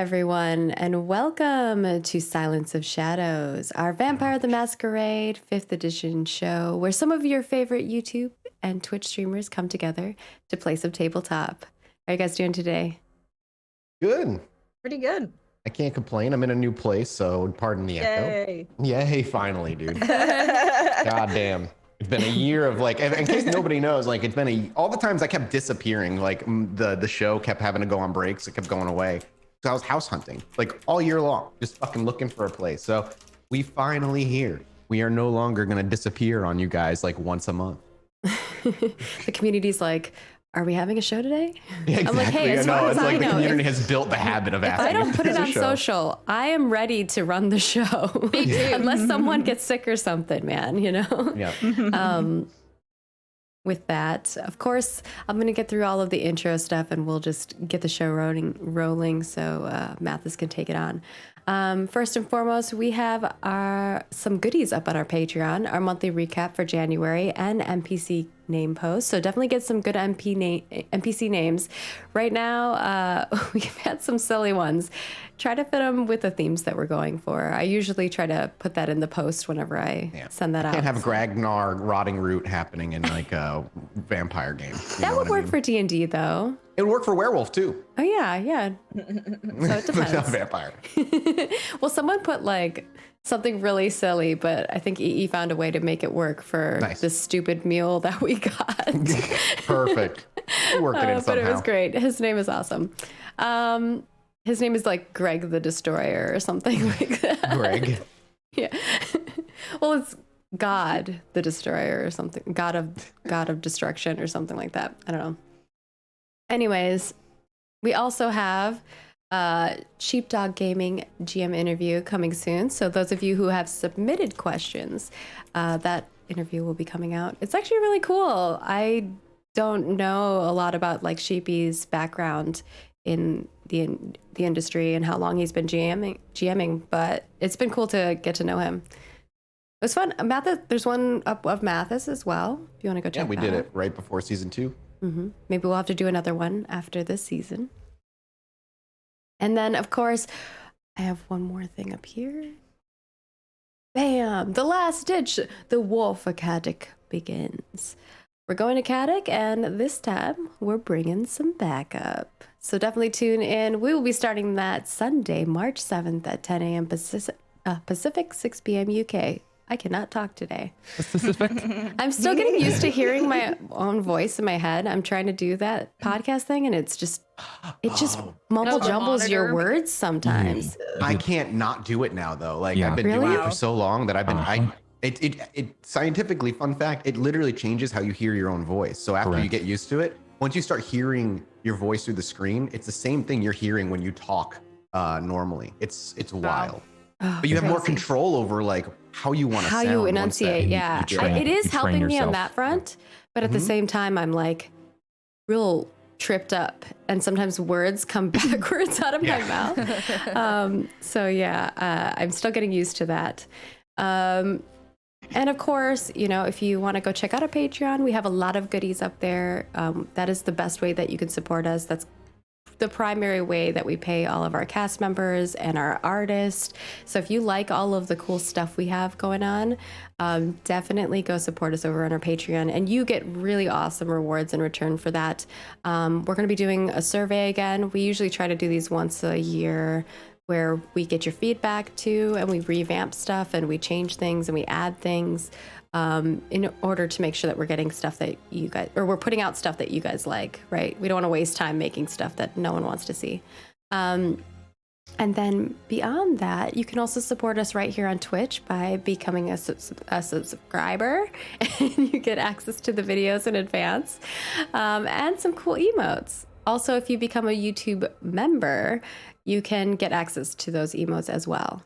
everyone, and welcome to Silence of Shadows, our Vampire the Masquerade 5th edition show, where some of your favorite YouTube and Twitch streamers come together to play some tabletop. How are you guys doing today? Good. Pretty good. I can't complain. I'm in a new place, so pardon the echo. Yay, finally, dude. God damn. It's been a year of like, in case nobody knows, like it's been all the times I kept disappearing, like the show kept having to go on breaks, it kept going away. So I was house hunting like all year long, just fucking looking for a place. So we finally here. We are no longer gonna disappear on you guys like once a month. The community's like, are we having a show today? Yeah, exactly. I'm like, hey, as far as I know, the community has built the habit of asking. If I don't put it on social, I am ready to run the show. Me too. Unless someone gets sick or something, man, you know? Yeah. With that, of course, I'm going to get through all of the intro stuff and we'll just get the show rolling so Mathis can take it on. First and foremost, we have some goodies up on our Patreon, our monthly recap for January and NPC name posts. So definitely get some good NPC names. Right now, we've had some silly ones. Try to fit them with the themes that we're going for. I usually try to put that in the post whenever I send that out. Can't have Gragnar Rotting Root happening in like a vampire game. That would work for D&D though. It would work for werewolf too. Oh yeah. So it But not depends. vampire. Well, someone put like something really silly, but I think EE found a way to make it work for this stupid mule that we got. Perfect. Work it in somehow. But it was great. His name is awesome. His name is like Greg the Destroyer or something like that. Greg. Yeah. Well, it's God the Destroyer or something. God of Destruction or something like that. I don't know. Anyways, we also have Sheepdog Gaming GM interview coming soon. So those of you who have submitted questions, that interview will be coming out. It's actually really cool. I don't know a lot about like Sheepy's background in the industry and how long he's been GMing, but it's been cool to get to know him. It was fun. Mathis, there's one up of Mathis as well. If you want to go check Yeah, we that did out. it right before season 2. Mm-hmm. Maybe we'll have to do another one after this season. And then, of course, I have one more thing up here. Bam! The last ditch. The war for Caddick begins. We're going to Caddick, and this time we're bringing some backup. So definitely tune in. We will be starting that Sunday, March 7th at 10 a.m. Pacific, 6 p.m. UK. I cannot talk today. Specific. I'm still getting used to hearing my own voice in my head. I'm trying to do that podcast thing, and it just mumble jumbles your words sometimes. I can't not do it now though. Like I've been Really? doing it for so long that I've been it scientifically, fun fact, it literally changes how you hear your own voice. So after you get used to it, once you start hearing your voice through the screen, it's the same thing you're hearing when you talk normally. It's wild. Oh, But you have more control over like how you want to sound. How you enunciate, yeah. It is helping me on that front, but at the same time, I'm like real tripped up, and sometimes words come backwards out of my mouth. So yeah, I'm still getting used to that. And of course, you know, if you want to go check out our Patreon, we have a lot of goodies up there. That is the best way that you can support us. That's the primary way that we pay all of our cast members and our artists. So if you like all of the cool stuff we have going on, definitely go support us over on our Patreon, and you get really awesome rewards in return for that. We're going to be doing a survey again. We usually try to do these once a year, where we get your feedback too, and we revamp stuff and we change things and we add things in order to make sure that we're getting stuff that you guys, or we're putting out stuff that you guys like, right? We don't want to waste time making stuff that no one wants to see. And then beyond that, you can also support us right here on Twitch by becoming a subscriber, and you get access to the videos in advance and some cool emotes. Also, if you become a YouTube member, you can get access to those emotes as well.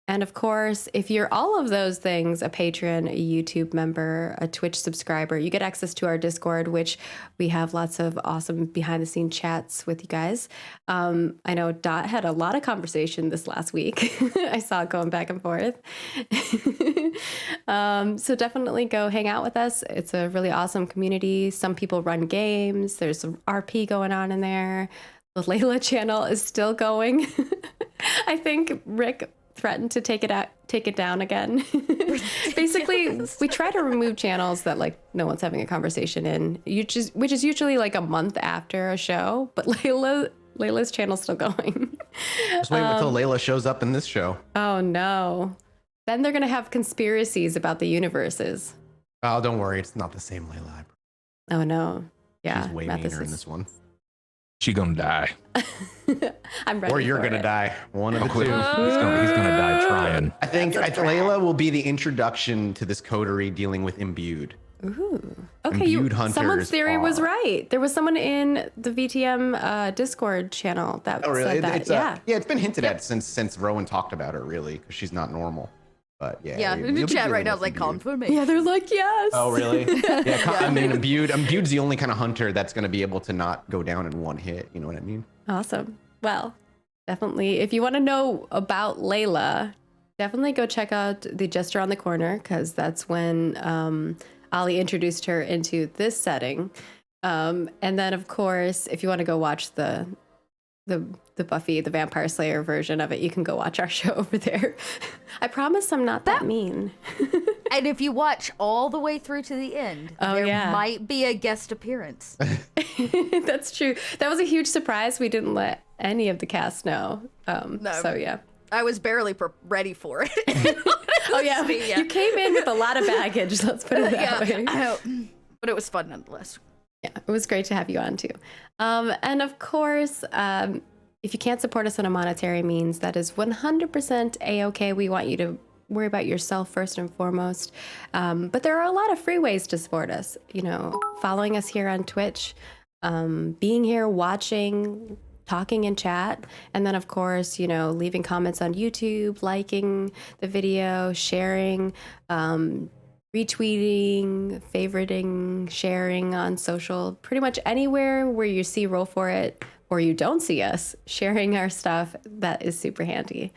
And of course, if you're all of those things, a patron, a YouTube member, a Twitch subscriber, you get access to our Discord, which we have lots of awesome behind the scenes chats with you guys. I know Dot had a lot of conversation this last week. I saw it going back and forth. So definitely go hang out with us. It's a really awesome community. Some people run games. There's some RP going on in there. The Layla channel is still going. I think Rick threatened to take it down again. Basically, we try to remove channels that like no one's having a conversation in, which is usually like a month after a show. But Layla's channel's still going. Just wait until Layla shows up in this show. Oh no! Then they're gonna have conspiracies about the universes. Oh, don't worry, it's not the same Layla. Oh no! Yeah, she's way meaner in this one. She gonna die. I'm ready. Or you're gonna die. One of the two. He's gonna die trying. I think Layla will be the introduction to this coterie dealing with imbued. Ooh. Okay, Imbued hunters. Someone's theory was right. There was someone in the VTM Discord channel that said that. It's been hinted at since Rowan talked about her, really, because she's not normal. But yeah, in the chat right now is like confirmation. Yeah, they're like, yes. Oh, really? Yeah, I mean, Imbued's the only kind of hunter that's going to be able to not go down in one hit. You know what I mean? Awesome. Well, definitely, if you want to know about Layla, definitely go check out the Jester on the Corner, because that's when Ollie introduced her into this setting. And then, of course, if you want to go watch the Buffy the Vampire Slayer version of it, you can go watch our show over there. I promise I'm not that mean. And if you watch all the way through to the end, there might be a guest appearance. That's true. That was a huge surprise. We didn't let any of the cast know. No, so yeah. I was barely ready for it. Oh yeah. You came in with a lot of baggage. Let's put it that way. But it was fun nonetheless. Yeah, it was great to have you on too. And of course, if you can't support us on a monetary means, that is 100% a-okay. We want you to worry about yourself first and foremost. But there are a lot of free ways to support us. You know, following us here on Twitch, being here, watching, talking in chat, and then of course, you know, leaving comments on YouTube, liking the video, sharing, retweeting, favoriting, sharing on social, pretty much anywhere where you see Roll For It or you don't see us sharing our stuff. That is super handy.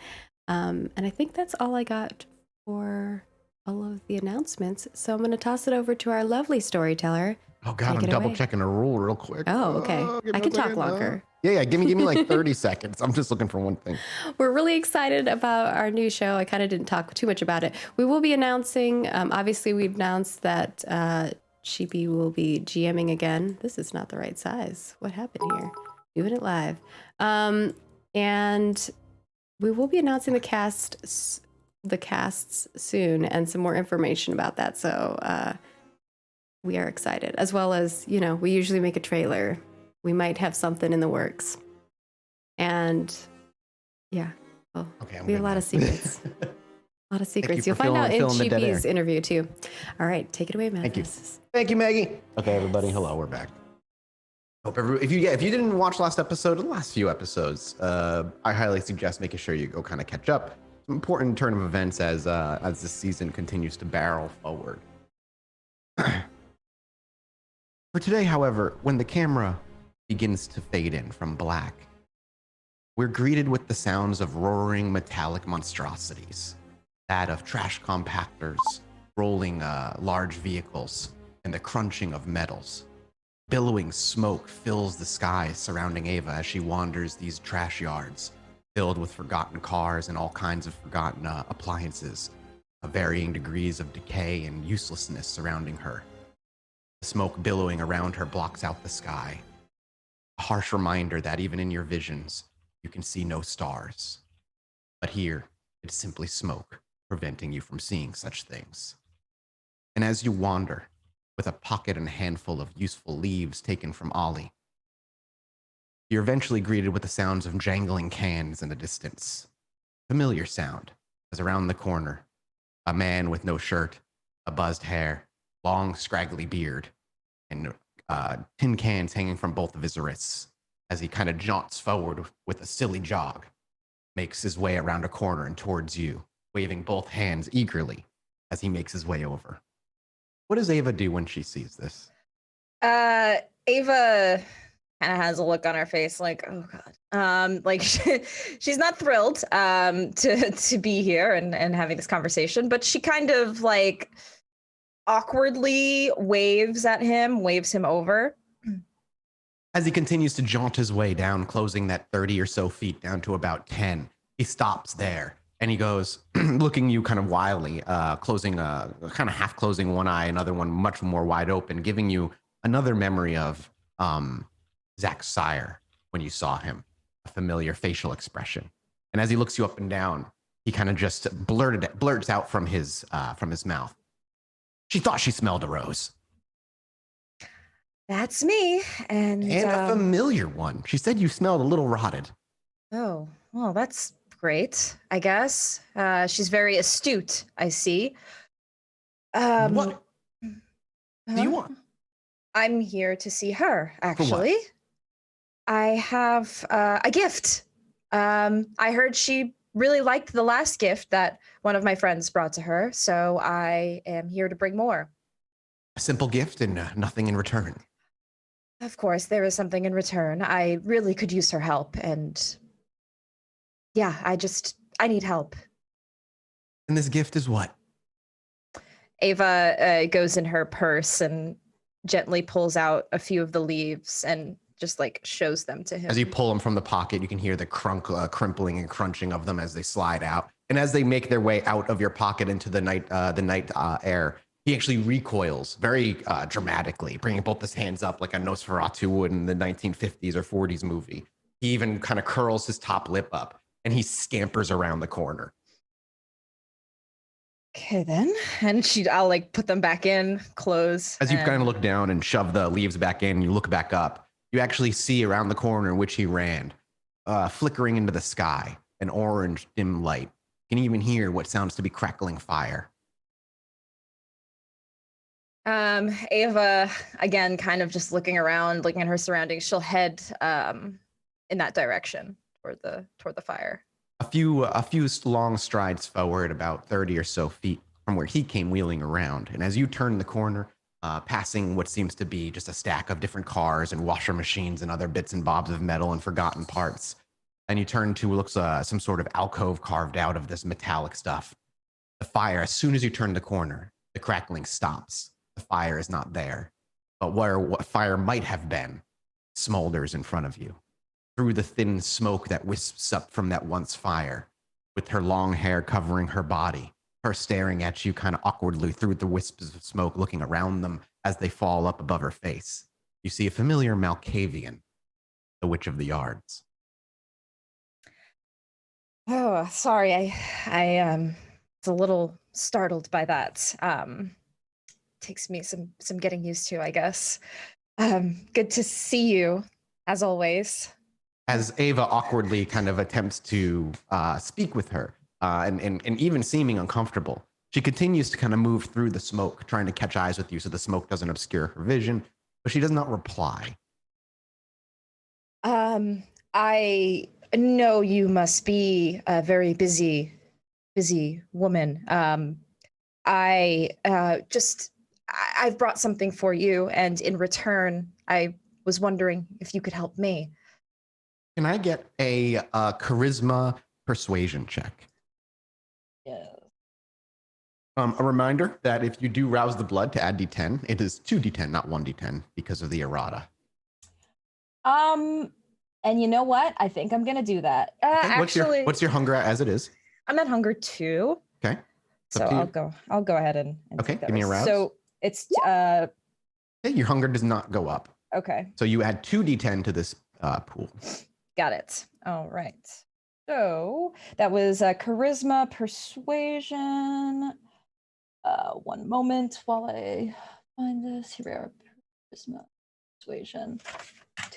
And I think that's all I got for all of the announcements. So I'm going to toss it over to our lovely storyteller. Oh God, I'm double checking a rule real quick. Oh, okay. I can talk longer. Yeah, give me like 30 seconds. I'm just looking for one thing. We're really excited about our new show. I kind of didn't talk too much about it. We will be announcing, obviously we've announced that Sheepy will be GMing again. This is not the right size. What happened here? Doing it live. And we will be announcing the casts soon and some more information about that. So we are excited, as well as, you know, we usually make a trailer. We might have something in the works. And yeah, well, we have a lot of secrets. A lot of secrets. You'll find out in Sheepy's interview too. All right, take it away, Matt. Thank you, Maggie. Okay, everybody, hello, we're back. Hope if you didn't watch last few episodes, I highly suggest making sure you go kind of catch up. Some important turn of events as this season continues to barrel forward. For today, however, when the camera begins to fade in from black, we're greeted with the sounds of roaring metallic monstrosities, that of trash compactors rolling large vehicles, and the crunching of metals. Billowing smoke fills the sky surrounding Ava as she wanders these trash yards, filled with forgotten cars and all kinds of forgotten appliances, of varying degrees of decay and uselessness surrounding her. The smoke billowing around her blocks out the sky, a harsh reminder that even in your visions, you can see no stars. But here, it's simply smoke, preventing you from seeing such things. And as you wander, with a pocket and a handful of useful leaves taken from Ollie, you're eventually greeted with the sounds of jangling cans in the distance. Familiar sound, as around the corner, a man with no shirt, a buzzed hair, long scraggly beard, and tin cans hanging from both of his wrists, as he kind of jaunts forward with a silly jog, makes his way around a corner and towards you, waving both hands eagerly as he makes his way over. What does Ava do when she sees this? Ava kind of has a look on her face like, oh God. Like she's not thrilled to be here and having this conversation, but she kind of like awkwardly waves at him, waves him over. As he continues to jaunt his way down, closing that 30 or so feet down to about 10, He stops there and he goes, looking you kind of wildly, closing, kind of half closing one eye, another one much more wide open, giving you another memory of Zach's sire when you saw him, a familiar facial expression. And as he looks you up and down, he kind of just blurts out from his mouth. She thought she smelled a rose. That's me. And a familiar one. She said you smelled a little rotted. Oh, well, that's great, I guess. She's very astute, I see. What do you want? I'm here to see her, actually. I have a gift. I heard she really liked the last gift that one of my friends brought to her, so I am here to bring more. A simple gift and nothing in return. Of course, there is something in return. I really could use her help, and yeah, I need help. And this gift is what? Ava goes in her purse and gently pulls out a few of the leaves and just like shows them to him. As you pull them from the pocket, you can hear the crimpling and crunching of them as they slide out. And as they make their way out of your pocket into the night air, he actually recoils very dramatically, bringing both his hands up like a Nosferatu would in the 1950s or 40s movie. He even kind of curls his top lip up and he scampers around the corner. Okay, then. And I'll like put them back in, close. As you kind of look down and shove the leaves back in, you look back up, you actually see around the corner in which he ran, flickering into the sky, an orange dim light. You can even hear what sounds to be crackling fire. Ava, again, kind of just looking around, looking at her surroundings, she'll head in that direction toward the fire. A few long strides forward, about 30 or so feet from where he came wheeling around. And as you turn the corner, passing what seems to be just a stack of different cars and washer machines and other bits and bobs of metal and forgotten parts, and you turn to what looks some sort of alcove carved out of this metallic stuff. The fire, as soon as you turn the corner, the crackling stops. The fire is not there. But what fire might have been smolders in front of you. Through the thin smoke that wisps up from that once fire, with her long hair covering her body, her staring at you kind of awkwardly through the wisps of smoke, looking around them as they fall up above her face. You see a familiar Malkavian, the Witch of the Yards. Oh, sorry. I was a little startled by that. Takes me some getting used to, I guess. Good to see you, as always. As Ava awkwardly kind of attempts to speak with her, and even seeming uncomfortable, she continues to kind of move through the smoke, trying to catch eyes with you so the smoke doesn't obscure her vision, but she does not reply. I know you must be a very busy woman. I've brought something for you, and in return, I was wondering if you could help me. Can I get a charisma persuasion check? Yeah. A reminder that if you do rouse the blood to add D10, it is 2D10, not 1D10, because of the errata. And you know what? I think I'm gonna do that. Okay. What's your hunger as it is? I'm at hunger 2. Okay. So I'll go ahead and okay. Give me a rouse. So it's okay, your hunger does not go up. Okay. So you add 2D10 to this pool. Got it. All right. So that was charisma, persuasion. One moment while I find this. Here we are. Charisma, persuasion.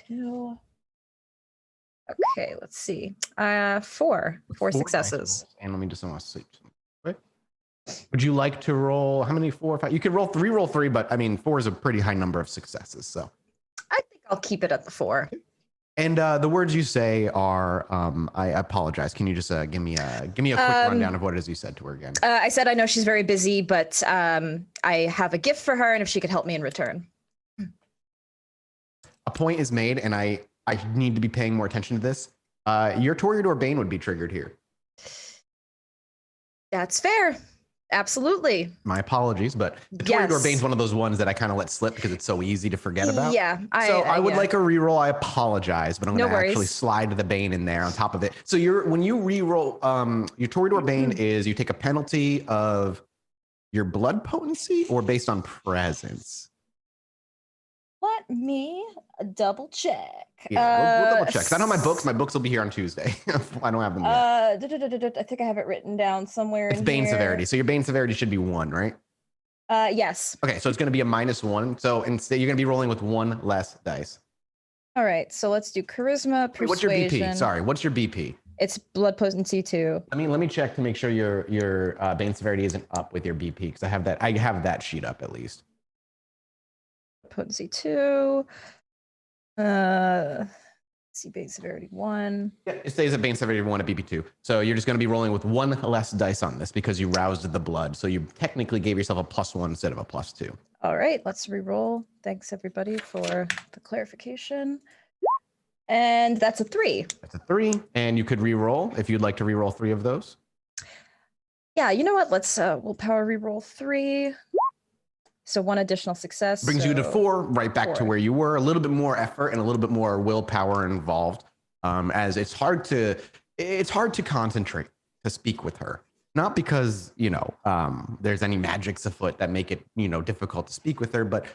2. Okay, let's see. 4 successes. And let me just sleep. Quick. Would you like to roll how many? 4 or 5? You could roll 3, but I mean 4 is a pretty high number of successes. So I think I'll keep it at the 4. And the words you say are, I apologize. Can you just give me a quick rundown of what it is you said to her again? I said I know she's very busy, but I have a gift for her, and if she could help me in return. A point is made, and I need to be paying more attention to this. Your Toreador Bane would be triggered here. That's fair. Absolutely. My apologies, but the Toreador Bane's one of those ones that I kind of let slip because it's so easy to forget about. Yeah. I would like a reroll. I apologize, but I'm going to actually slide the Bane in there on top of it. So when you reroll, your Toreador Bane is you take a penalty of your blood potency or based on presence? Let me double check. Yeah, we'll double check. 'Cause I know my books will be here on Tuesday. I don't have them yet. I think I have it written down somewhere. It's Bane severity. So your Bane severity should be 1, right? Yes. Okay, so it's going to be a -1. So instead, you're going to be rolling with 1 less dice. All right, so let's do charisma, persuasion. What's your BP? Sorry, what's your BP? It's blood potency 2. Let me check to make sure your Bane severity isn't up with your BP because I have that sheet up at least. Potency 2. Let's see, Bane severity 1. Yeah, it stays at Bane severity 1 at BP 2. So you're just going to be rolling with 1 less dice on this because you roused the blood. So you technically gave yourself a +1 instead of a +2. All right, let's re-roll. Thanks everybody for the clarification. And that's a 3. That's a 3. And you could re-roll if you'd like to re-roll 3 of those. Yeah, you know what? Let's willpower re-roll 3. So 1 additional success. Brings you to 4, right back to where you were. A little bit more effort and a little bit more willpower involved. As it's hard to concentrate to speak with her. Not because, there's any magics afoot that make it, difficult to speak with her, but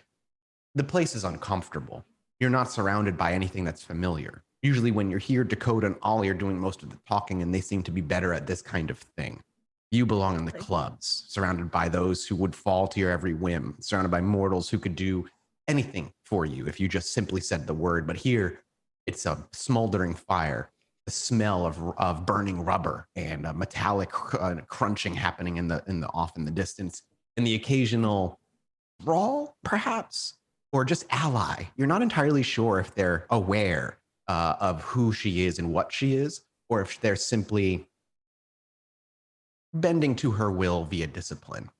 the place is uncomfortable. You're not surrounded by anything that's familiar. Usually when you're here, Dakota and Ollie are doing most of the talking and they seem to be better at this kind of thing. You belong in the clubs, surrounded by those who would fall to your every whim, surrounded by mortals who could do anything for you if you just simply said the word. But here, it's a smoldering fire, the smell of burning rubber and a metallic crunching happening off in the distance, and the occasional brawl, perhaps, or just ally. You're not entirely sure if they're aware of who she is and what she is, or if they're simply bending to her will via discipline.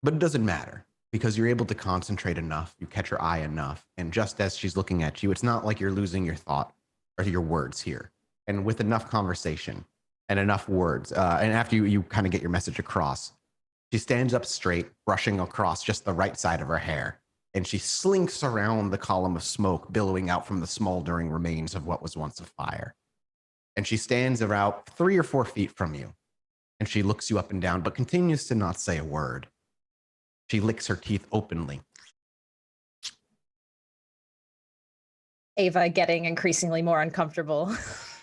But it doesn't matter because you're able to concentrate enough, you catch her eye enough, and just as she's looking at you, it's not like you're losing your thought or your words here. And with enough conversation and enough words, and after you kind of get your message across, she stands up straight, brushing across just the right side of her hair, and she slinks around the column of smoke billowing out from the smoldering remains of what was once a fire. And she stands about 3 or 4 feet from you. And she looks you up and down, but continues to not say a word. She licks her teeth openly. Ava getting increasingly more uncomfortable.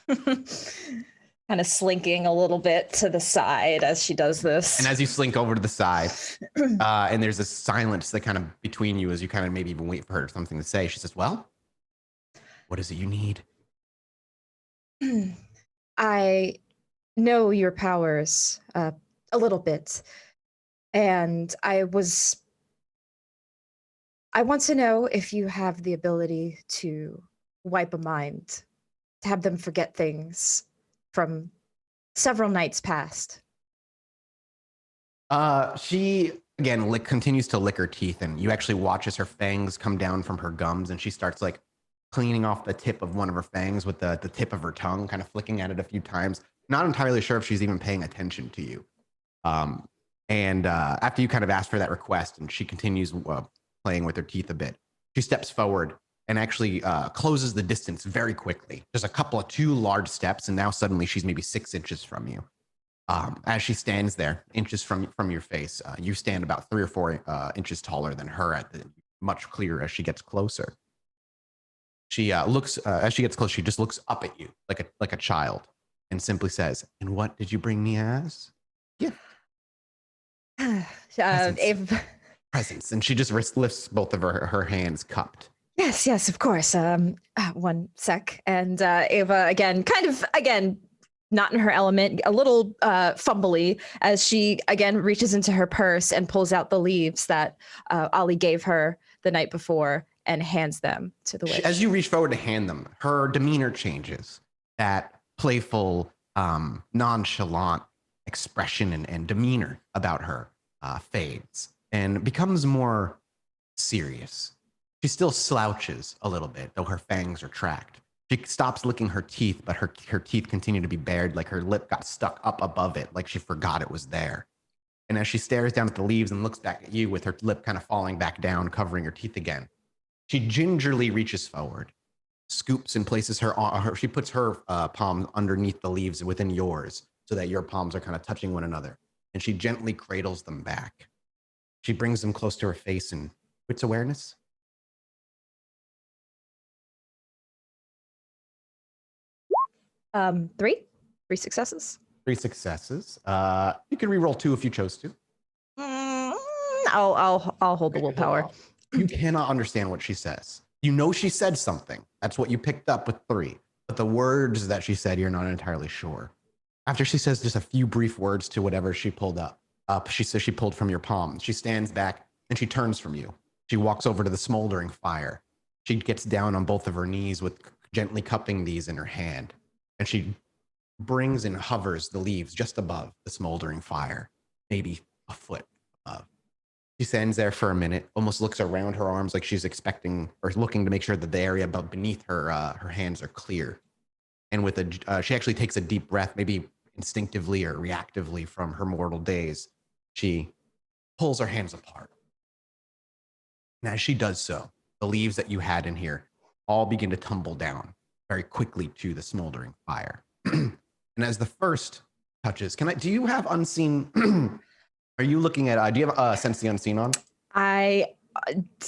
Kind of slinking a little bit to the side as she does this. And as you slink over to the side, and there's a silence that kind of between you as you kind of maybe even wait for her something to say, she says, well, what is it you need? I know your powers a little bit, and I want to know if you have the ability to wipe a mind, to have them forget things from several nights past. She again continues to lick her teeth, and you actually watch as her fangs come down from her gums, and she starts like cleaning off the tip of one of her fangs with the tip of her tongue, kind of flicking at it a few times. Not entirely sure if she's even paying attention to you. And after you kind of ask for that request and she continues playing with her teeth a bit, she steps forward and actually closes the distance very quickly. There's 2 large steps, and now suddenly she's maybe 6 inches from you. As she stands there, inches from your face, you stand about 3 or 4 inches taller than her, much clearer as she gets closer. She looks, as she gets close, she just looks up at you like a child. And simply says, and what did you bring me as? Yeah. Presents. And she just lifts both of her hands cupped. Yes, of course. 1 sec. And Ava, again, not in her element, a little fumbly as she, again, reaches into her purse and pulls out the leaves that Ollie gave her the night before and hands them to the witch. As you reach forward to hand them, her demeanor changes. That playful, nonchalant expression and demeanor about her fades and becomes more serious. She still slouches a little bit, though her fangs are tracked. She stops licking her teeth, but her teeth continue to be bared, like her lip got stuck up above it, like she forgot it was there. And as she stares down at the leaves and looks back at you with her lip kind of falling back down, covering her teeth again, she gingerly reaches forward, scoops and places she puts her palm underneath the leaves within yours so that your palms are kind of touching one another. And she gently cradles them back. She brings them close to her face and wits awareness. Three successes. 3 successes. You can reroll 2 if you chose to. I'll hold the willpower. You cannot understand what she says. You know she said something. That's what you picked up with 3. But the words that she said, you're not entirely sure. After she says just a few brief words to whatever she pulled up, she says she pulled from your palm. She stands back and she turns from you. She walks over to the smoldering fire. She gets down on both of her knees with gently cupping these in her hand. And she brings and hovers the leaves just above the smoldering fire, maybe a foot above. She stands there for a minute, almost looks around her arms like she's expecting or looking to make sure that the area beneath her hands are clear. And with she actually takes a deep breath, maybe instinctively or reactively from her mortal days. She pulls her hands apart. And as she does so, the leaves that you had in here all begin to tumble down very quickly to the smoldering fire. And as the first touches, do you have unseen? Are you looking at, do you have Sense the Unseen on?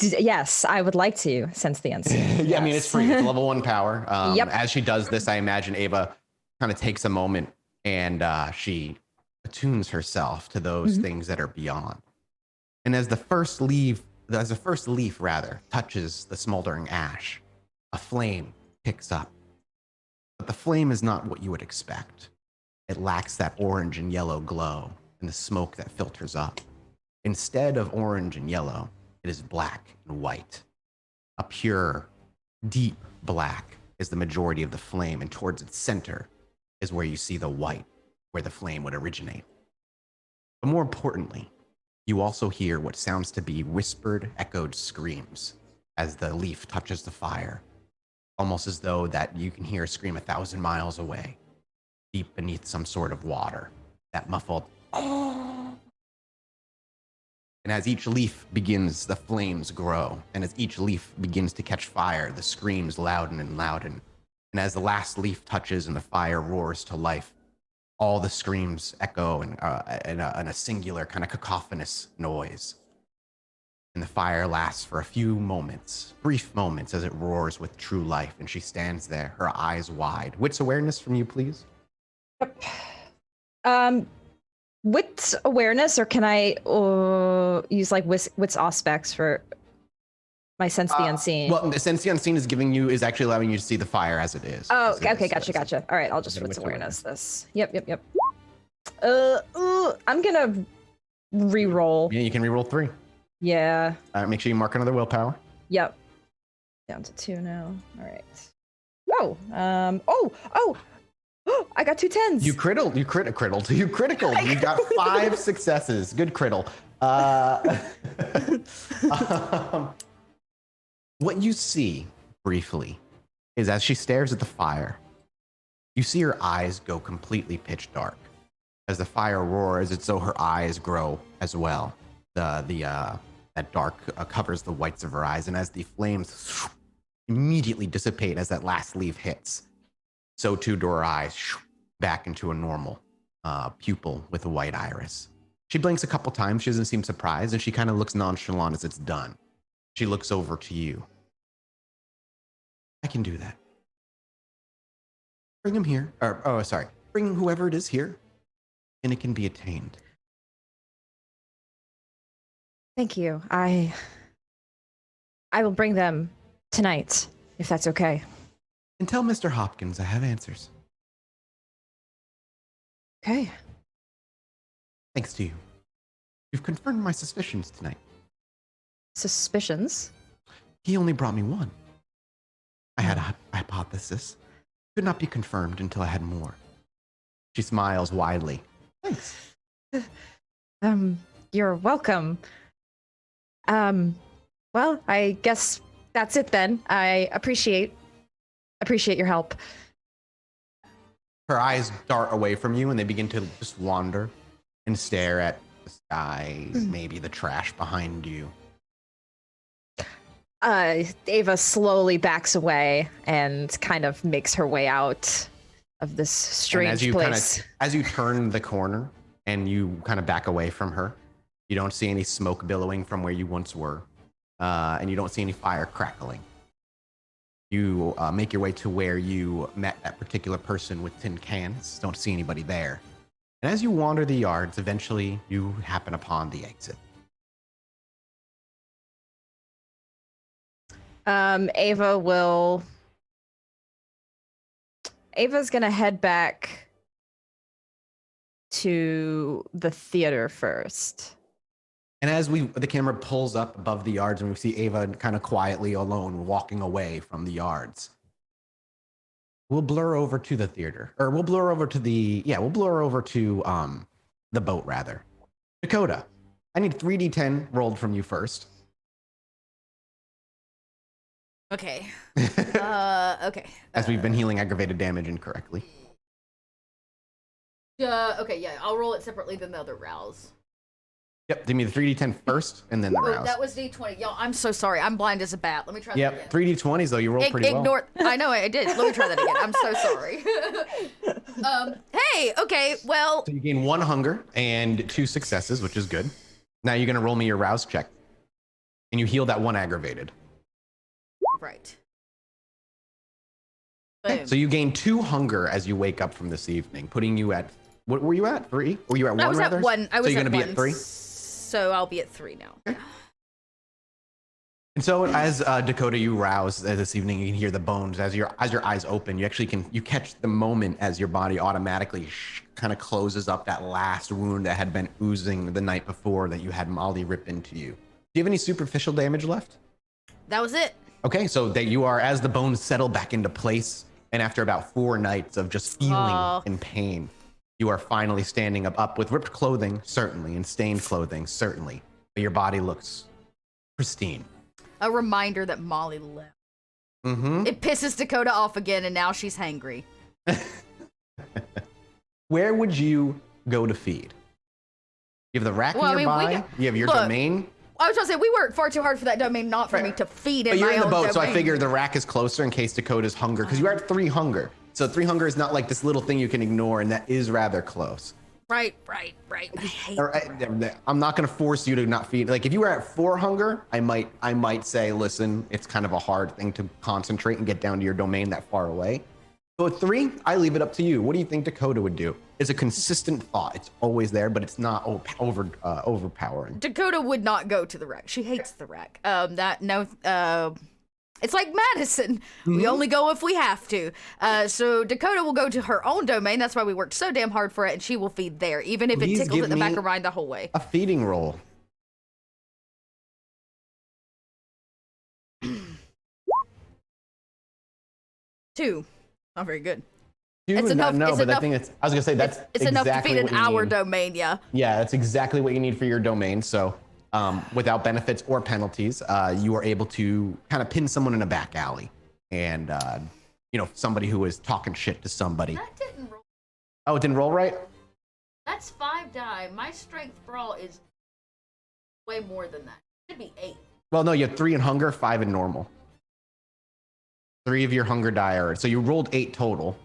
Yes, I would like to sense the unseen. Yeah, yes. I mean, it's free. It's level 1 power. Yep. As she does this, I imagine Ava kind of takes a moment and she attunes herself to those things that are beyond. And as the first leaf touches the smoldering ash, a flame picks up. But the flame is not what you would expect. It lacks that orange and yellow glow and the smoke that filters up. Instead of orange and yellow, it is black and white. A pure, deep black is the majority of the flame, and towards its center is where you see the white, where the flame would originate. But more importantly, you also hear what sounds to be whispered, echoed screams as the leaf touches the fire, almost as though that you can hear a scream 1,000 miles away, deep beneath some sort of water, that muffled, oh. And as each leaf begins, the flames grow. And as each leaf begins to catch fire, the screams louden and louden. And as the last leaf touches and the fire roars to life, all the screams echo in a singular kind of cacophonous noise. And the fire lasts for a few moments, brief moments, as it roars with true life. And she stands there, her eyes wide. Wits awareness from you, please. Yep. Wits awareness, or can I use like wits aspects for my sense the unseen? Well, the sense the unseen is actually allowing you to see the fire as it is. Oh, okay, gotcha. All right, I'll just wits awareness this. Yep. I'm gonna re-roll. Yeah, you can re-roll 3. Yeah. Make sure you mark another willpower. Yep. Down to 2 now. All right. Whoa. I got 2 10s. You critical. You got 5 successes. Good criddle. What you see briefly is as she stares at the fire, you see her eyes go completely pitch dark. As the fire roars, it's though her eyes grow as well. That dark covers the whites of her eyes, and as the flames immediately dissipate as that last leaf hits, so too do her eyes back into a normal pupil with a white iris. She blinks a couple times. She doesn't seem surprised, and she kind of looks nonchalant as it's done. She looks over to you. I can do that. Bring him here. Bring whoever it is here, and it can be attained. Thank you. I will bring them tonight, if that's okay. And tell Mr. Hopkins I have answers. Okay. Thanks to you. You've confirmed my suspicions tonight. Suspicions? He only brought me one. I had a hypothesis. Could not be confirmed until I had more. She smiles widely. Thanks. You're welcome. Well, I guess that's it then. I appreciate your help. Her eyes dart away from you and they begin to just wander and stare at the skies, maybe the trash behind you. Ava slowly backs away and kind of makes her way out of this strange place. As you turn the corner and you kind of back away from her, you don't see any smoke billowing from where you once were, and you don't see any fire crackling. You make your way to where you met that particular person with tin cans. Don't see anybody there. And as you wander the yards, eventually you happen upon the exit. Ava's gonna head back to the theater first. And as the camera pulls up above the yards and we see Ava kind of quietly alone walking away from the yards, we'll blur over to the theater, or we'll blur over to the boat rather. Dakota, I need 3d10 rolled from you first. Okay. Okay. As we've been healing aggravated damage incorrectly. Okay, yeah, I'll roll it separately than the other rouse. Yep, give me the 3d10 first, and then the rouse. That was d20. Yo, I'm so sorry. I'm blind as a bat. Let me try that again. Yep, 3d20s, though. You rolled pretty well. I know, I did. Let me try that again. I'm so sorry. Hey, okay, well... So you gain 1 hunger and 2 successes, which is good. Now you're going to roll me your rouse check. And you heal that 1 aggravated. Right. Okay, so you gain 2 hunger as you wake up from this evening, putting you at... What were you at? 3? Were you at 1, I was rather? At 1. I was so you're at going to be 1. at 3? So I'll be at 3 now. Okay. And so as Dakota, you rouse this evening, you can hear the bones. As your eyes open, you actually you catch the moment as your body automatically kind of closes up that last wound that had been oozing the night before that you had Molly rip into you. Do you have any superficial damage left? That was it. Okay, so that you are, as the bones settle back into place, and after about 4 nights of just feeling in pain, you are finally standing up with ripped clothing, certainly, and stained clothing, certainly. But your body looks pristine. A reminder that Molly left. Mm-hmm. It pisses Dakota off again, and now she's hangry. Where would you go to feed? You have the rack nearby. You have your domain. I was trying to say, we worked far too hard for that domain, not for me to feed in my own domain. But you're in the boat, so I figure the rack is closer in case Dakota's hunger, because you're at 3 hunger. So 3 hunger is not like this little thing you can ignore, and that is rather close. Right. I hate I'm not going to force you to not feed. Like if you were at 4 hunger, I might say, listen, it's kind of a hard thing to concentrate and get down to your domain that far away. So at 3, I leave it up to you. What do you think Dakota would do? It's a consistent thought. It's always there, but it's not overpowering. Dakota would not go to the wreck. She hates the wreck. It's like Madison. Mm-hmm. We only go if we have to. So Dakota will go to her own domain. That's why we worked so damn hard for it, and she will feed there, even if it tickles at the back of her mind the whole way. A feeding roll. 2. Not very good. 2, it's enough. No, it's but enough, I think I was gonna say that's it's exactly enough to feed what an hour domain. Yeah. Yeah, that's exactly what you need for your domain. So, without benefits or penalties, you are able to kind of pin someone in a back alley, and somebody who is talking shit to somebody. That didn't roll. Oh, it didn't roll right? That's 5 die. My strength brawl is way more than that. It should be 8. Well, no, you have 3 in hunger, 5 in normal. 3 of your hunger die are, so you rolled 8 total.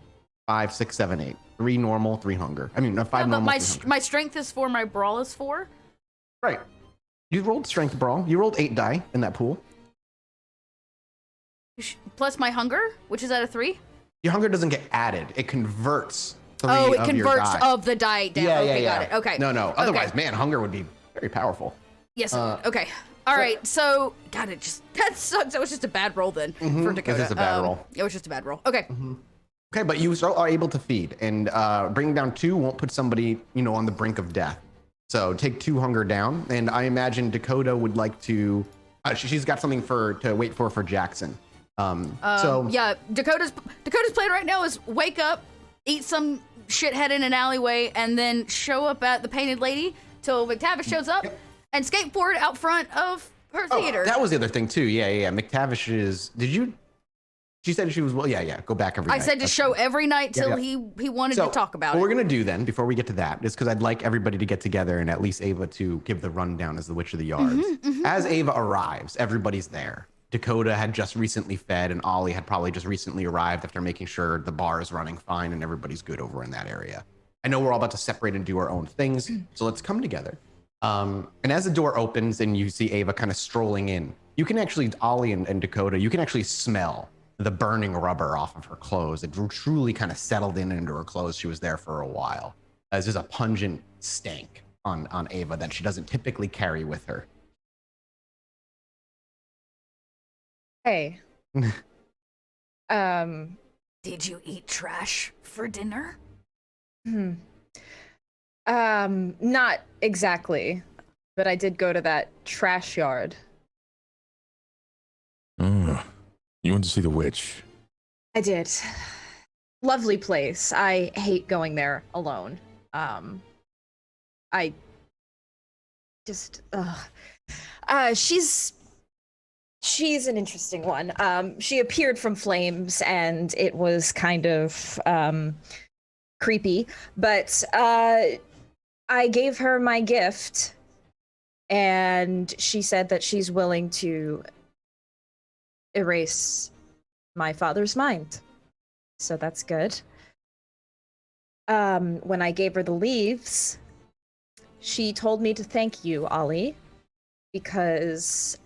5, 6, 7, 8. 3 normal, 3 hunger. I mean, 5 normal. But my strength is 4. My brawl is 4. Right. You rolled strength brawl. You rolled 8 die in that pool. Plus my hunger, which is at a 3. Your hunger doesn't get added. It converts. Oh, it converts of the die down. Yeah, okay, got it. Okay. No. Otherwise, man, hunger would be very powerful. Yes. Okay. All right. So, God, that sucks. That was just a bad roll then for Dakota. This is a bad roll. It was just a bad roll. Okay. Mm-hmm. Okay, but you are able to feed, and bringing down 2 won't put somebody, on the brink of death. So take 2 hunger down, and I imagine Dakota would like to. She's got something to wait for Jackson. Yeah, Dakota's plan right now is wake up, eat some shithead in an alleyway, and then show up at the Painted Lady till McTavish shows up, and skateboard out front of her theater. That was the other thing too. Yeah. McTavish is. She said she was, well, yeah, go back every night. I said to show every night till he wanted to talk about it. What we're going to do then, before we get to that, is because I'd like everybody to get together and at least Ava to give the rundown as the Witch of the Yards. As Ava arrives, everybody's there. Dakota had just recently fed, and Ollie had probably just recently arrived after making sure the bar is running fine and everybody's good over in that area. I know we're all about to separate and do our own things, so let's come together. And as the door opens and you see Ava kind of strolling in, you can actually, Ollie and Dakota, you can actually smell the burning rubber off of her clothes. It truly kind of settled into her clothes. She was there for a while. There's just a pungent stank on Ava that she doesn't typically carry with her. Hey. Did you eat trash for dinner? Not exactly, but I did go to that trash yard. You went to see the witch? I did. Lovely place. I hate going there alone. I just, she's an interesting one. She appeared from flames and it was kind of creepy, but I gave her my gift and she said that she's willing to erase my father's mind. So that's good. When I gave her the leaves, she told me to thank you, Ollie, because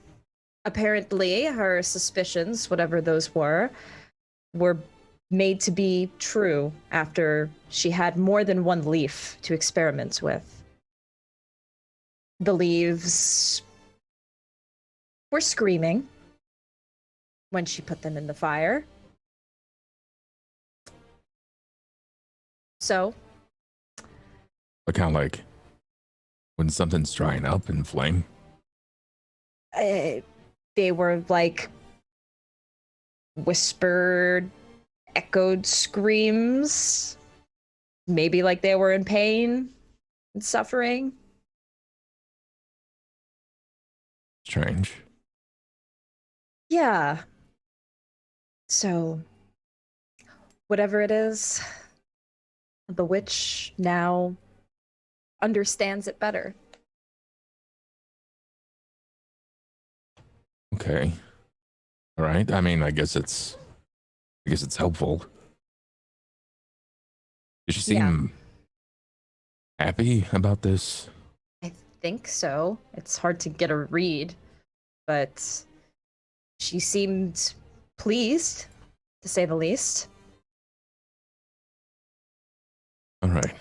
apparently her suspicions, whatever those were made to be true after she had more than one leaf to experiment with. The leaves were screaming when she put them in the fire. So? Kind of like when something's drying up in flame? They were like whispered, echoed screams. Maybe like they were in pain and suffering. Strange. Yeah. So, whatever it is, the witch now understands it better. Okay. All right. I mean, I guess it's helpful. Did she seem happy about this? I think so. It's hard to get a read, but she seemed pleased, to say the least. All right.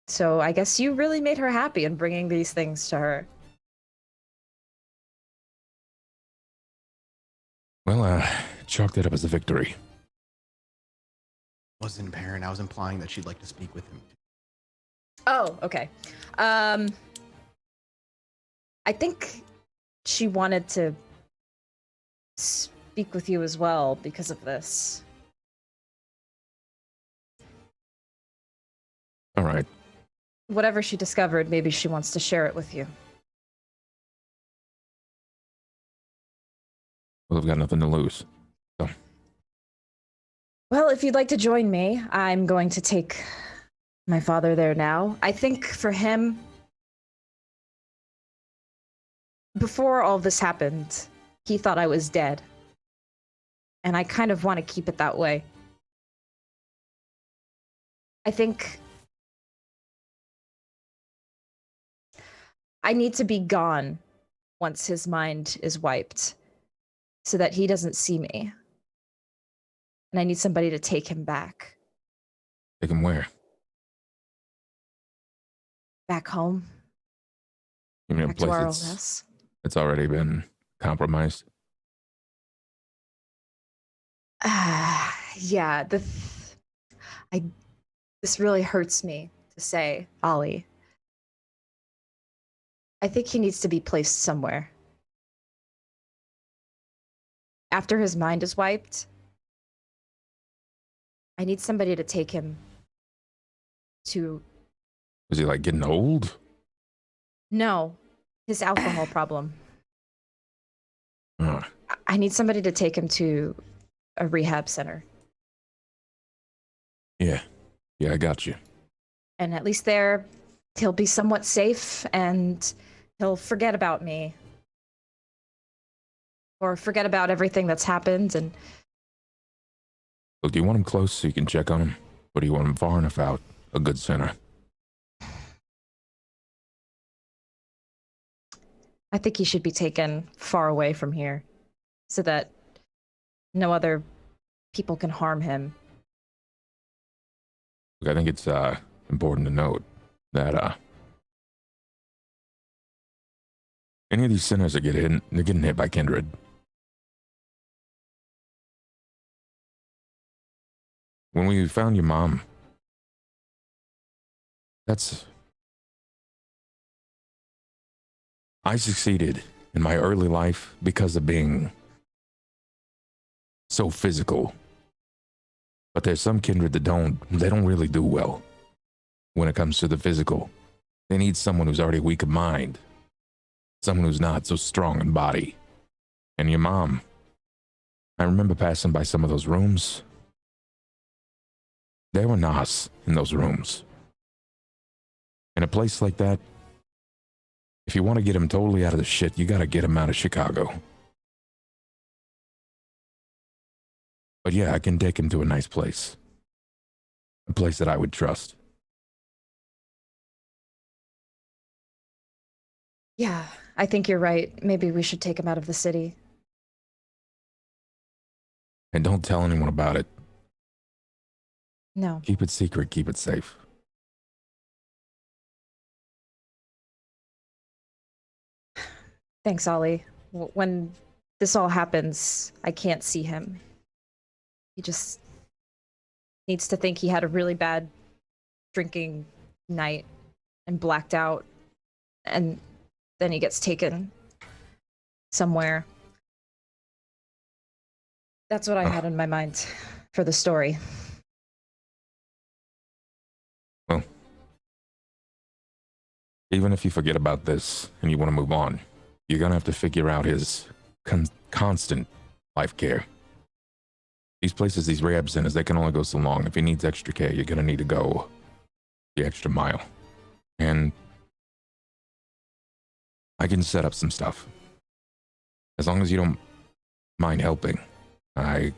So I guess you really made her happy in bringing these things to her. Well, chalk that up as a victory. Wasn't apparent. I was implying that she'd like to speak with him. Oh, okay. I think she wanted to speak with you as well because of this. All right. Whatever she discovered, maybe she wants to share it with you. Well, I've got nothing to lose. So. Well, if you'd like to join me, I'm going to take my father there now. I think for him, before all this happened, he thought I was dead. And I kind of want to keep it that way. I think I need to be gone once his mind is wiped so that he doesn't see me. And I need somebody to take him back. Take him where? Back home. You mean a Back to our own place house. it's already been compromised? Yeah, this really hurts me to say, Ollie. I think he needs to be placed somewhere. After his mind is wiped, I need somebody to take him to... Was he like getting old? No, his alcohol problem. I need somebody to take him to a rehab center. Yeah, I got you. And at least there, he'll be somewhat safe, and he'll forget about me. Or forget about everything that's happened, and... So do you want him close so you can check on him? Or do you want him far enough out? A good center? I think he should be taken far away from here, so that no other people can harm him. Look, I think it's important to note that any of these sinners they're getting hit by kindred. When we found your mom, I succeeded in my early life because of being so physical. But there's some kindred that don't really do well when it comes to the physical. They need someone who's already weak of mind, someone who's not so strong in body. And your mom, I remember passing by some of those rooms. There were Nas in those rooms. In a place like that, if you want to get him totally out of the shit, you got to get him out of Chicago. But yeah, I can take him to a nice place. A place that I would trust. Yeah, I think you're right. Maybe we should take him out of the city. And don't tell anyone about it. No. Keep it secret, keep it safe. Thanks, Ollie. When this all happens, I can't see him. He just needs to think he had a really bad drinking night and blacked out, and then he gets taken somewhere. That's what I had in my mind for the story. Well, even if you forget about this and you want to move on, you're going to have to figure out his constant life care. These places, these rehab centers, they can only go so long. If he needs extra care, you're going to need to go the extra mile. And I can set up some stuff. As long as you don't mind helping, I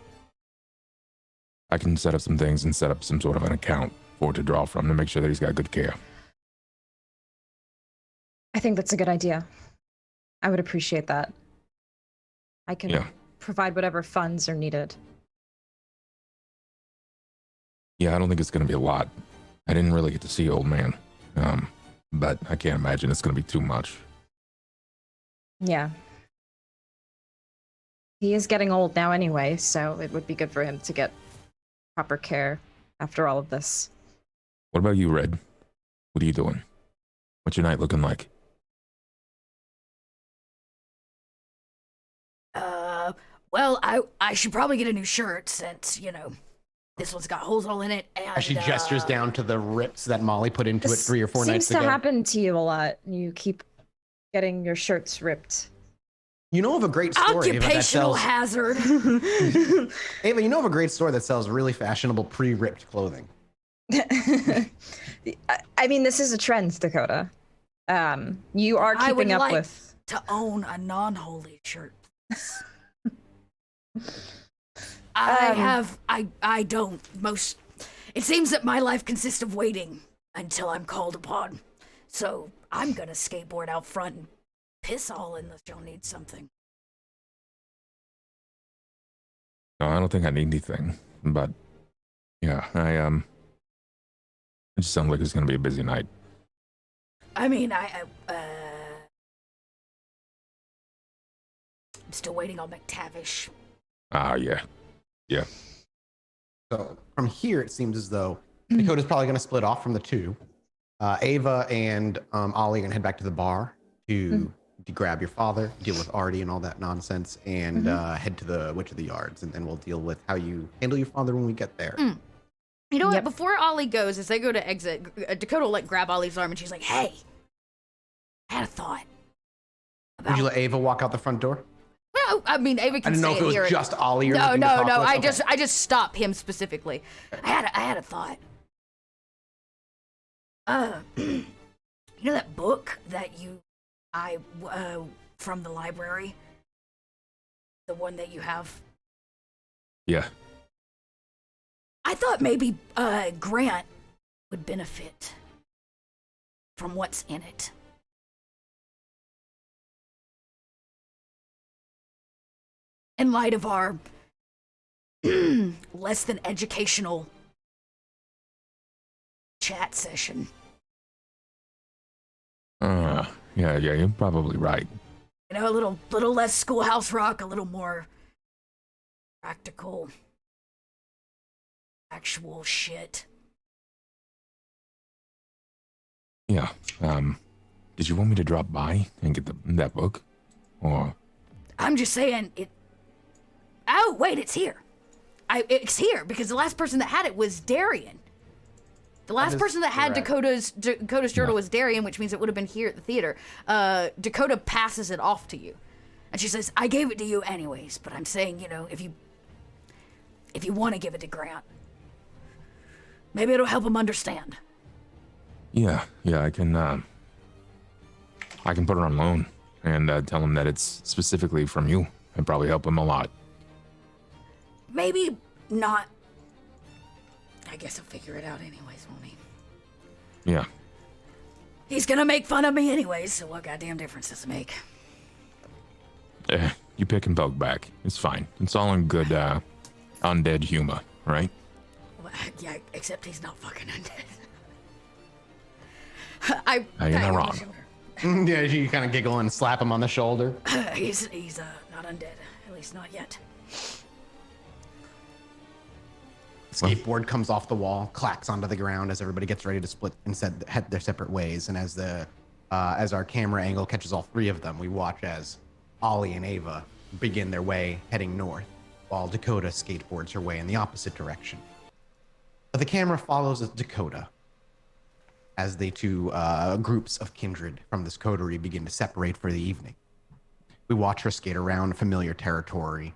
can set up some things and set up some sort of an account for it to draw from to make sure that he's got good care. I think that's a good idea. I would appreciate that. I can provide whatever funds are needed. Yeah, I don't think it's going to be a lot. I didn't really get to see old man, but I can't imagine it's going to be too much. Yeah. He is getting old now anyway, so it would be good for him to get proper care after all of this. What about you, Red? What are you doing? What's your night looking like? Well, I should probably get a new shirt since, this one's got holes all in it. And she gestures down to the rips that Molly put into it 3 or 4 nights ago. Seems to happen to you a lot. You keep getting your shirts ripped. You know of a great store, Occupational hazard. Ava, you know of a great store that sells really fashionable pre-ripped clothing. I mean, this is a trend, Dakota. You are keeping up with. To own a non-holy shirt. I don't. It seems that my life consists of waiting until I'm called upon. So I'm gonna skateboard out front and piss all unless y'all need something. No, I don't think I need anything, but yeah, it just sounds like it's gonna be a busy night. I mean, I'm still waiting on McTavish. Yeah. So from here, it seems as though Dakota's probably going to split off from the two. Ava and Ollie are going to head back to the bar to grab your father, deal with Artie and all that nonsense, and head to the Witch of the Yards, and then we'll deal with how you handle your father when we get there. You know what? Before Ollie goes, as they go to exit, Dakota will grab Ollie's arm, and she's like, "Hey, I had a thought." Would you let Ava walk out the front door? No, I mean Ava can I didn't know say if it was here. just Ollie. You're No. looking to talk with? Okay. I just stop him specifically. I had a thought. You know that book that I from the library, the one that you have. Yeah. I thought maybe Grant would benefit from what's in it. In light of our less than educational chat session. Yeah, you're probably right. You know, a little less schoolhouse rock, a little more practical, actual shit. Yeah. Did you want me to drop by and get that book? Or... I'm just saying it. Oh, wait, it's here. It's here because the last person that had it was Darian. The last person that had Dakota's journal was Darian, which means it would have been here at the theater. Dakota passes it off to you. And she says, I gave it to you anyways, but I'm saying, you know, if you want to give it to Grant, maybe it'll help him understand. Yeah, I can put it on loan and tell him that it's specifically from you and probably help him a lot. Maybe not. I guess he'll figure it out anyways, won't he? Yeah. He's gonna make fun of me anyways, so what goddamn difference does it make? You pick and poke back. It's fine. It's all in good undead humor, right? Well, yeah, except he's not fucking undead. You're not wrong. Yeah, you kind of giggle and slap him on the shoulder. He's not undead, at least not yet. Skateboard comes off the wall, clacks onto the ground as everybody gets ready to split and head their separate ways. And as our camera angle catches all three of them, we watch as Ollie and Ava begin their way heading north, while Dakota skateboards her way in the opposite direction. But the camera follows Dakota as the two groups of kindred from this coterie begin to separate for the evening. We watch her skate around familiar territory,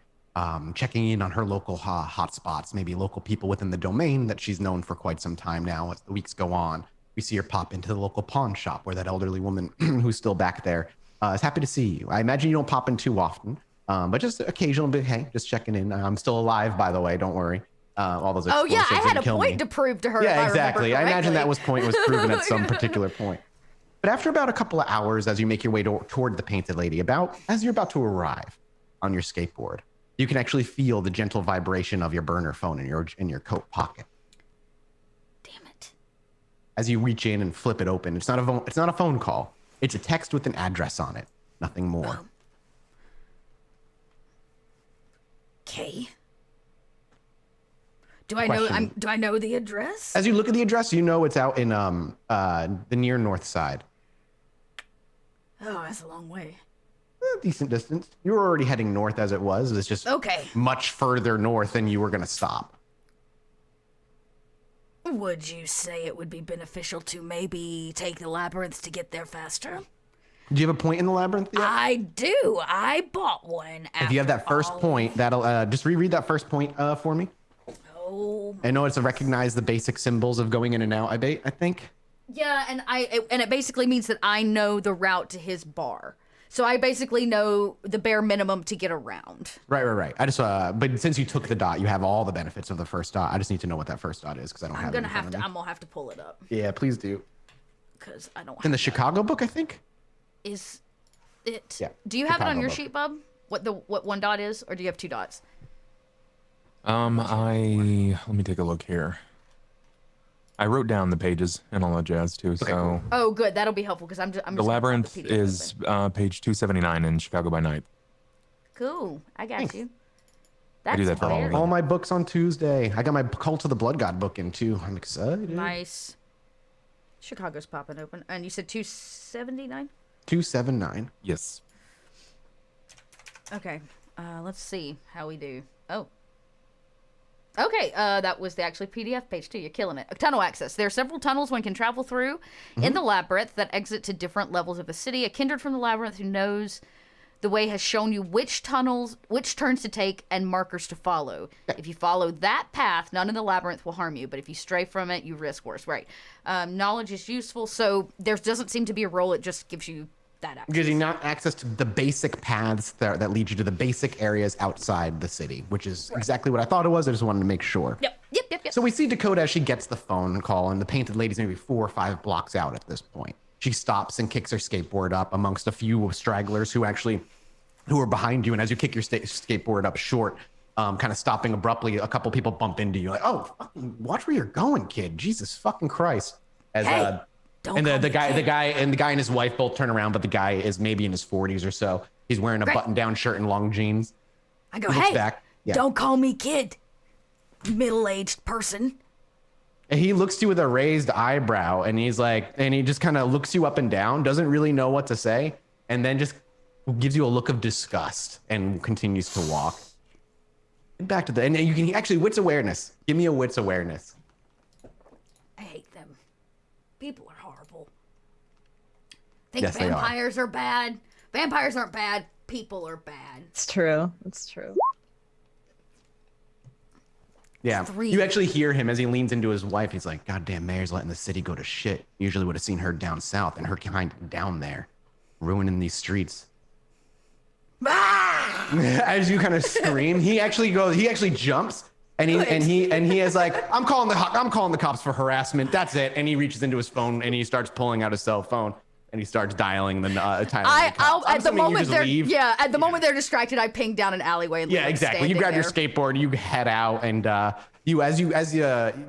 checking in on her local hotspots, maybe local people within the domain that she's known for quite some time now. As the weeks go on, we see her pop into the local pawn shop where that elderly woman who's still back there is happy to see you. I imagine you don't pop in too often, but just occasional bit, hey, just checking in. I'm still alive, by the way, don't worry. All those explosives I had a kill point me. to prove to her. Yeah, exactly. I imagine that point was proven at some particular point. But after about a couple of hours, as you make your way toward the Painted Lady, as you're about to arrive on your skateboard, you can actually feel the gentle vibration of your burner phone in your coat pocket. Damn it! As you reach in and flip it open, it's not a phone call. It's a text with an address on it. Nothing more. Okay. Do I know the address? As you look at the address, you know it's out in the near north side. Oh, that's a long way. A decent distance. You were already heading north as it was. It's just much further north than you were going to stop. Would you say it would be beneficial to maybe take the Labyrinth to get there faster? Do you have a point in the Labyrinth yet? I do. I bought one. If you have that first point, that'll just reread that first point for me. Oh. I know it's to recognize the basic symbols of going in and out, I think. Yeah, and it basically means that I know the route to his bar. So I basically know the bare minimum to get around. Right. I just but since you took the dot, you have all the benefits of the first dot. I just need to know what that first dot is because I don't have it. I'm gonna have to pull it up. Yeah, please do. Because I don't. In the Chicago book, I think. Is it? Yeah. Do you have it on your sheet, Bub? What one dot is, or do you have two dots? Let me take a look here. I wrote down the pages and all that jazz too. Okay, so. cool. Oh, good. That'll be helpful because I'm just. The Labyrinth is page 279 in Chicago by Night. Cool. I got Thanks. you. I do that for all of them. All my books on Tuesday. I got my Cult of the Blood God book in too. I'm excited. Nice. Chicago's popping open, and you said 279. 279. Yes. Okay. Let's see how we do. Oh. Okay, that was the actually PDF page too. You're killing it. Tunnel access. There are several tunnels one can travel through in the Labyrinth that exit to different levels of the city. A kindred from the Labyrinth who knows The way has shown you which turns to take, and markers to follow. If you follow that path, none in the labyrinth will harm you, but if you stray from it, you risk worse. Right. Knowledge is useful, so there doesn't seem to be a role. It just gives you that access. Gives you not access to the basic paths that lead you to the basic areas outside the city, which is exactly what I thought it was. I just wanted to make sure. Yep. So we see Dakota as she gets the phone call, and the painted lady's maybe 4 or 5 blocks out at this point. She stops and kicks her skateboard up amongst a few stragglers who are behind you. And as you kick your skateboard up short, kind of stopping abruptly, a couple people bump into you. Like, oh, fucking watch where you're going, kid. Jesus fucking Christ. As the guy and his wife both turn around, but the guy is maybe in his 40s or so. He's wearing a button-down shirt and long jeans. I go, hey, don't call me kid, middle-aged person. And he looks to you with a raised eyebrow, and he's like, and he just kind of looks you up and down, doesn't really know what to say, and then just gives you a look of disgust and continues to walk. And back to and you can actually wits awareness. Give me a wits awareness. I hate them. People are horrible. Think vampires are bad. Vampires aren't bad. People are bad. It's true. It's true. Yeah. 3. You actually hear him as he leans into his wife. He's like, God damn, Mayor's letting the city go to shit. Usually would have seen her down south, and her kind down there, ruining these streets. As you kind of scream, he actually jumps, and he is like, I'm calling the cops for harassment. That's it. And he reaches into his phone and he starts pulling out his cell phone. And he starts dialing the cops. At the moment they're distracted, I ping down an alleyway. And exactly. You grab your skateboard, you head out, and as you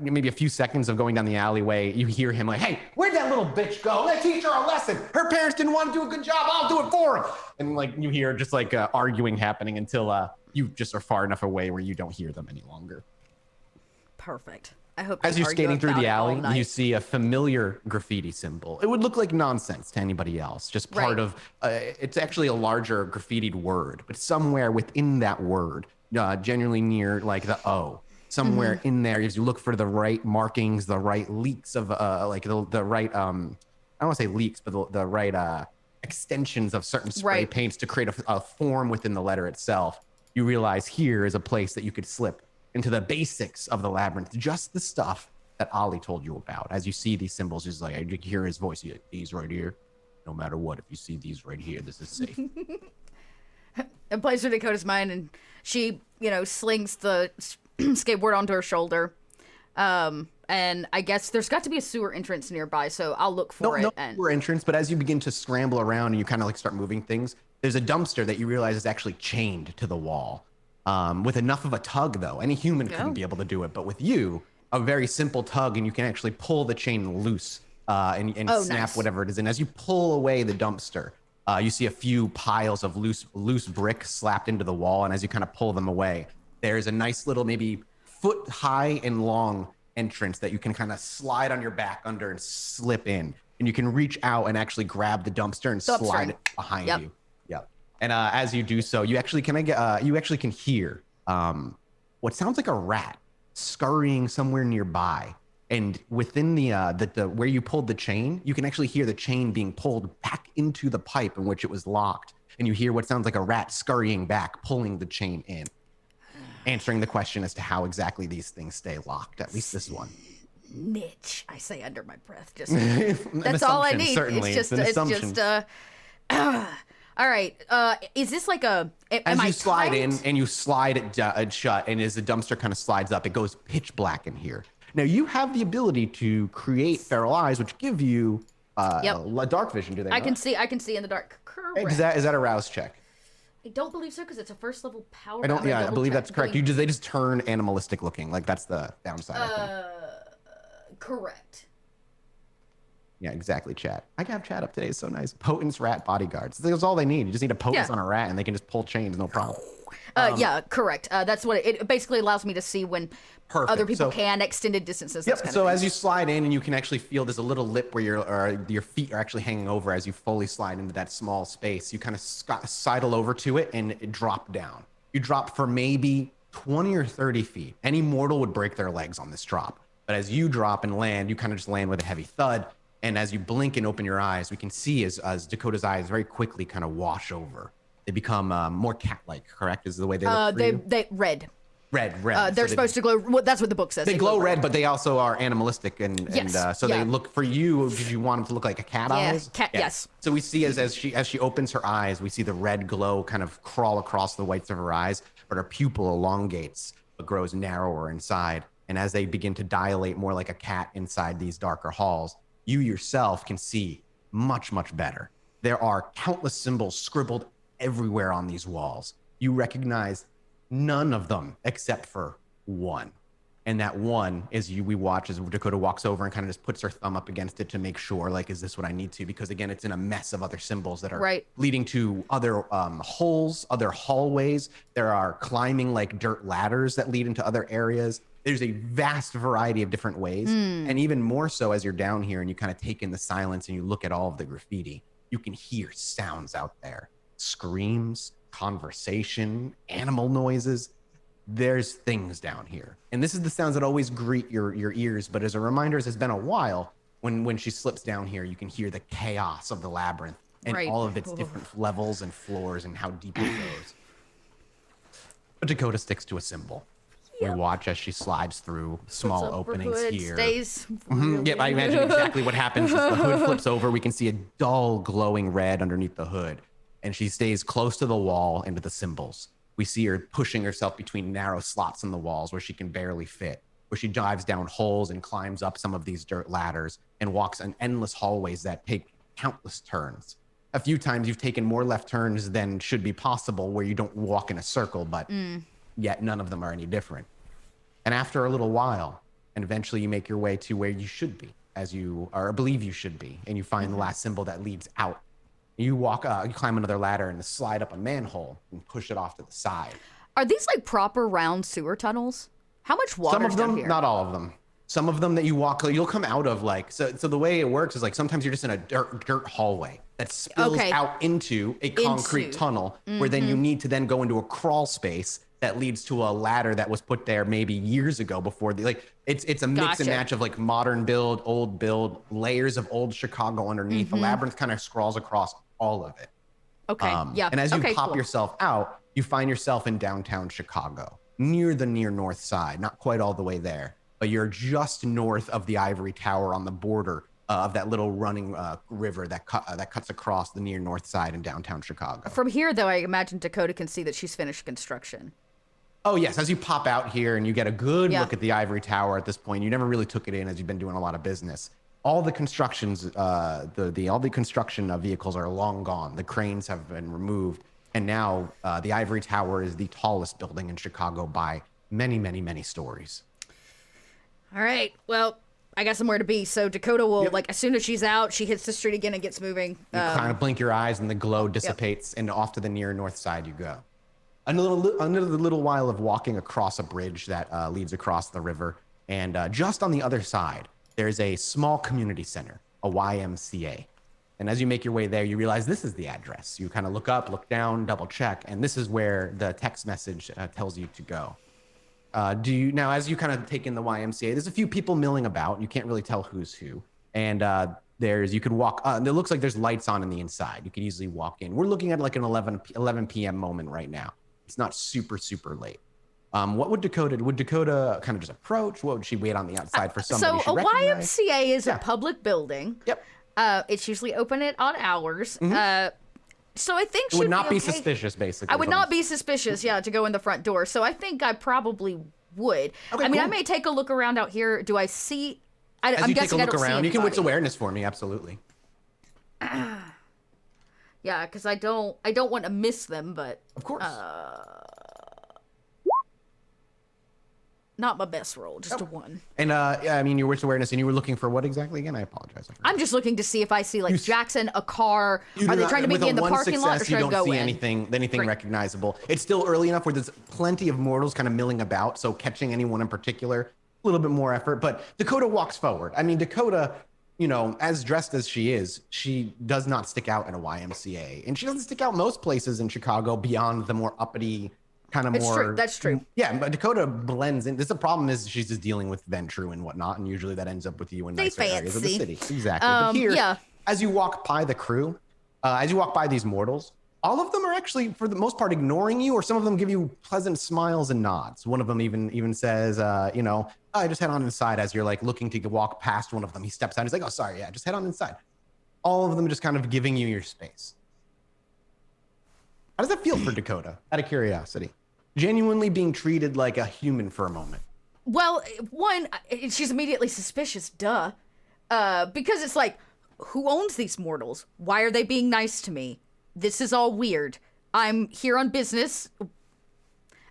maybe a few seconds of going down the alleyway, you hear him like, "Hey, where'd that little bitch go? Let's teach her a lesson. Her parents didn't want to do a good job. I'll do it for her." And like you hear just like arguing happening until you just are far enough away where you don't hear them any longer. Perfect. I hope as you're skating through the alley, you see a familiar graffiti symbol. It would look like nonsense to anybody else, just part of, it's actually a larger graffitied word, but somewhere within that word, generally near like the O, somewhere in there, as you look for the right markings, the right leaks of like the right, I don't want to say leaks, but the right extensions of certain spray paints to create a form within the letter itself. You realize here is a place that you could slip into the basics of the labyrinth, just the stuff that Ollie told you about. As you see these symbols, he's like, I hear his voice. These right here, no matter what, if you see these right here, this is safe. It plays through Dakota's mind, and she, slings the skateboard onto her shoulder. And I guess there's got to be a sewer entrance nearby, so I'll look for it. No sewer entrance, but as you begin to scramble around and you kind of like start moving things, there's a dumpster that you realize is actually chained to the wall. With enough of a tug, though. Any human couldn't be able to do it, but with you, a very simple tug, and you can actually pull the chain loose and snap whatever it is. And as you pull away the dumpster, you see a few piles of loose brick slapped into the wall, and as you kind of pull them away, there's a nice little maybe foot high and long entrance that you can kind of slide on your back under and slip in, and you can reach out and actually grab the dumpster and slide it behind you. Yep. And as you do so, you actually can hear what sounds like a rat scurrying somewhere nearby. And within the where you pulled the chain, you can actually hear the chain being pulled back into the pipe in which it was locked. And you hear what sounds like a rat scurrying back, pulling the chain in, answering the question as to how exactly these things stay locked. At least this one. Niche, I say under my breath. Just that's all I need. Certainly. It's just all right. Is this like a? As you slide in and you slide it shut, and as the dumpster kind of slides up, it goes pitch black in here. Now you have the ability to create feral eyes, which give you dark vision. Do they? I can see in the dark. Correct. Is that a rouse check? I don't believe so because it's a first level power. I believe that's correct. They just turn animalistic looking. Like that's the downside. Correct. Yeah, exactly, chat. I got chat up today. It's so nice. Potence rat bodyguards. That's all they need. You just need a potence on a rat, and they can just pull chains, no problem. Yeah, correct. That's what it basically allows me to see when other people can extended distances. Yep. So as you slide in, and you can actually feel there's a little lip where your feet are actually hanging over as you fully slide into that small space. You kind of sidle over to it and it drop down. You drop for maybe 20 or 30 feet. Any mortal would break their legs on this drop. But as you drop and land, you kind of just land with a heavy thud. And as you blink and open your eyes, we can see as Dakota's eyes very quickly kind of wash over they become more cat-like. Correct? Is the way they look for you? They red. Red. They're supposed to glow. Well, that's what the book says. They glow red, but they also are animalistic, and they look for you. Did you want them to look like a cat eyes? Yes. So we see as she opens her eyes, we see the red glow kind of crawl across the whites of her eyes, but her pupil elongates but grows narrower inside. And as they begin to dilate more like a cat inside these darker halls, you yourself can see much, much better. There are countless symbols scribbled everywhere on these walls. You recognize none of them except for one. And that one is we watch as Dakota walks over and kind of just puts her thumb up against it to make sure, like, is this what I need to? Because again, it's in a mess of other symbols that are leading to other holes, other hallways. There are climbing like dirt ladders that lead into other areas. There's a vast variety of different ways. And even more so as you're down here and you kind of take in the silence and you look at all of the graffiti, you can hear sounds out there. Screams, conversation, animal noises. There's things down here. And this is the sounds that always greet your ears. But as a reminder, as it's been a while, when she slips down here, you can hear the chaos of the labyrinth and all of its different levels and floors and how deep it goes. But Dakota sticks to a symbol. We watch as she slides through small openings here. Stays. Yep, I imagine exactly what happens as the hood flips over. We can see a dull glowing red underneath the hood. And she stays close to the wall and to the symbols. We see her pushing herself between narrow slots in the walls where she can barely fit, where she dives down holes and climbs up some of these dirt ladders and walks in endless hallways that take countless turns. A few times you've taken more left turns than should be possible where you don't walk in a circle, but yet none of them are any different. And after a little while, and eventually you make your way to where you should be, or believe you should be, and you find the last symbol that leads out. You climb another ladder and slide up a manhole and push it off to the side. Are these like proper round sewer tunnels? How much water? Some of them, down here? not all of them. Some of them that you walk, you'll come out of so the way it works is like sometimes you're just in a dirt hallway that spills out into a concrete tunnel where then you need to then go into a crawl space that leads to a ladder that was put there maybe years ago before it's a mix and match of like modern build, old build, layers of old Chicago underneath. The labyrinth kind of scrawls across all of it. And as you pop yourself out, you find yourself in downtown Chicago, near north side, not quite all the way there, but you're just north of the Ivory Tower on the border of that little running river that cuts across the near north side in downtown Chicago. From here, though, I imagine Dakota can see that she's finished construction. Oh, yes. As you pop out here and you get a good look at the Ivory Tower at this point, you never really took it in as you've been doing a lot of business. All the constructions, all the construction vehicles are long gone. The cranes have been removed. And now the Ivory Tower is the tallest building in Chicago by many, many, many stories. All right. Well, I got somewhere to be. So Dakota will, as soon as she's out, she hits the street again and gets moving. You kind of blink your eyes and the glow dissipates and off to the near north side you go. Another little while of walking across a bridge that leads across the river. And just on the other side, there's a small community center, a YMCA. And as you make your way there, you realize this is the address. You kind of look up, look down, double check, and this is where the text message tells you to go. Now, as you kind of take in the YMCA, there's a few people milling about. You can't really tell who's who. And you could walk, it looks like there's lights on in the inside. You could easily walk in. We're looking at like an 11 p.m. moment right now. It's not super, super late. What would Dakota kind of just approach? What would she wait on the outside for somebody she recognized? So a YMCA is a public building. Yep. It's usually open at odd hours. So I think it would not be suspicious, basically. I would not be suspicious, to go in the front door. So I think I probably would. Okay, I may take a look around out here. Do I see? I'm guessing I don't see anybody. You can wits awareness for me, absolutely. Yeah, because I don't want to miss them, but of course. Not my best roll, just a 1. And I mean, your wits awareness, and you were looking for what exactly again? I apologize. I'm just looking to see if I see Jackson, a car. Are they trying to meet me in the parking lot, or should I go in? You don't see anything recognizable. It's still early enough where there's plenty of mortals kind of milling about, so catching anyone in particular, a little bit more effort. But Dakota walks forward. I mean, Dakota, as dressed as she is, she does not stick out in a YMCA, and she doesn't stick out most places in Chicago beyond the more uppity. That's true. Yeah, but Dakota blends in. The problem is she's just dealing with Ventru and whatnot, and usually that ends up with you in nicer areas of the city. Exactly. But here, as you walk by the crew, as you walk by these mortals, All of them are actually, for the most part, ignoring you, or some of them give you pleasant smiles and nods. One of them even says, I just head on inside. As you're like looking to walk past one of them, he steps out. He's like, oh, sorry, yeah, just head on inside. All of them just kind of giving you your space. How does that feel for Dakota, out of curiosity? Genuinely being treated like a human for a moment. Well, one, she's immediately suspicious, duh. Because it's like, who owns these mortals? Why are they being nice to me? This is all weird. I'm here on business.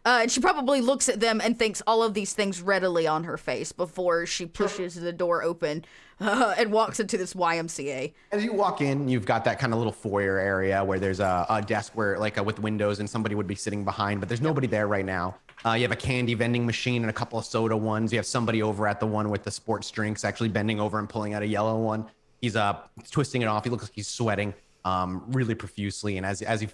And she probably looks at them and thinks all of these things readily on her face before she pushes the door open and walks into this YMCA. As you walk in, you've got that kind of little foyer area where there's a desk where with windows and somebody would be sitting behind, but there's nobody there right now. You have a candy vending machine and a couple of soda ones. You have somebody over at the one with the sports drinks actually bending over and pulling out a yellow one. He's twisting it off. He looks like he's sweating really profusely. And as he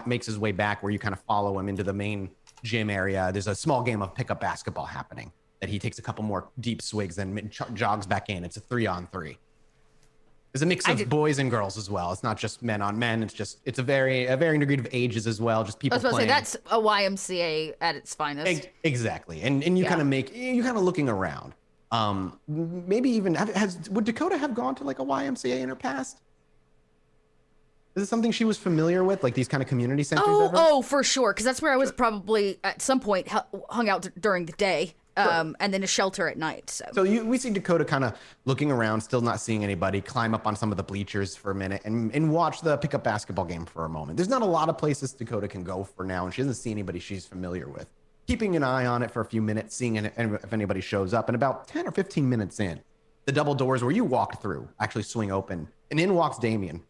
makes his way back where you kind of follow him into the main gym area, there's a small game of pickup basketball happening that he takes a couple more deep swigs and jogs back in. It's a 3-on-3. There's a mix of boys and girls as well. It's not just men on men. It's a varying degree of ages as well. Just people playing. I was about to say, that's a YMCA at its finest. Exactly. And you kind of looking around. Maybe even would Dakota have gone to like a YMCA in her past? Is it something she was familiar with, like these kind of community centers? Oh, for sure, because that's where I was probably at some point hung out during the day, and then a shelter at night. So we see Dakota kind of looking around, still not seeing anybody, climb up on some of the bleachers for a minute and watch the pickup basketball game for a moment. There's not a lot of places Dakota can go for now, and she doesn't see anybody she's familiar with. Keeping an eye on it for a few minutes, seeing if anybody shows up, and about 10 or 15 minutes in, the double doors where you walked through actually swing open, and in walks Damien.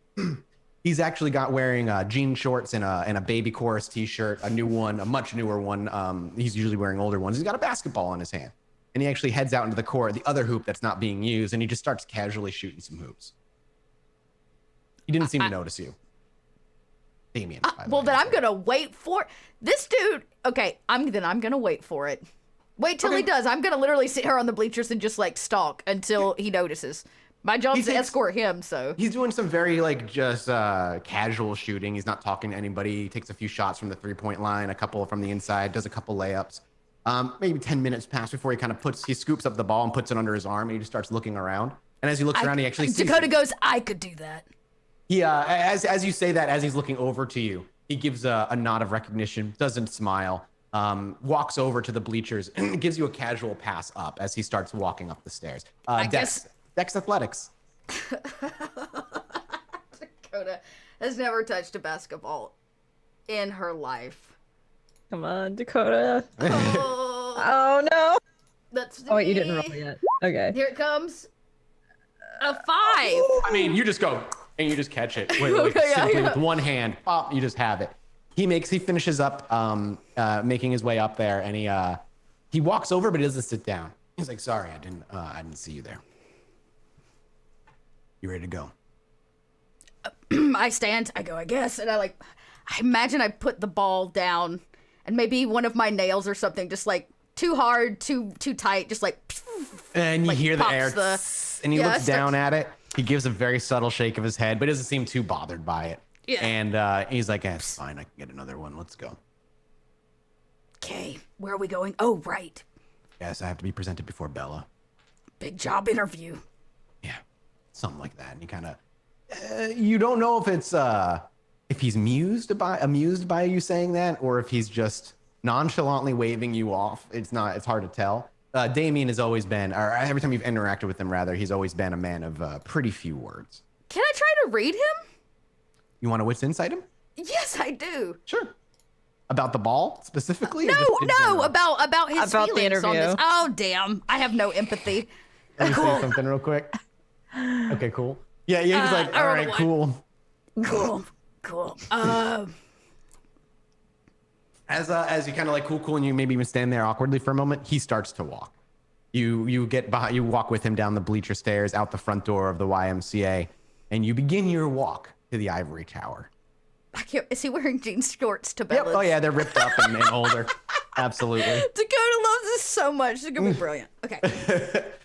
He's actually wearing jean shorts and a baby chorus t-shirt, a new one, a much newer one. He's usually wearing older ones. He's got a basketball in his hand, and he actually heads out into the court, the other hoop that's not being used, and he just starts casually shooting some hoops. He didn't seem to notice you. Damien. Well, then I'm gonna wait for this dude. Okay, I'm gonna wait for it. Wait till he does. I'm gonna literally sit here on the bleachers and just like stalk until he notices. My job's to escort him, so. He's doing some very just casual shooting. He's not talking to anybody. He takes a few shots from the 3-point line, a couple from the inside, does a couple layups. Maybe 10 minutes pass before he scoops up the ball and puts it under his arm, and he just starts looking around. And as he looks around, he actually sees Dakota goes, I could do that. Yeah, as you say that, as he's looking over to you, he gives a nod of recognition, doesn't smile, walks over to the bleachers, and gives you a casual pass up as he starts walking up the stairs. Dex Athletics. Dakota has never touched a basketball in her life. Come on, Dakota. Oh no. Wait, you didn't roll yet. Okay. Here it comes. A 5. I mean, you just go and you just catch it simply with one hand. Pop, you just have it. He finishes up making his way up there, and he walks over, but he doesn't sit down. He's like, sorry, I didn't see you there. You ready to go? I stand. I go, I guess. And I imagine I put the ball down and maybe one of my nails or something just like too hard, too tight, just like. And you hear the air. And he looks down at it. He gives a very subtle shake of his head, but doesn't seem too bothered by it. Yeah. And he's like, it's fine. I can get another one. Let's go. Okay. Where are we going? Oh, right. Yes, I have to be presented before Bella. Big job interview. Yeah. Something like that. And you kind of, you don't know if it's, if he's amused by you saying that, or if he's just nonchalantly waving you off. It's hard to tell. Damien has always been, or every time you've interacted with him, rather, he's always been a man of pretty few words. Can I try to read him? You want to wits insight him? Yes, I do. Sure. About the ball specifically? No, about his feelings the interview. On this. Oh, damn. I have no empathy. Let me say something real quick. Okay, cool. Yeah, he's like, all right, cool. Cool. As you kind of like cool, and you maybe even stand there awkwardly for a moment, he starts to walk. You get behind, you walk with him down the bleacher stairs, out the front door of the YMCA, and you begin your walk to the ivory tower. Is he wearing jean shorts to Bella's? Yep. Oh yeah, they're ripped up and older. Absolutely. Dakota loves this so much. It's gonna be brilliant. Okay.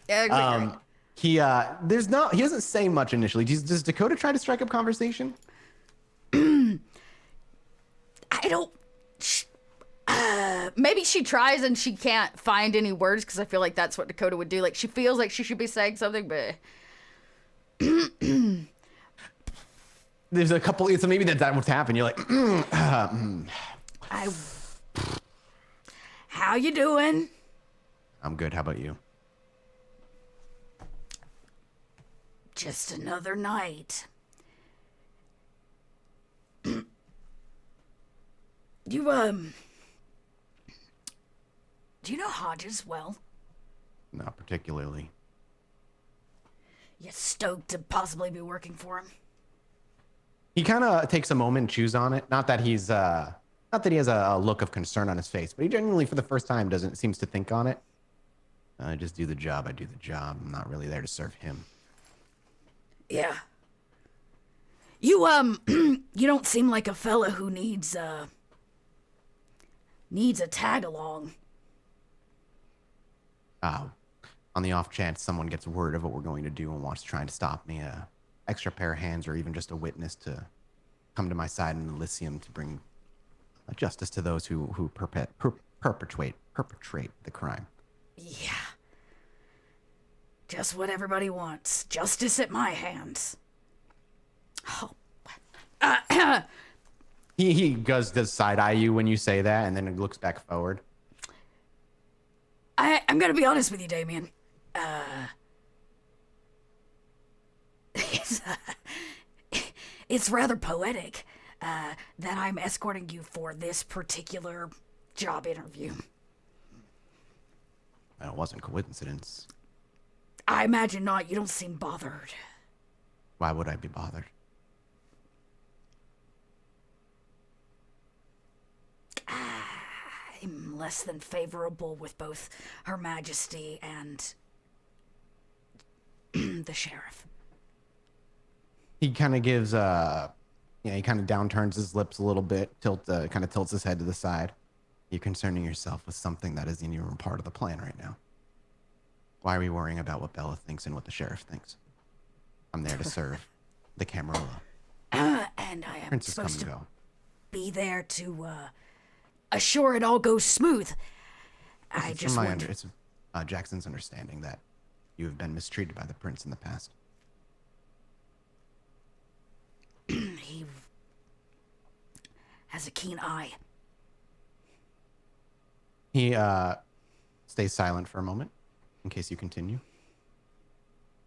Yeah. He doesn't say much initially. Does Dakota try to strike up conversation? I don't... maybe she tries and she can't find any words, because I feel like that's what Dakota would do. Like, she feels like she should be saying something, but... There's a couple, so maybe that's what's happened. You're like, How you doing? I'm good. How about you? Just another night. You, do you know Hodges well? Not particularly. You stoked to possibly be working for him? He kind of takes a moment and chews on it. Not that he has a look of concern on his face, but he genuinely, for the first time, seems to think on it. I just do the job. I do the job. I'm not really there to serve him. Yeah. You, you don't seem like a fella who needs a tag along. On the off chance someone gets word of what we're going to do and wants to try and stop me, extra pair of hands or even just a witness to come to my side in Elysium to bring justice to those who perpetrate the crime. Yeah. Just what everybody wants. Justice at my hands. Oh. He does side eye you when you say that, and then it looks back forward. I'm gonna be honest with you, Damien. It's rather poetic that I'm escorting you for this particular job interview. It wasn't coincidence. I imagine not. You don't seem bothered. Why would I be bothered? I'm less than favorable with both Her Majesty and the sheriff. He kind of gives he kind of downturns his lips a little bit, kind of tilts his head to the side. You're concerning yourself with something that isn't even part of the plan right now. Why are we worrying about what Bella thinks and what the sheriff thinks? I'm there to serve the Camarilla. And I am Princess supposed to go. be there to assure it all goes smooth. It's Jackson's understanding that you have been mistreated by the prince in the past. He has a keen eye. He stays silent for a moment in case you continue.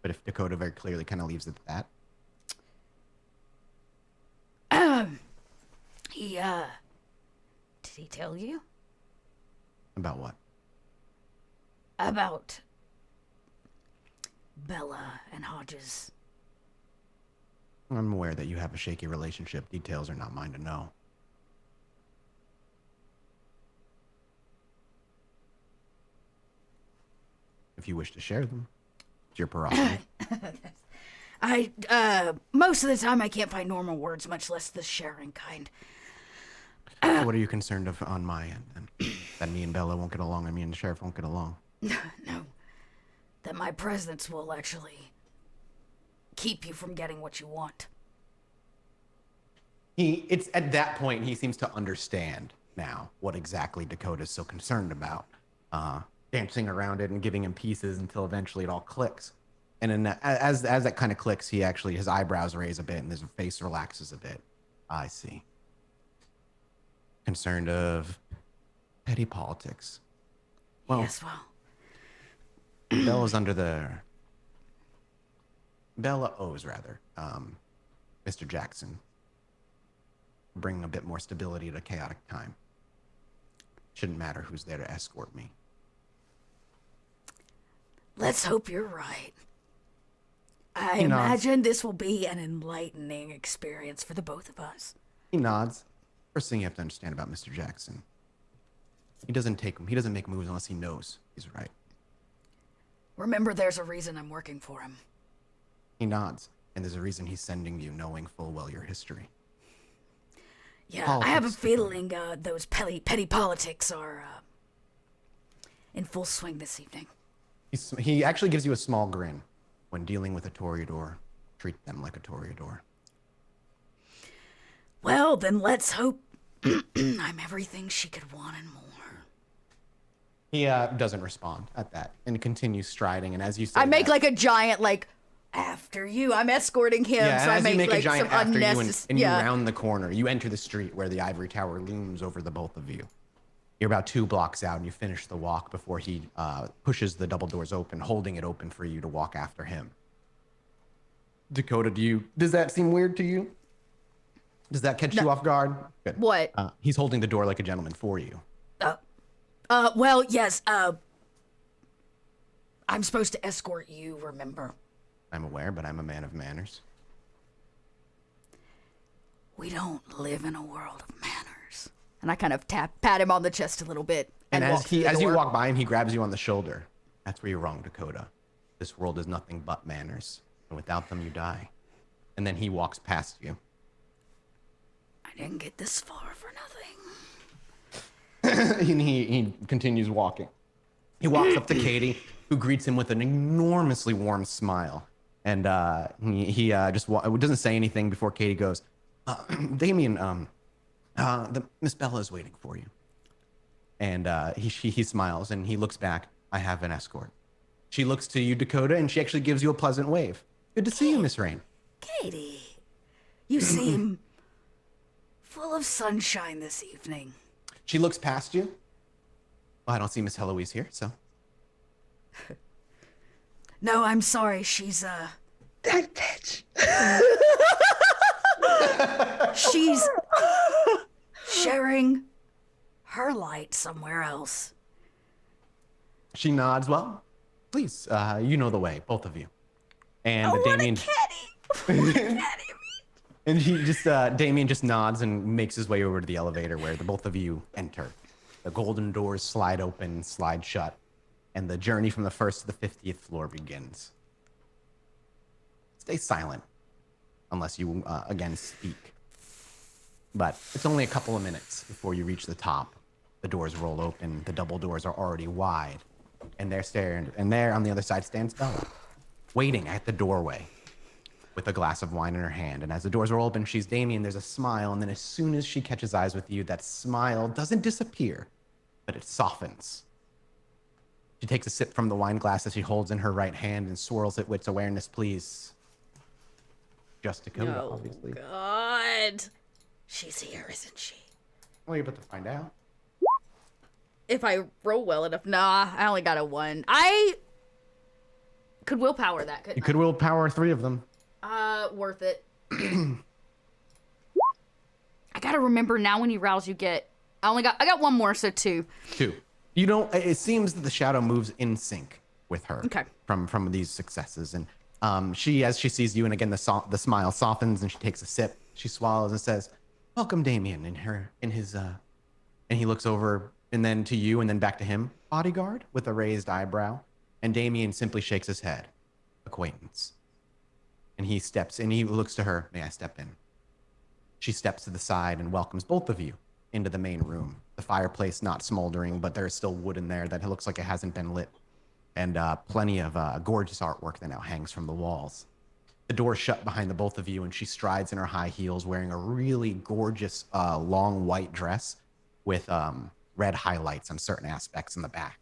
But if Dakota very clearly kind of leaves it at that. Did he tell you? About what? About Bella and Hodges. I'm aware that you have a shaky relationship. Details are not mine to know. If you wish to share them, it's your prerogative. Most of the time I can't find normal words, much less the sharing kind. So what are you concerned of on my end, then? That me and Bella won't get along and me and the sheriff won't get along? No. That my presence will actually keep you from getting what you want. It's at that point he seems to understand now what exactly Dakota's so concerned about. Dancing around it and giving him pieces until eventually it all clicks. And then as that kind of clicks, his eyebrows raise a bit and his face relaxes a bit. I see. Concerned of petty politics. Well, yes, well. Bella owes, rather, Mr. Jackson. Bring a bit more stability to a chaotic time. Shouldn't matter who's there to escort me. Let's hope you're right. I imagine this will be an enlightening experience for the both of us. He nods. First thing you have to understand about Mr. Jackson. He doesn't make moves unless he knows he's right. Remember, there's a reason I'm working for him. He nods, and there's a reason he's sending you, knowing full well your history. Yeah, politics, I have a feeling those petty politics are in full swing this evening. He actually gives you a small grin. When dealing with a Toreador, treat them like a Toreador. Well, then let's hope I'm everything she could want and more. He doesn't respond at that and continues striding. And as you say, I make like a giant after you. I'm escorting him, yeah, so I as you make like a giant some after you and you yeah. round the corner, you enter the street where the ivory tower looms over the both of you. You're about 2 blocks out and you finish the walk before he pushes the double doors open, holding it open for you to walk after him. Dakota, does that seem weird to you? Does that catch you off guard? Good. What? He's holding the door like a gentleman for you. Well, yes, I'm supposed to escort you, remember? I'm aware, but I'm a man of manners. We don't live in a world of manners. And I kind of pat him on the chest a little bit. And as you walk by him, he grabs you on the shoulder. That's where you're wrong, Dakota. This world is nothing but manners. And without them, you die. And then he walks past you. I didn't get this far for nothing. And he continues walking. He walks up to Katie, who greets him with an enormously warm smile. And he just doesn't say anything before Katie goes, Damien, Miss Bella is waiting for you. And he smiles and he looks back. I have an escort. She looks to you, Dakota, and she actually gives you a pleasant wave. Good to see you, Miss Rain. Katie, you seem full of sunshine this evening. She looks past you. Well, I don't see Miss Heloise here, so. No, I'm sorry. She's, That bitch. She's sharing her light somewhere else. She nods. Well, please, you know the way, both of you. And Damien. And he just, Damien just nods and makes his way over to the elevator where the both of you enter. The golden doors slide open, slide shut, and the journey from the 1st to the 50th floor begins. Stay silent, unless you, again, speak. But it's only a couple of minutes before you reach the top. The doors roll open, the double doors are already wide, and there on the other side stands Bella, waiting at the doorway with a glass of wine in her hand. And as the doors are open, she's Damien, there's a smile, and then as soon as she catches eyes with you, that smile doesn't disappear, but it softens. She takes a sip from the wine glass that she holds in her right hand and swirls it with awareness, please. Just Dakota, obviously. God. She's here, isn't she? Well, you're about to find out. If I roll well enough. Nah, I only got a 1. I could willpower that, couldn't You could willpower 3 of them. Worth it. I gotta remember now when you rouse you get... I got 1 more, so 2. 2. You don't... It seems that the shadow moves in sync with her. Okay. From these successes. And she, as she sees you, and again, the smile softens and she takes a sip. She swallows and says, welcome, Damien, and he looks over and then to you and then back to him. Bodyguard with a raised eyebrow. And Damien simply shakes his head. Acquaintance. And he steps and he looks to her. May I step in? She steps to the side and welcomes both of you into the main room. The fireplace not smoldering, but there's still wood in there that looks like it hasn't been lit. And plenty of gorgeous artwork that now hangs from the walls. The door shut behind the both of you, and she strides in her high heels, wearing a really gorgeous long white dress with red highlights on certain aspects in the back.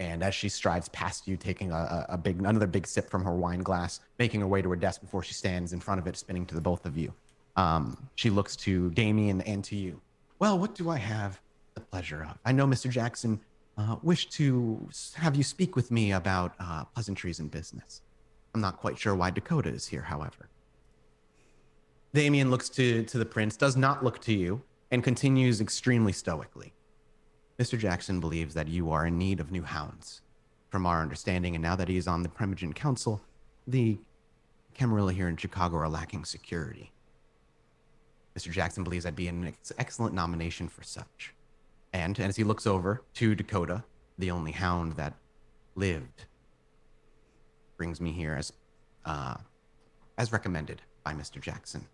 And as she strides past you, taking another big sip from her wine glass, making her way to her desk before she stands in front of it, spinning to the both of you. She looks to Damien and to you. Well, what do I have the pleasure of? I know Mr. Jackson wished to have you speak with me about pleasantries in business. I'm not quite sure why Dakota is here, however. Damien looks to the prince, does not look to you, and continues extremely stoically. Mr. Jackson believes that you are in need of new hounds. From our understanding, and now that he is on the Primogen Council, the Camarilla here in Chicago are lacking security. Mr. Jackson believes I'd be an excellent nomination for such. And as he looks over to Dakota, the only hound that lived, brings me here as recommended by Mr. Jackson.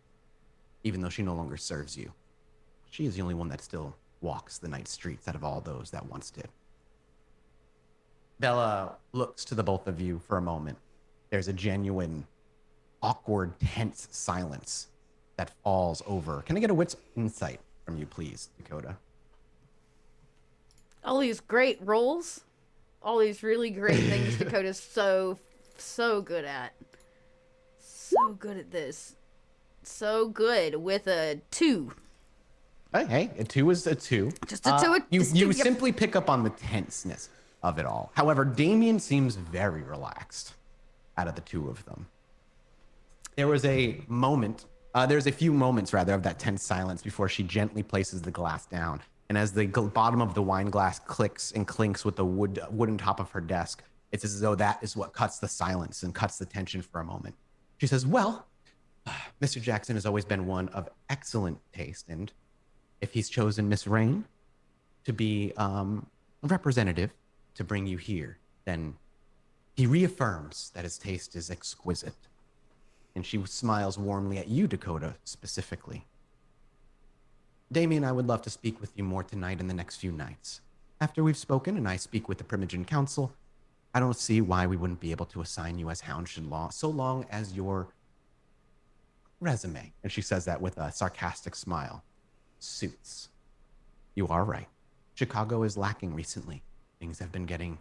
Even though she no longer serves you, she is the only one that still walks the night streets out of all those that once did. Bella looks to the both of you for a moment. There's a genuine, awkward, tense silence that falls over. Can I get a wit's insight from you, please, Dakota. All these great roles, all these really great things Dakota's so good at. So good at this. So good with a 2. Hey, a 2 is a 2. Just a 2. You simply pick up on the tenseness of it all. However, Damien seems very relaxed out of the 2 of them. There was a moment, there's a few moments rather of that tense silence before she gently places the glass down. And as the bottom of the wine glass clicks and clinks with the wooden top of her desk, it's as though that is what cuts the silence and cuts the tension for a moment. She says, well, Mr. Jackson has always been one of excellent taste, and if he's chosen Miss Rain to be a representative to bring you here, then he reaffirms that his taste is exquisite. And she smiles warmly at you, Dakota, specifically. Damien, I would love to speak with you more tonight and the next few nights. After we've spoken and I speak with the Primogen Council, I don't see why we wouldn't be able to assign you as Houndshot Law so long as your resume, and she says that with a sarcastic smile, suits. You are right. Chicago is lacking recently. Things have been getting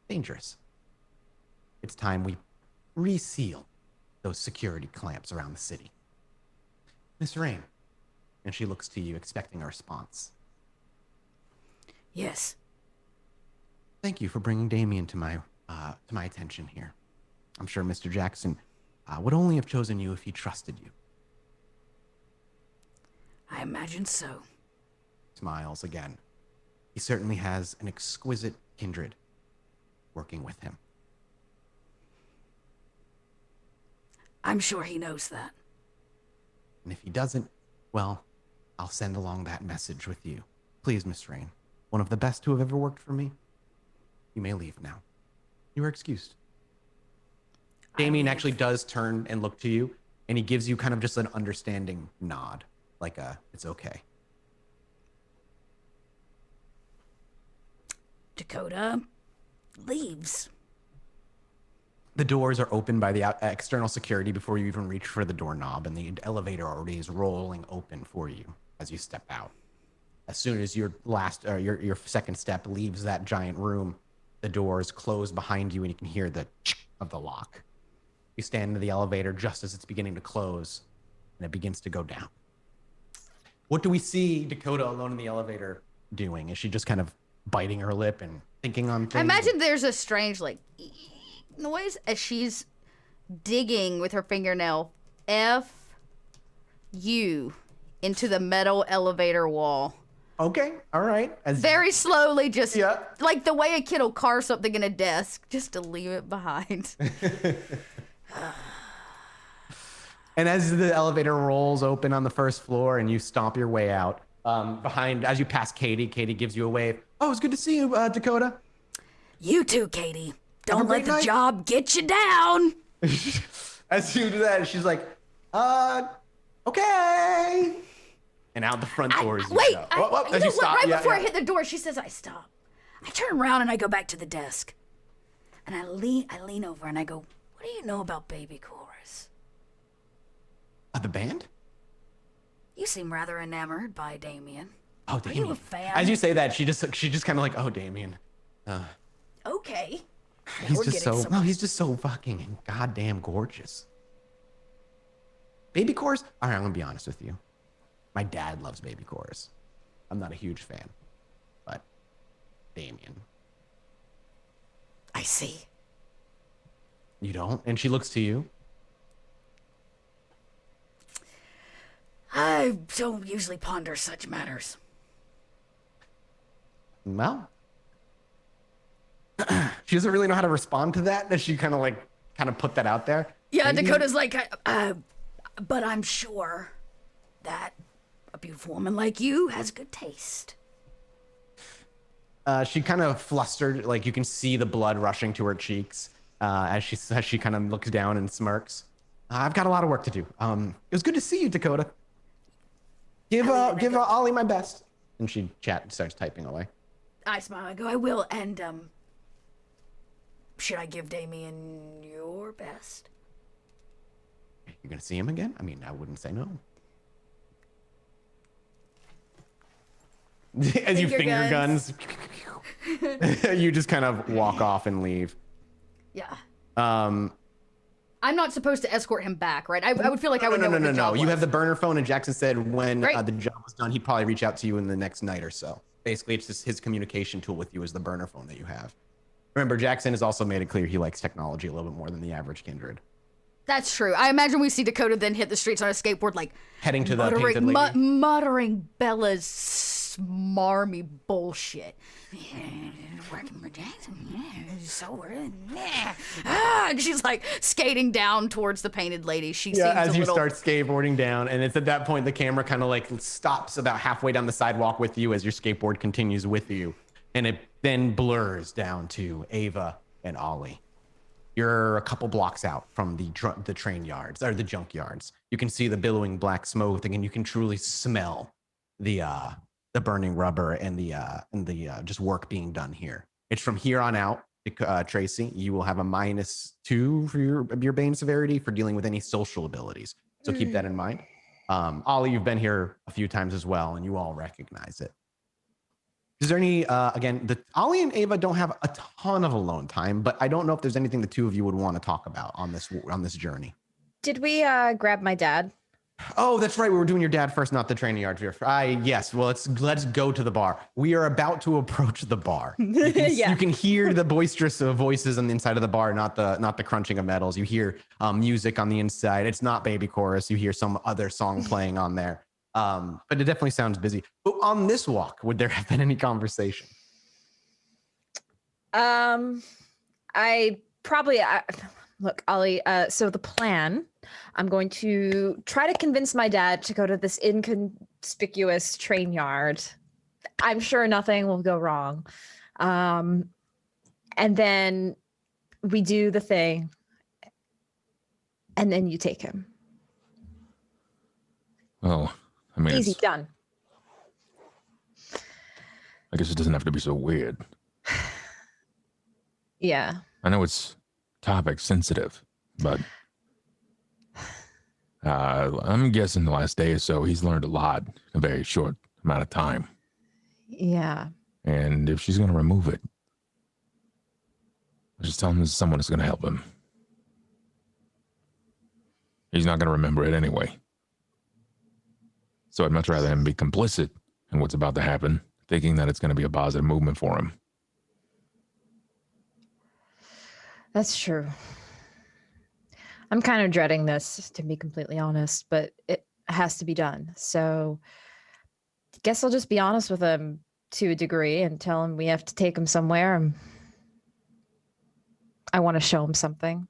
dangerous. It's time we reseal those security clamps around the city. Miss Rain, and she looks to you expecting a response. Yes. Thank you for bringing Damien to my attention here. I'm sure Mr. Jackson would only have chosen you if he trusted you. I imagine so. Smiles again. He certainly has an exquisite kindred working with him. I'm sure he knows that. And if he doesn't, well, I'll send along that message with you. Please, Miss Rain, one of the best who have ever worked for me. You may leave now. You are excused. Damien actually does turn and look to you, and he gives you kind of just an understanding nod, like it's okay. Dakota leaves. The doors are opened by the external security before you even reach for the doorknob, and the elevator already is rolling open for you as you step out. As soon as your second step leaves that giant room, the doors close behind you, and you can hear the of the lock. You stand in the elevator just as it's beginning to close, and it begins to go down. What do we see Dakota alone in the elevator doing? Is she just kind of biting her lip and thinking on things? I imagine there's a strange noise as she's digging with her fingernail F-U into the metal elevator wall. Okay, all right. Very slowly, just like the way a kid will carve something in a desk, just to leave it behind. And as the elevator rolls open on the first floor and you stomp your way out, as you pass Katie gives you a wave. Oh, it's good to see you, Dakota. You too, Katie. Don't let the job get you down. As you do that, she's like, okay. And out the front doors you go. Right before I hit the door, she says I stop. I turn around and I go back to the desk. And I lean over and I go, what do you know about Baby Chorus? The band? You seem rather enamored by Damien. Oh, Damien. Are you a fan? As you say that, she just kind of like, oh, Damien. Okay. He's just so fucking goddamn gorgeous. Baby Chorus? All right, I'm gonna be honest with you. My dad loves Baby Chorus. I'm not a huge fan, but Damien. I see. You don't? And she looks to you. I don't usually ponder such matters. Well, she doesn't really know how to respond to that. Does she kind of put that out there? Yeah, Damien? Dakota's like, but I'm sure that a beautiful woman like you has good taste. She kind of flustered, like you can see the blood rushing to her cheeks as she kind of looks down and smirks. I've got a lot of work to do. It was good to see you, Dakota. Give Ollie my best. And she starts typing away. I smile. I go, I will. And should I give Damien your best? You're gonna see him again? I mean, I wouldn't say no. As you finger guns. You just kind of walk off and leave. Yeah. I'm not supposed to escort him back, right? I would feel like I would know what the job was. You have the burner phone, and Jackson said when the job was done, he'd probably reach out to you in the next night or so. Basically, it's just his communication tool with you is the burner phone that you have. Remember, Jackson has also made it clear he likes technology a little bit more than the average kindred. That's true. I imagine we see Dakota then hit the streets on a skateboard, like heading to the painted lady. Muttering Bella's smarmy bullshit. Working for Jackson, so weird. And she's like skating down towards the painted lady. She seems as you start skateboarding down, and it's at that point the camera kind of like stops about halfway down the sidewalk with you as your skateboard continues with you, and it then blurs down to Ava and Ollie. You're a couple blocks out from the train yards or the junk yards. You can see the billowing black smoke, and you can truly smell the burning rubber and the just work being done here. It's from here on out, Tracy. You will have a -2 for your Bane severity for dealing with any social abilities. So keep that in mind. Ollie, you've been here a few times as well, and you all recognize it. Is there any, again, Ollie and Ava don't have a ton of alone time, but I don't know if there's anything the two of you would want to talk about on this journey. Did we grab my dad? Oh, that's right. We were doing your dad first, not the training yard. Yes. Well, let's go to the bar. We are about to approach the bar. You can hear the boisterous voices on the inside of the bar, not the crunching of metals. You hear music on the inside. It's not baby chorus. You hear some other song playing on there. But it definitely sounds busy. But on this walk, would there have been any conversation? Look, Ollie, so the plan, I'm going to try to convince my dad to go to this inconspicuous train yard. I'm sure nothing will go wrong. And then we do the thing, and then you take him. Well, I mean, easy done. I guess it doesn't have to be so weird. Yeah. I know it's topic sensitive, but I'm guessing the last day or so he's learned a lot in a very short amount of time. Yeah. And if she's going to remove it, just tell him there's someone that's going to help him. He's not going to remember it anyway. So I'd much rather him be complicit in what's about to happen, thinking that it's going to be a positive movement for him. That's true. I'm kind of dreading this, to be completely honest, but it has to be done. So I guess I'll just be honest with him to a degree and tell him we have to take him somewhere. I want to show him something.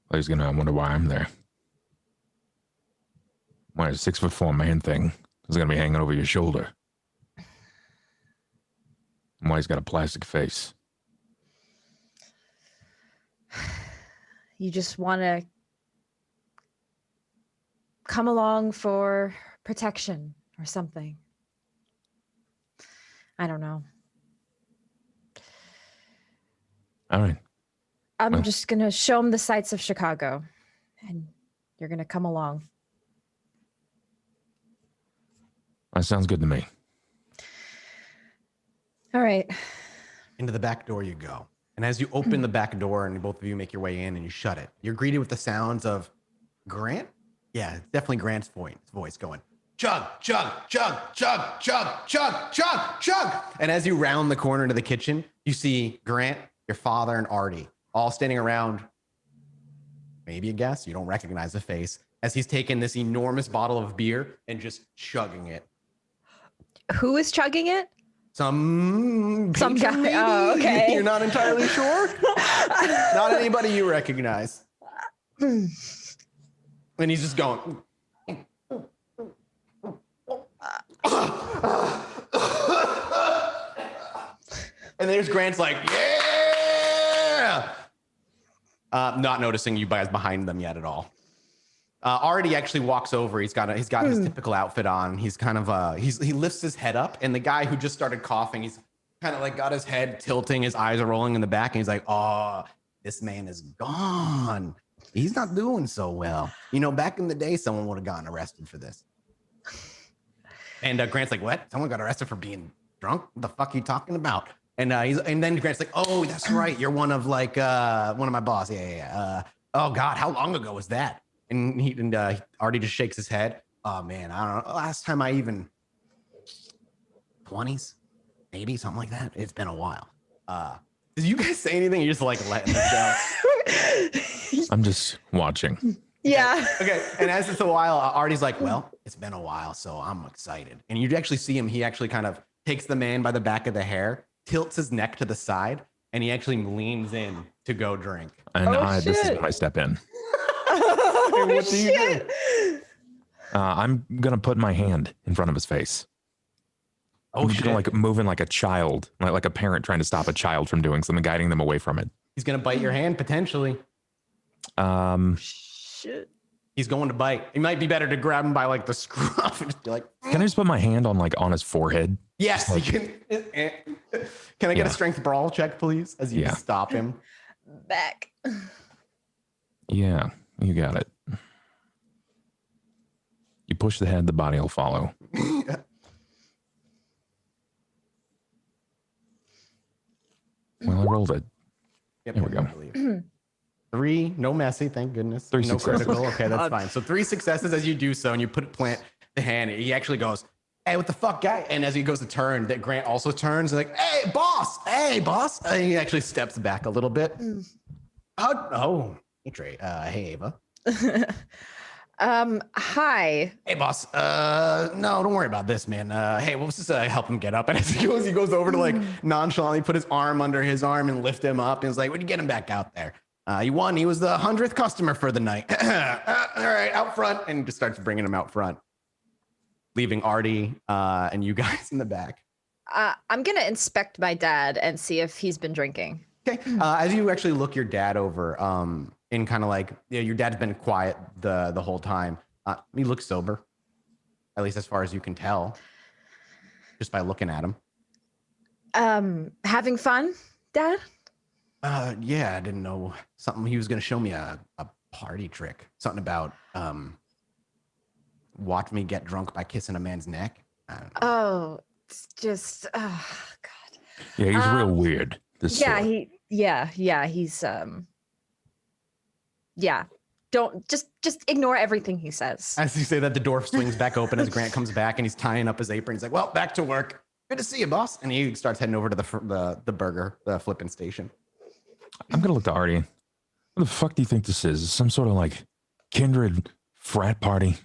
Well, he's going to wonder why I'm there. Why a 6'4" man thing is going to be hanging over your shoulder. And why he's got a plastic face. You just want to come along for protection or something. I don't know. All right. I'm just going to show him the sights of Chicago, and you're going to come along. That sounds good to me. All right. Into the back door you go. And as you open the back door and both of you make your way in and you shut it, you're greeted with the sounds of Grant? Yeah, it's definitely Grant's voice going, chug, chug, chug, chug, chug, chug, chug, chug. And as you round the corner to the kitchen, you see Grant, your father, and Artie all standing around, maybe a guess, you don't recognize the face, as he's taken this enormous bottle of beer and just chugging it. Who is chugging it? Some guy. Maybe? Oh, okay. You're not entirely sure? Not anybody you recognize. And he's just going. And there's Grant's like, yeah! Not noticing you guys behind them yet at all. Artie actually walks over. He's got his typical outfit on. He's kind of he lifts his head up, and the guy who just started coughing, he's kind of like got his head tilting, his eyes are rolling in the back, and he's like, "Oh, this man is gone. He's not doing so well. You know, back in the day, someone would have gotten arrested for this." And Grant's like, what? Someone got arrested for being drunk? What the fuck are you talking about? And then Grant's like, oh, that's right. You're one of one of my boss. Yeah. Oh God, how long ago was that? And Artie just shakes his head. Oh man, I don't know. Last time I even 20s, maybe something like that. It's been a while. Did you guys say anything? You're just like letting it go. I'm just watching. Yeah. Okay. And as it's a while, Artie's like, well, it's been a while, so I'm excited. And you actually see him. He actually kind of takes the man by the back of the hair, tilts his neck to the side, and he actually leans in to go drink. And this is when I step in. And what do you do? I'm going to put my hand in front of his face. Oh, shit. Gonna, like moving like a child, like a parent trying to stop a child from doing something, guiding them away from it. He's going to bite your hand, potentially. Shit. He's going to bite. It might be better to grab him by like the scruff and just be like, can I just put my hand on his forehead? yes, you can. Can I get a strength brawl check, please? As you stop him. Back. Yeah, you got it. You push the head, the body will follow. Well, I rolled it. Yep, here we go. 3, no messy, thank goodness. 3 no successes. critical. Okay, that's fine. So 3 successes as you do so, and you plant the hand. He actually goes, hey, what the fuck, guy? And as he goes to turn, that Grant also turns, like, hey, boss. And he actually steps back a little bit. Hey, Trey. Hey, Ava. Hi. Hey, boss. No, don't worry about this, man. Hey, we'll just help him get up. And as he goes over to like nonchalantly put his arm under his arm and lift him up. And he's like, "When you get him back out there? You won. He was the 100th customer for the night. All right, out front." And just starts bringing him out front, leaving Artie and you guys in the back. I'm gonna inspect my dad and see if he's been drinking. Okay. As you actually look your dad over, and kind of like, your dad's been quiet the whole time. He looks sober, at least as far as you can tell, just by looking at him. Having fun, Dad? Yeah, I didn't know something. He was going to show me a party trick, something about watch me get drunk by kissing a man's neck. I don't know. Oh, it's just, oh God. Yeah, he's real weird. He's don't just ignore everything he says. As you say that, the door swings back open as Grant comes back and he's tying up his apron. He's like, well, back to work. Good to see you, boss. And he starts heading over to the flipping station. I'm gonna look to Artie. What the fuck do you think this is? Some sort of like kindred frat party?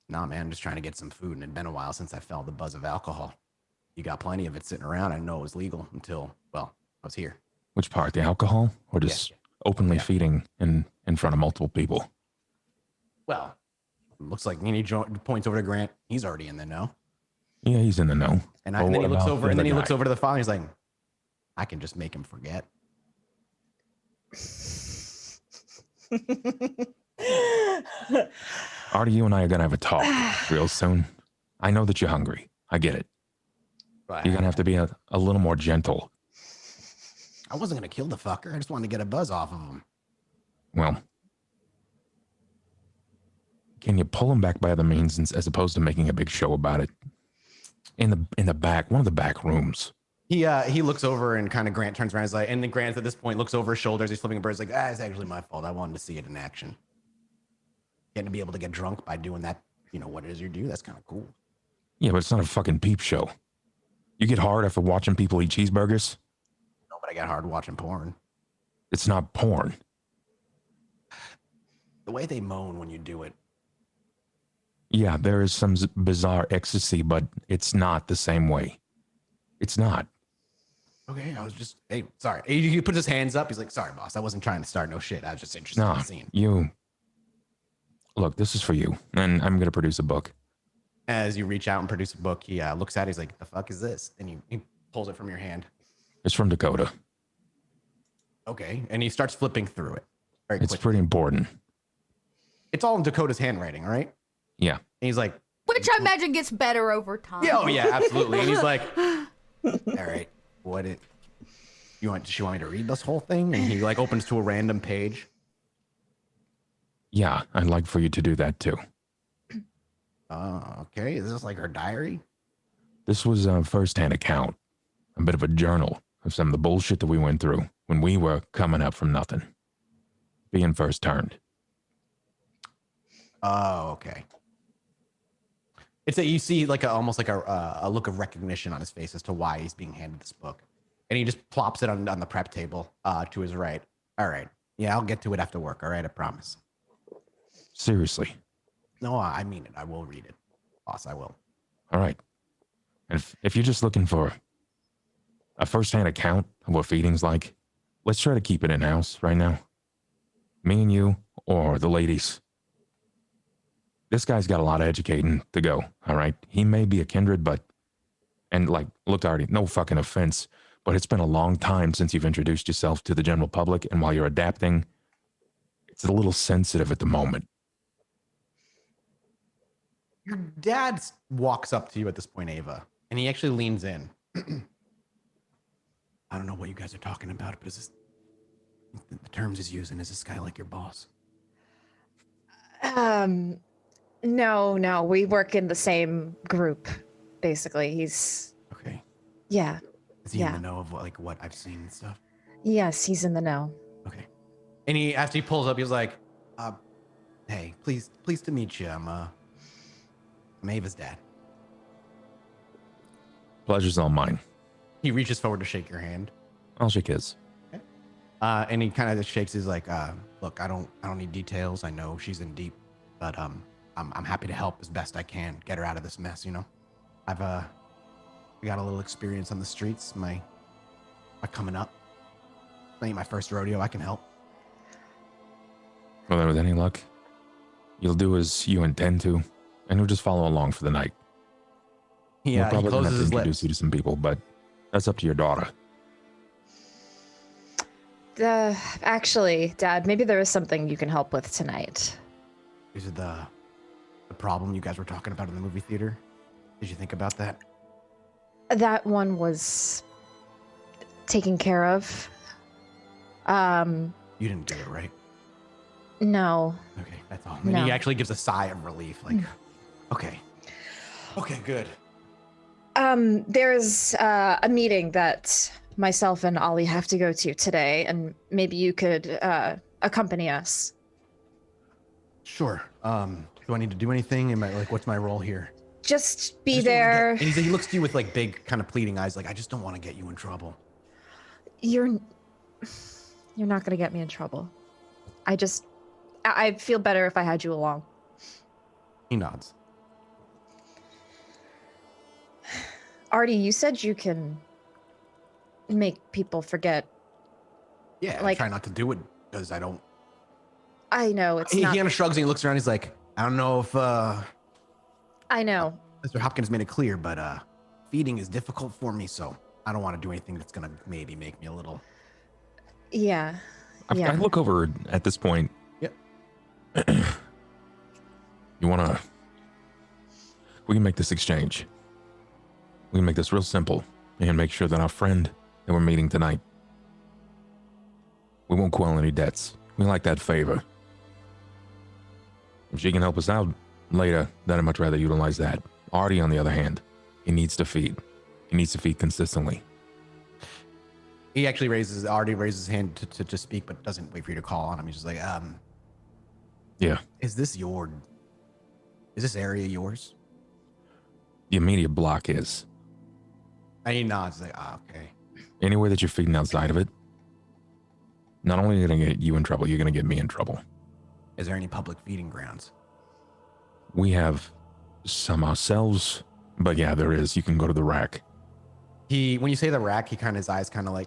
Nah, man, I'm just trying to get some food, and it'd been a while since I felt the buzz of alcohol. You got plenty of it sitting around. I didn't know it was legal until, well, I was here. Which part? The alcohol, or just openly feeding in front of multiple people? Well, looks like he points over to Grant. He's already in the know. Yeah, he's in the know. And then he looks over, and then he looks over to the father. He's like, I can just make him forget. Artie, you and I are gonna have a talk real soon. I know that you're hungry. I get it. Right. You're gonna have to be a little more gentle. I wasn't gonna kill the fucker. I just wanted to get a buzz off of him. Well, can you pull him back by other means as opposed to making a big show about it? In the back, one of the back rooms. He looks over and kind of Grant turns around. He's like, and then Grant at this point looks over his shoulders. He's flipping a bird. He's like, it's actually my fault. I wanted to see it in action. Getting to be able to get drunk by doing that, what it is you do. That's kind of cool. Yeah, but it's not a fucking peep show. You get hard after watching people eat cheeseburgers? No, but I got hard watching porn. It's not porn. The way they moan when you do it. Yeah, there is some bizarre ecstasy, but it's not the same way. It's not. Okay, I was just, hey, sorry. He put his hands up. He's like, sorry, boss. I wasn't trying to start no shit. I was just interested in the scene. Look, this is for you, and I'm going to produce a book. As you reach out and produce a book, he looks at it. He's like, the fuck is this? And he pulls it from your hand. It's from Dakota. Okay, and he starts flipping through it. It's pretty important. It's all in Dakota's handwriting, all right? Yeah. And he's like, which I imagine gets better over time. Yeah, yeah, absolutely. And he's like, all right, does she want me to read this whole thing? And he like opens to a random page. Yeah, I'd like for you to do that too. Okay, is this like her diary? This was a first-hand account, a bit of a journal of some of the bullshit that we went through when we were coming up from nothing, being first turned. Oh, okay. It's that you see like almost like a look of recognition on his face as to why he's being handed this book, and he just plops it on the prep table to his right. All right, yeah, I'll get to it after work. All right, I promise. Seriously. No, I mean it. I will read it, boss. I will. All right. And if you're just looking for a first-hand account of what feeding's like, let's try to keep it in-house right now. Me and you, or the ladies. This guy's got a lot of educating to go, all right? He may be a kindred, and look, Artie, no fucking offense, but it's been a long time since you've introduced yourself to the general public, and while you're adapting, it's a little sensitive at the moment. Your dad walks up to you at this point, Ava, and he actually leans in. I don't know what you guys are talking about, but is this the terms he's using? Is this guy like your boss? No, we work in the same group, basically. He's okay. Yeah. Is he in the know of what I've seen and stuff? Yes, he's in the know. Okay. And after he pulls up, he's like, hey, pleased to meet you. I'm Ava's dad. Pleasure's all mine. He reaches forward to shake your hand. I'll shake his. Okay. And he kind of just shakes his look, I don't need details. I know she's in deep, but I'm happy to help as best I can get her out of this mess, you know. I've got a little experience on the streets. My coming up. Ain't my first rodeo. I can help. Well, then with any luck, you'll do as you intend to, and you'll just follow along for the night. Yeah, we're probably he closes gonna have to his introduce lips. you to some people, but that's up to your daughter. Actually, Dad, maybe there is something you can help with tonight. Is it the problem you guys were talking about in the movie theater? Did you think about that? That one was taken care of. You didn't do it, right? No. Okay, that's all. And No. he actually gives a sigh of relief, okay, good. There's a meeting that myself and Ollie have to go to today, and maybe you could accompany us. Sure. Do I need to do anything? Am I what's my role here? Just be there. And he looks at you with big kind of pleading eyes, I just don't want to get you in trouble. You're not gonna get me in trouble. I feel better if I had you along. He nods. Artie, you said you can make people forget. Yeah, I try not to do it because I don't. I know it's He not. kind of shrugs and he looks around. He's like, I don't know if I know. Mr. Hopkins made it clear, but feeding is difficult for me, so I don't want to do anything that's gonna maybe make me a little. Yeah. I look over at this point. Yep. You wanna? We can make this exchange. We can make this real simple and make sure that our friend that we're meeting tonight, we won't quell any debts. We like that favor. If she can help us out later, then I'd much rather utilize that. Artie, on the other hand, he needs to feed. He needs to feed consistently. He actually Artie raises his hand to speak, but doesn't wait for you to call on him. He's just like, Yeah. Is this area yours? The immediate block is. And he nods like, okay. Anywhere that you're feeding outside of it, not only are you going to get you in trouble, you're going to get me in trouble. Is there any public feeding grounds? We have some ourselves, but yeah, there is. You can go to the rack. When you say the rack, his eyes kind of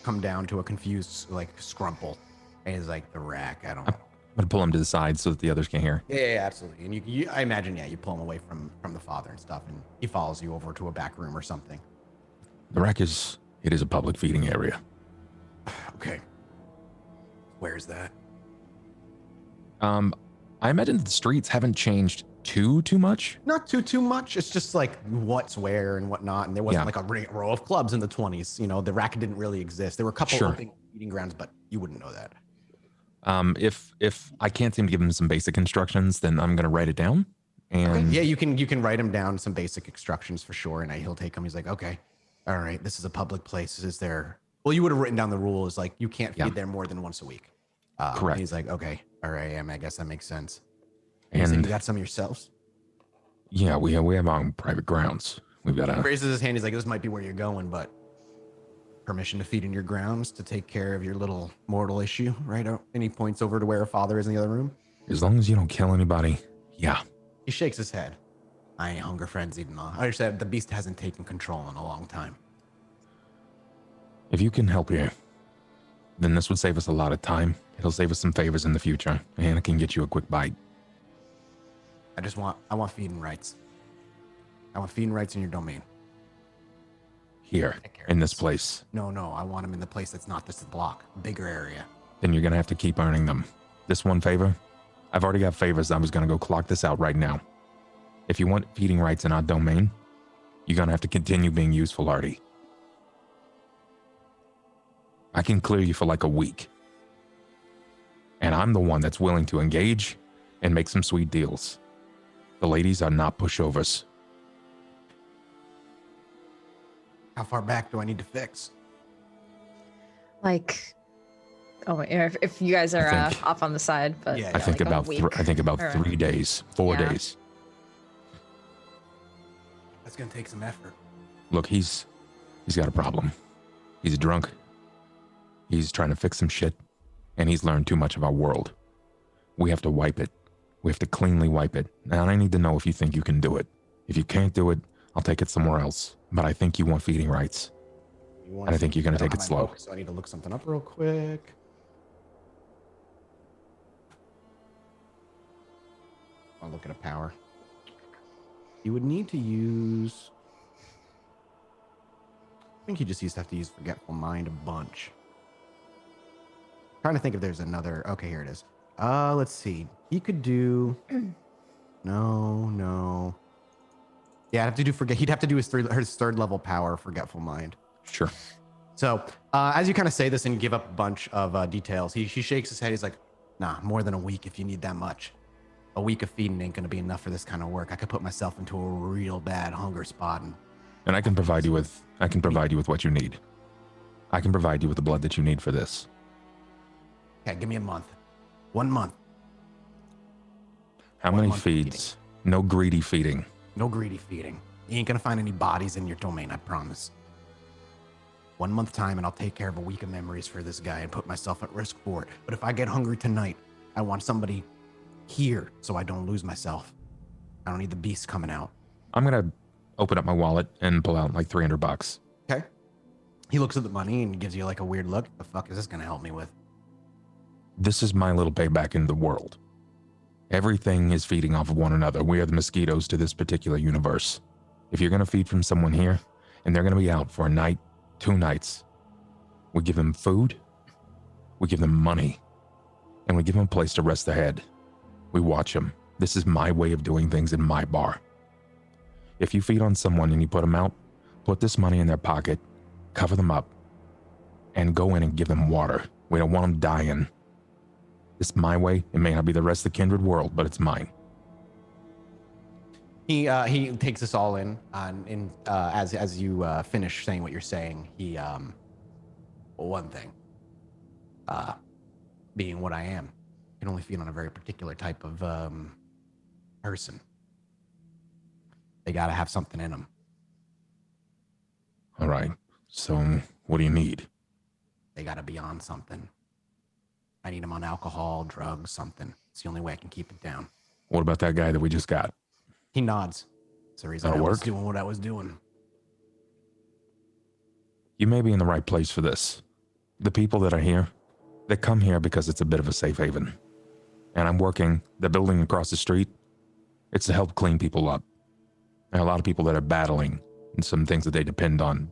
come down to a confused scrumple. And he's like, the rack, I don't know. I'm going to pull him to the side so that the others can hear. Yeah, absolutely. And you I imagine, you pull him away from the father and stuff, and he follows you over to a back room or something. The rack is a public feeding area. Okay. Where's that? I imagine the streets haven't changed too much. Not too much. It's just what's where and whatnot. And there wasn't a row of clubs in the 20s. The rack didn't really exist. There were a couple of feeding grounds, but you wouldn't know that. If I can't seem to give him some basic instructions, then I'm going to write it down And yeah, you can write him down some basic instructions for sure, and he'll take them. He's like, okay, all right, this is a public place. Is there? Well, you would have written down the rules, like you can't feed there more than once a week. Correct. He's like, okay, all right, I guess that makes sense. And he said, you got some yourselves? Yeah, we have our own private grounds. We've got He raises his hand. He's like, this might be where you're going, but permission to feed in your grounds to take care of your little mortal issue, right? And he points over to where a father is in the other room. As long as you don't kill anybody, yeah. He shakes his head. I ain't hunger frenzied and all. I said the beast hasn't taken control in a long time. If you can help here, then this would save us a lot of time. It'll save us some favors in the future, and it can get you a quick bite. I want feeding rights. I want feeding rights in your domain. Here, in this place. No, I want them in the place that's not this block, bigger area. Then you're gonna have to keep earning them. This one favor, I've already got favors. I was gonna go clock this out right now. If you want feeding rights in our domain, you're gonna have to continue being useful, Artie. I can clear you for like a week. And I'm the one that's willing to engage and make some sweet deals. The ladies are not pushovers. How far back do I need to fix? Like, if you guys are off on the side, but yeah, I think like about 3 days, 4 days. That's gonna take some effort. Look, he's got a problem. He's drunk. He's trying to fix some shit, and he's learned too much of our world. We have to wipe it. We have to cleanly wipe it. Now, I need to know if you think you can do it. If you can't do it, I'll take it somewhere else. But I think you want feeding rights. And I think you're going to take it slow. So I need to look something up real quick. I'll look at a power. You would need to use... I think you just have to use Forgetful Mind a bunch. Trying to think if there's another... Okay, here it is. Let's see. He could do... No. Yeah, I'd have to do he'd have to do his third level power, Forgetful Mind. Sure. So, as you kind of say this and give up a bunch of details, he shakes his head. He's like, nah, more than a week if you need that much. A week of feeding ain't going to be enough for this kind of work. I could put myself into a real bad hunger spot. And I can provide you with what you need. I can provide you with the blood that you need for this. Okay, give me a month. 1 month. How many feeds? No greedy feeding. No greedy feeding. You ain't gonna find any bodies in your domain, I promise. 1 month time and I'll take care of a week of memories for this guy and put myself at risk for it. But if I get hungry tonight, I want somebody here so I don't lose myself. I don't need the beast coming out. I'm gonna open up my wallet and pull out like $300. Okay. He looks at the money and gives you like a weird look. The fuck is this gonna help me with? This is my little payback in the world. Everything is feeding off of one another. We are the mosquitoes to this particular universe. If you're going to feed from someone here, and they're going to be out for a night, 2 nights, we give them food, we give them money, and we give them a place to rest their head. We watch them. This is my way of doing things in my bar. If you feed on someone and you put them out, put this money in their pocket, cover them up, and go in and give them water. We don't want them dying. It's my way. It may not be the rest of the kindred world, but it's mine. He takes this all in, and as you finish saying what you're saying, he one thing, being what I am, can only feed on a very particular type of person. They gotta have something in them. All right. So what do you need? They gotta be on something. I need them on alcohol, drugs, something. It's the only way I can keep it down. What about that guy that we just got? He nods. That's the reason I was doing what I was doing. You may be in the right place for this. The people that are here, they come here because it's a bit of a safe haven. And I'm working the building across the street. It's to help clean people up. There are a lot of people that are battling and some things that they depend on.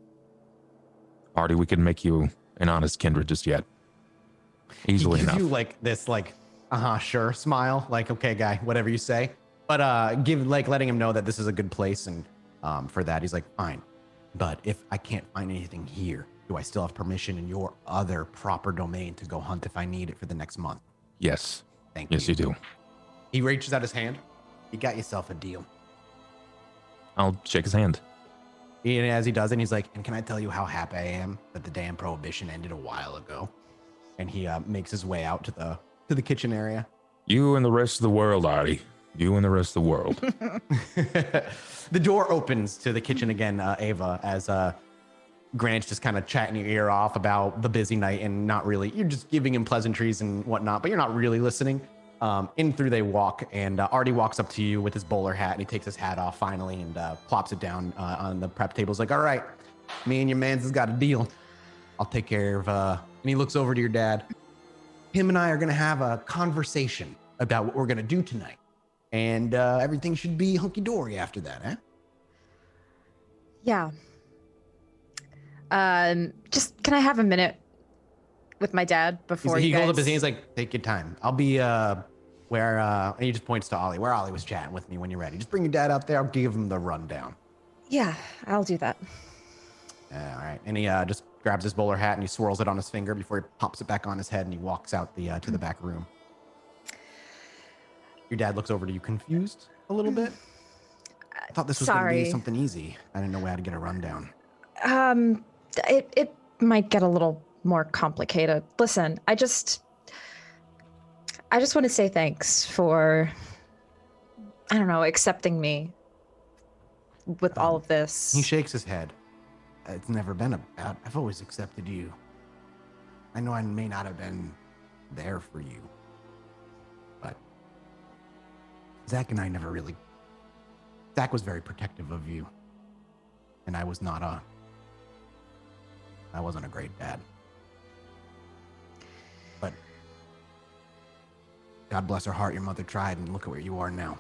Artie, we can make you an honest kindred just yet. Easily enough. You like this, like, sure smile, like, okay, guy, whatever you say. But letting him know that this is a good place, and for that, he's like, fine. But if I can't find anything here, do I still have permission in your other proper domain to go hunt if I need it for the next month? Yes. Thank you. Yes, you do. He reaches out his hand. You got yourself a deal. I'll shake his hand. And as he does it, he's like, and can I tell you how happy I am that the damn prohibition ended a while ago? And he makes his way out to the kitchen area. You and the rest of the world, Artie. You and the rest of the world. The door opens to the kitchen again, Ava, as Grant's just kind of chatting your ear off about the busy night and not really, you're just giving him pleasantries and whatnot, but you're not really listening. In through they walk, and Artie walks up to you with his bowler hat, and he takes his hat off finally and plops it down on the prep table. He's like, all right, me and your mans has got a deal. I'll take care of, and he looks over to your dad. Him and I are going to have a conversation about what we're going to do tonight. And everything should be hunky-dory after that, eh? Yeah. Just, can I have a minute with my dad before he you guys... holds up his hand. He's like, take your time. I'll be where, and he just points to Ollie, where Ollie was chatting with me when you're ready. Just bring your dad up there. I'll give him the rundown. Yeah, I'll do that. All right. And he just grabs his bowler hat and he swirls it on his finger before he pops it back on his head, and he walks out to the back room. Your dad looks over to you confused a little bit. I thought this was going to be something easy. I didn't know how to get a rundown. It might get a little more complicated. Listen, I just want to say thanks for, I don't know, accepting me with all of this. He shakes his head. It's never been about, I've always accepted you. I know I may not have been there for you, but Zach and I never really, Zach was very protective of you, and I wasn't a great dad. But God bless her heart, your mother tried, and look at where you are now.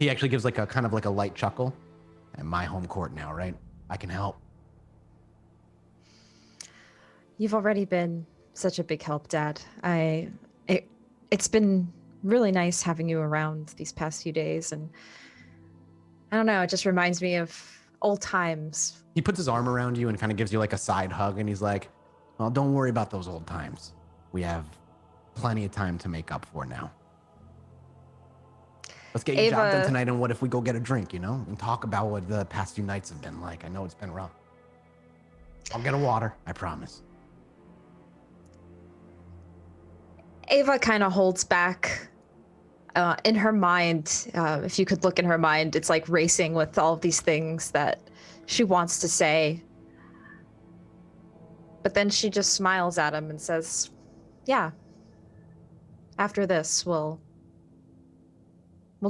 He actually gives like a kind of like a light chuckle. And my home court now, right? I can help. You've already been such a big help, Dad. It's been really nice having you around these past few days, and I don't know, it just reminds me of old times. He puts his arm around you and kind of gives you like a side hug, and he's like, well, don't worry about those old times. We have plenty of time to make up for now. Let's get your job done tonight, and what if we go get a drink, and talk about what the past few nights have been like. I know it's been rough. I'll get a water, I promise. Ava kind of holds back. In her mind, if you could look in her mind, it's like racing with all of these things that she wants to say. But then she just smiles at him and says, yeah, after this, we'll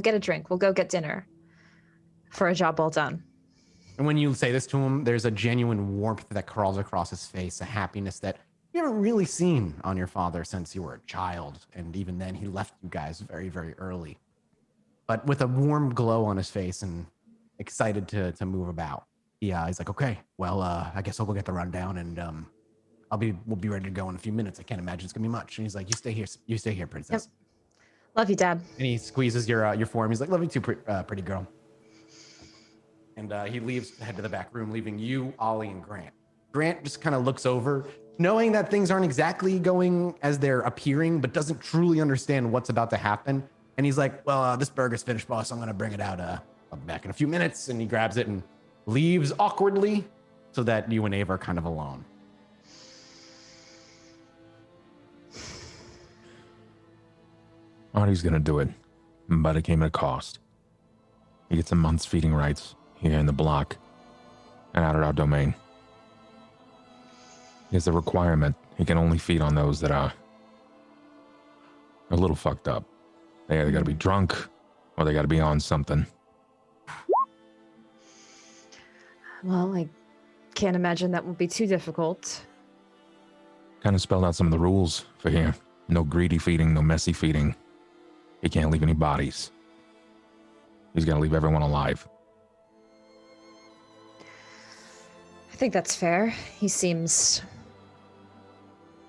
get a drink. We'll go get dinner for a job well done. And when you say this to him, there's a genuine warmth that crawls across his face, a happiness that you haven't really seen on your father since you were a child. And even then, he left you guys very, very early. But with a warm glow on his face and excited to move about. He's like, okay, well, I guess I'll go get the rundown, and we'll be ready to go in a few minutes. I can't imagine it's gonna be much. And he's like, you stay here, princess. Yep. Love you, Dad. And he squeezes your form. He's like, love you too, pretty girl. And he leaves to head to the back room, leaving you, Ollie, and Grant. Grant just kind of looks over, knowing that things aren't exactly going as they're appearing, but doesn't truly understand what's about to happen. And he's like, well, this burger's finished, boss. I'm going to bring it out. I'll be back in a few minutes. And he grabs it and leaves awkwardly so that you and Ava are kind of alone. Artie's going to do it, but it came at a cost. He gets a month's feeding rights here in the block and out at our domain. He has the requirement he can only feed on those that are a little fucked up. They either got to be drunk or they got to be on something. Well, I can't imagine that will be too difficult. Kind of spelled out some of the rules for here. No greedy feeding, no messy feeding. He can't leave any bodies. He's got to leave everyone alive. I think that's fair. He seems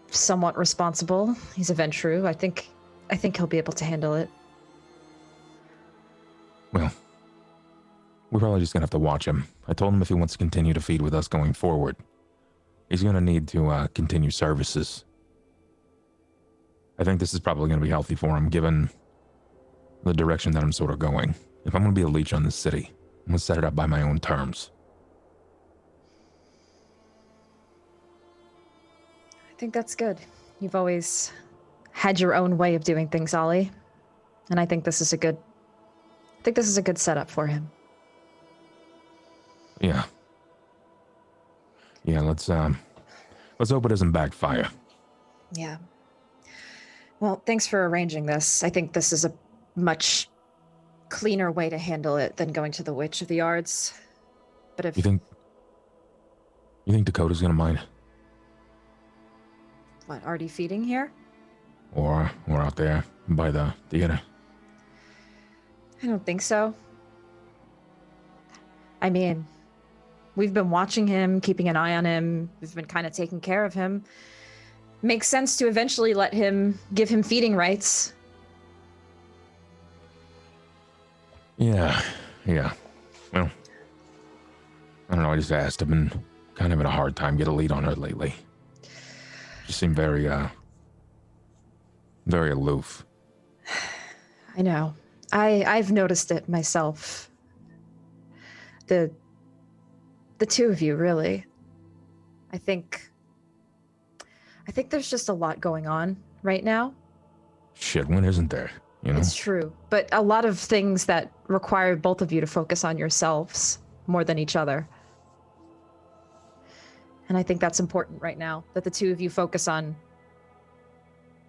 somewhat responsible. He's a Ventru. I think he'll be able to handle it. Well, we're probably just going to have to watch him. I told him if he wants to continue to feed with us going forward, he's going to need to continue services. I think this is probably going to be healthy for him, given the direction that I'm sort of going. If I'm going to be a leech on this city, I'm going to set it up by my own terms. I think that's good. You've always had your own way of doing things, Ollie. And I think this is a good setup for him. Yeah. Yeah, let's hope it doesn't backfire. Yeah. Well, thanks for arranging this. I think this is a much cleaner way to handle it than going to the Witch of the Yards. But if You think Dakota's gonna mind? What, already feeding here? Or out there by the theater? I don't think so. I mean, we've been watching him, keeping an eye on him. We've been kind of taking care of him. Makes sense to eventually give him feeding rights. Yeah. Well, I don't know, I just asked. I've been kind of having a hard time getting a lead on her lately. She seemed very aloof. I know. I've noticed it myself. The two of you, really. I think there's just a lot going on right now. Shit, when isn't there? You know? It's true, but a lot of things that require both of you to focus on yourselves more than each other. And I think that's important right now, that the two of you focus on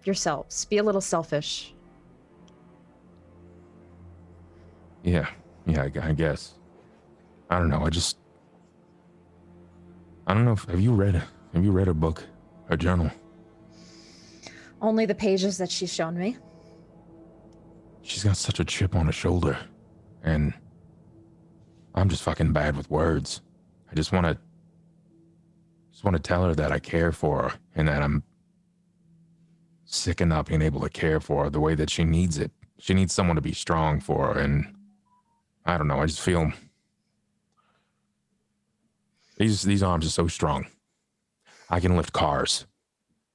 yourselves. Be a little selfish. Yeah, I guess. I don't know, I don't know have you read a book, a journal? Only the pages that she's shown me. She's got such a chip on her shoulder, and I'm just fucking bad with words. I just want to tell her that I care for her, and that I'm sick of not being able to care for her the way that she needs it. She needs someone to be strong for her, and I don't know, I just feel these arms are so strong. I can lift cars,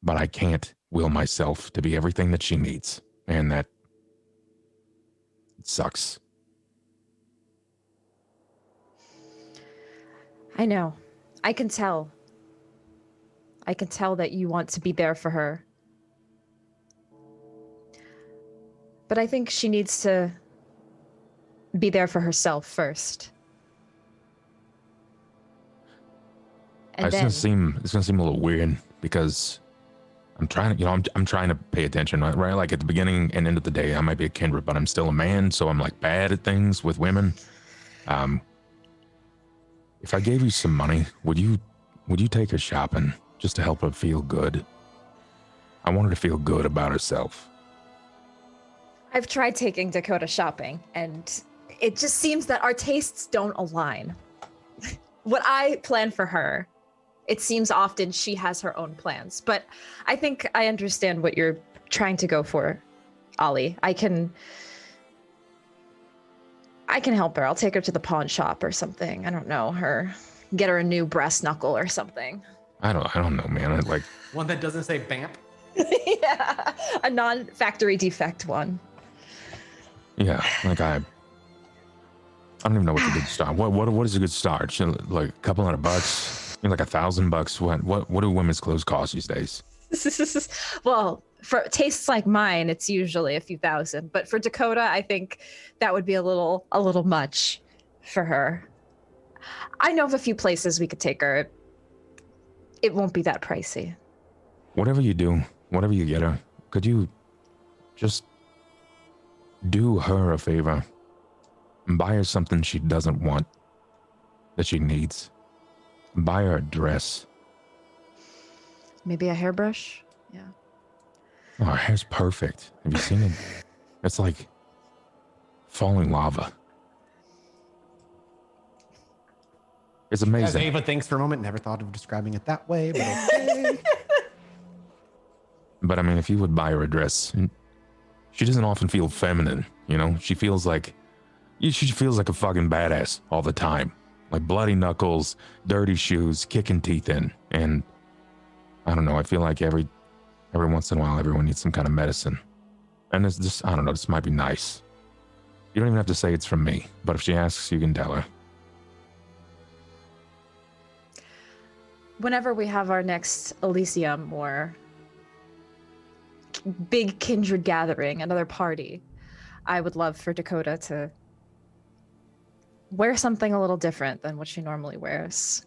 but I can't will myself to be everything that she needs, and that sucks. I know. I can tell. I can tell that you want to be there for her. But I think she needs to be there for herself first. And it's gonna seem a little weird because I'm trying to, I'm trying to pay attention, right? Like at the beginning and end of the day, I might be a kindred, but I'm still a man, so I'm like bad at things with women. If I gave you some money, would you take her shopping just to help her feel good? I want her to feel good about herself. I've tried taking Dakota shopping, and it just seems that our tastes don't align. What I plan for her, it seems often she has her own plans, but I think I understand what you're trying to go for, Ollie. I can help her. I'll take her to the pawn shop or something. I don't know, get her a new brass knuckle or something. I don't know, man. I'd like one that doesn't say BAMP. Yeah, a non-factory defect one. Yeah, like I don't even know what's a good start. What is a good start? Like a couple $100, like $1,000. What do women's clothes cost these days? Well, for tastes like mine, it's usually a few thousand. But for Dakota, I think that would be a little much for her. I know of a few places we could take her. It won't be that pricey. Whatever you do, whatever you get her, could you just do her a favor and buy her something she doesn't want, that she needs? Buy her a dress. Maybe a hairbrush? Yeah. Oh, her hair's perfect. Have you seen it? It's like falling lava. It's amazing. As Ava thinks for a moment, never thought of describing it that way, but okay. But I mean, if you would buy her a dress, she doesn't often feel feminine, you know? She feels like a fucking badass all the time. Like bloody knuckles, dirty shoes, kicking teeth in. And I don't know, I feel like every once in a while, everyone needs some kind of medicine. And it's just, I don't know, this might be nice. You don't even have to say it's from me, but if she asks, you can tell her. Whenever we have our next Elysium or big kindred gathering, another party, I would love for Dakota to wear something a little different than what she normally wears.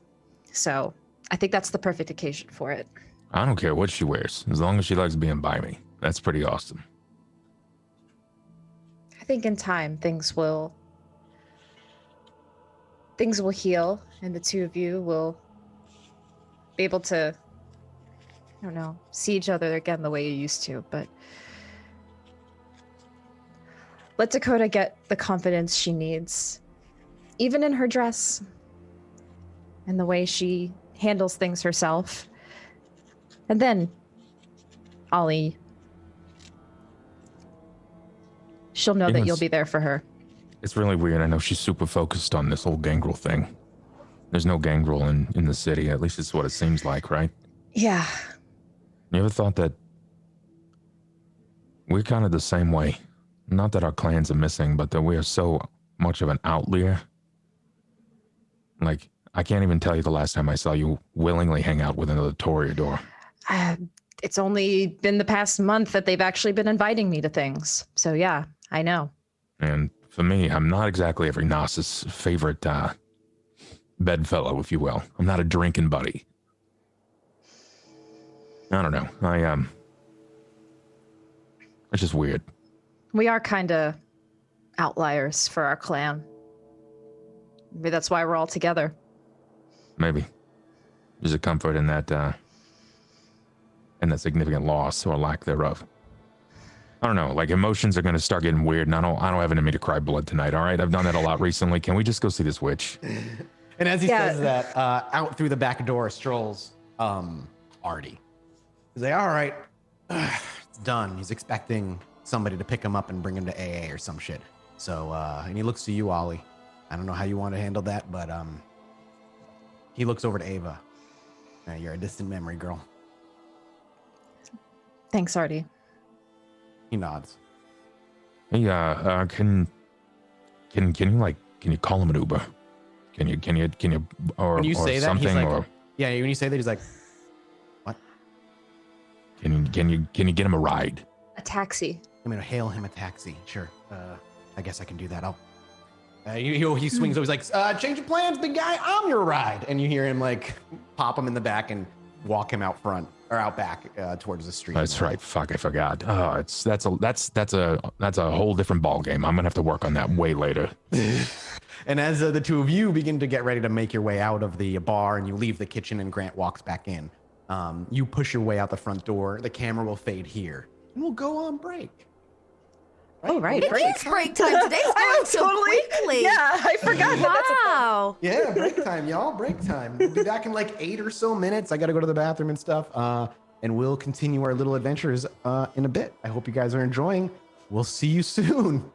So I think that's the perfect occasion for it. I don't care what she wears, as long as she likes being by me. That's pretty awesome. I think in time things will heal, and the two of you will be able to, I don't know, see each other again the way you used to, but let Dakota get the confidence she needs, even in her dress and the way she handles things herself. And then, Ollie, she'll know that you'll be there for her. It's really weird. I know she's super focused on this whole gangrel thing. There's no gangrel in the city. At least it's what it seems like, right? Yeah. You ever thought that we're kind of the same way? Not that our clans are missing, but that we are so much of an outlier. Like, I can't even tell you the last time I saw you willingly hang out with another Toreador. It's only been the past month that they've actually been inviting me to things. So yeah, I know. And for me, I'm not exactly every Gnosis' favorite bedfellow, if you will. I'm not a drinking buddy. I don't know. It's just weird. We are kind of outliers for our clan. Maybe that's why we're all together. Maybe. There's a comfort in that significant loss or lack thereof. I don't know, like emotions are going to start getting weird, and I don't have it in me to cry blood tonight, all right? I've done that a lot recently. Can we just go see this witch? And as he says that, out through the back door strolls Artie. He's like, all right, it's done. He's expecting somebody to pick him up and bring him to AA or some shit. So, and he looks to you, Ollie. I don't know how you want to handle that, but he looks over to Ava. You're a distant memory, girl. Thanks, Artie. He nods. Hey, can you call him an Uber? Can you or when you say that, something, he's like, or yeah, when you say that, he's like, what? Can you get him a ride? A taxi. I'm gonna hail him a taxi. Sure. I guess I can do that. He swings over. He's like, change of plans, big guy. I'm your ride. And you hear him like pop him in the back and walk him out front or out back towards the street. That's right. Fuck, I forgot. Oh, that's a whole different ball game. I'm gonna have to work on that way later. And as the two of you begin to get ready to make your way out of the bar and you leave the kitchen and Grant walks back in, you push your way out the front door. The camera will fade here and we'll go on break. Right? Oh, right. It is break time. Today's going so quickly. Yeah, I forgot. Wow. Yeah, break time, y'all. Break time. We'll be back in like 8 or so minutes. I got to go to the bathroom and stuff. And we'll continue our little adventures in a bit. I hope you guys are enjoying. We'll see you soon.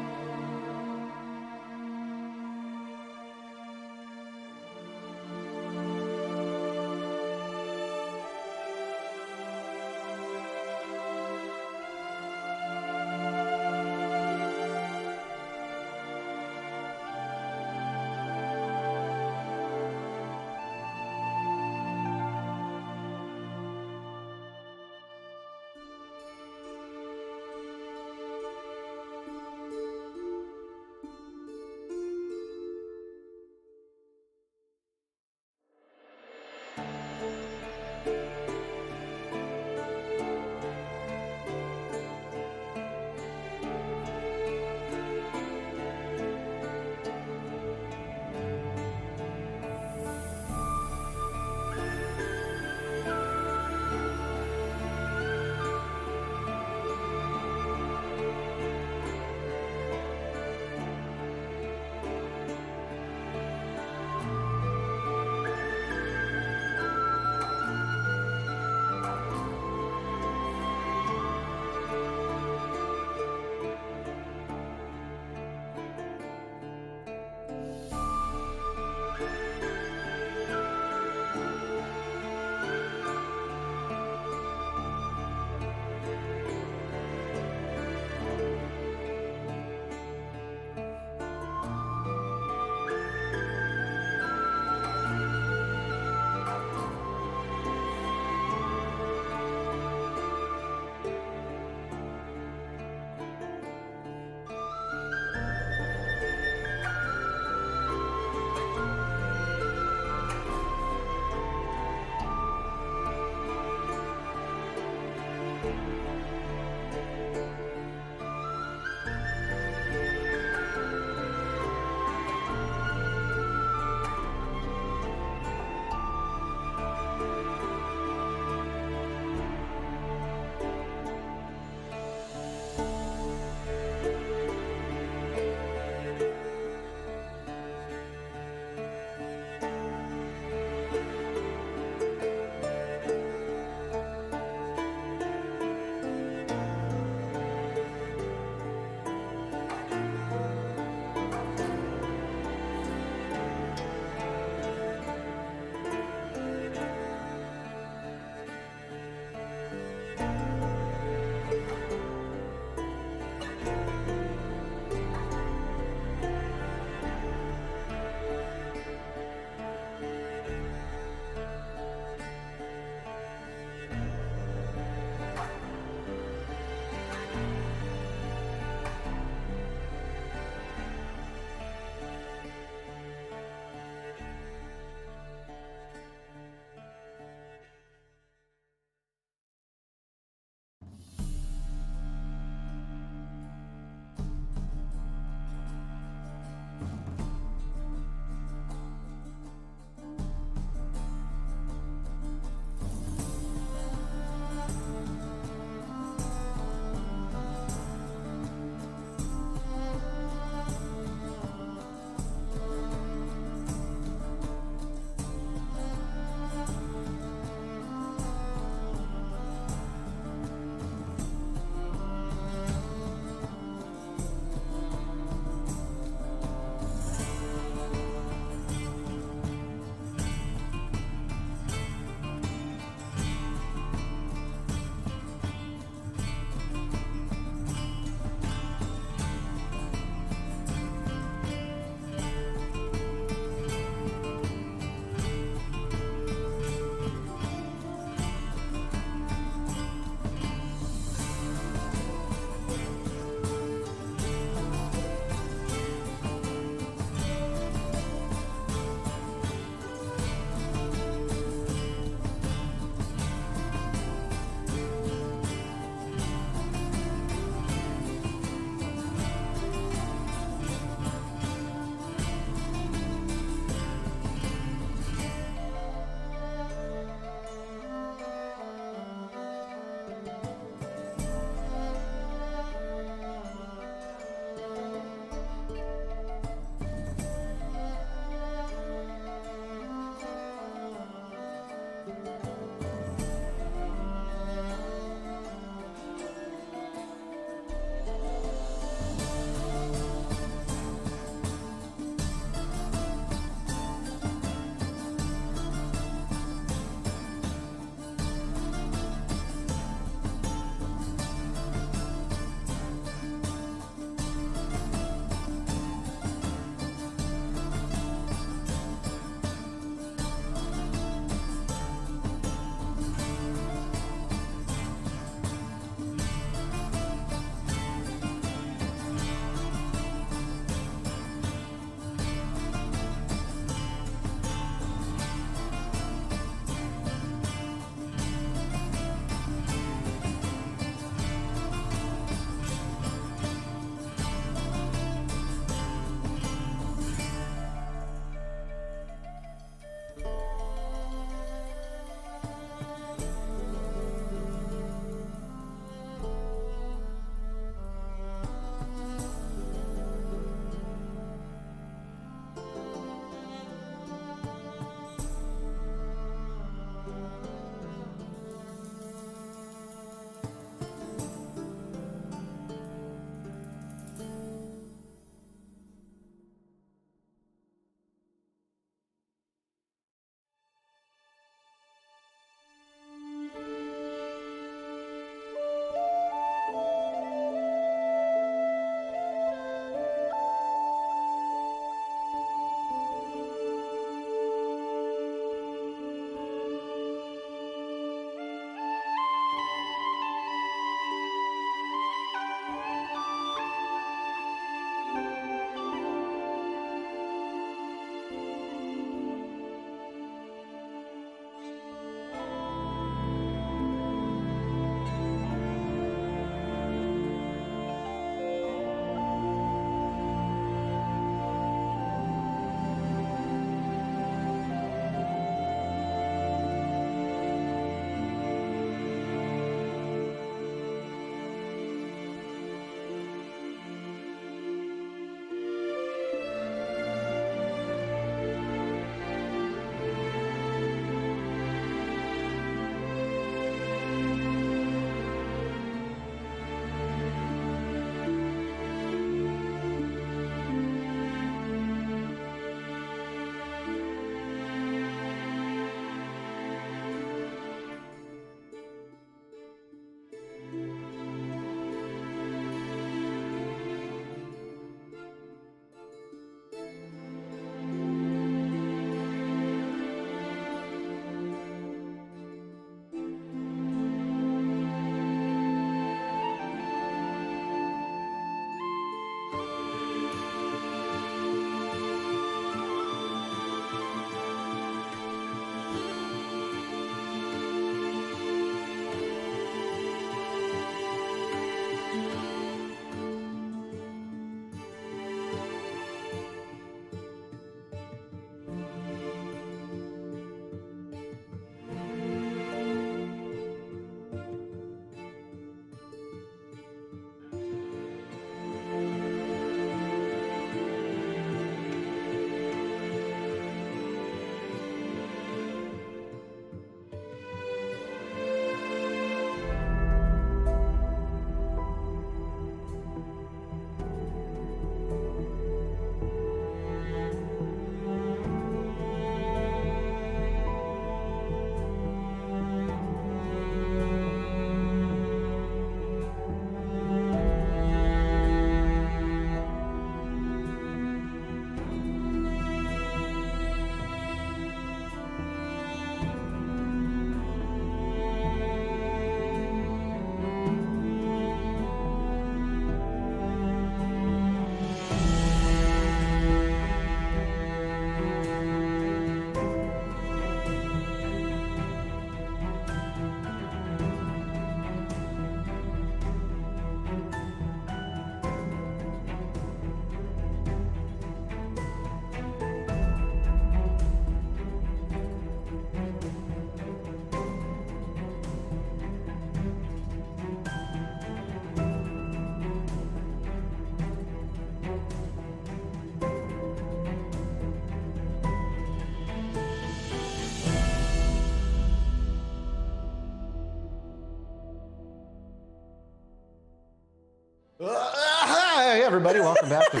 everybody. Welcome back to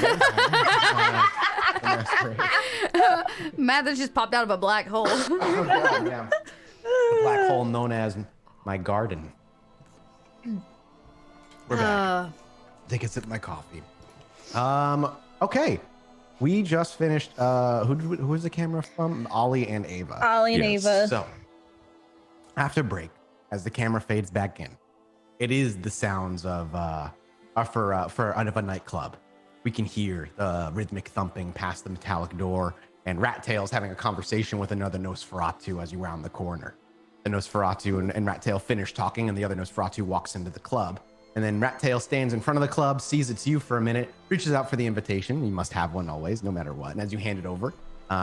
Masquerade. Matt has just popped out of a black hole. Oh, God, yeah. The black hole known as my garden. We're back. Take a sip of my coffee. Okay. We just finished. Who was the camera from? Ollie and Ava. Ollie and Ava. So, after break, as the camera fades back in, it is the sounds of out of a nightclub. We can hear the rhythmic thumping past the metallic door, and Rat Tail's having a conversation with another Nosferatu as you round the corner. The Nosferatu and Rat Tail finish talking, and the other Nosferatu walks into the club. And then Rat Tail stands in front of the club, sees it's you for a minute, reaches out for the invitation. You must have one always, no matter what. And as you hand it over,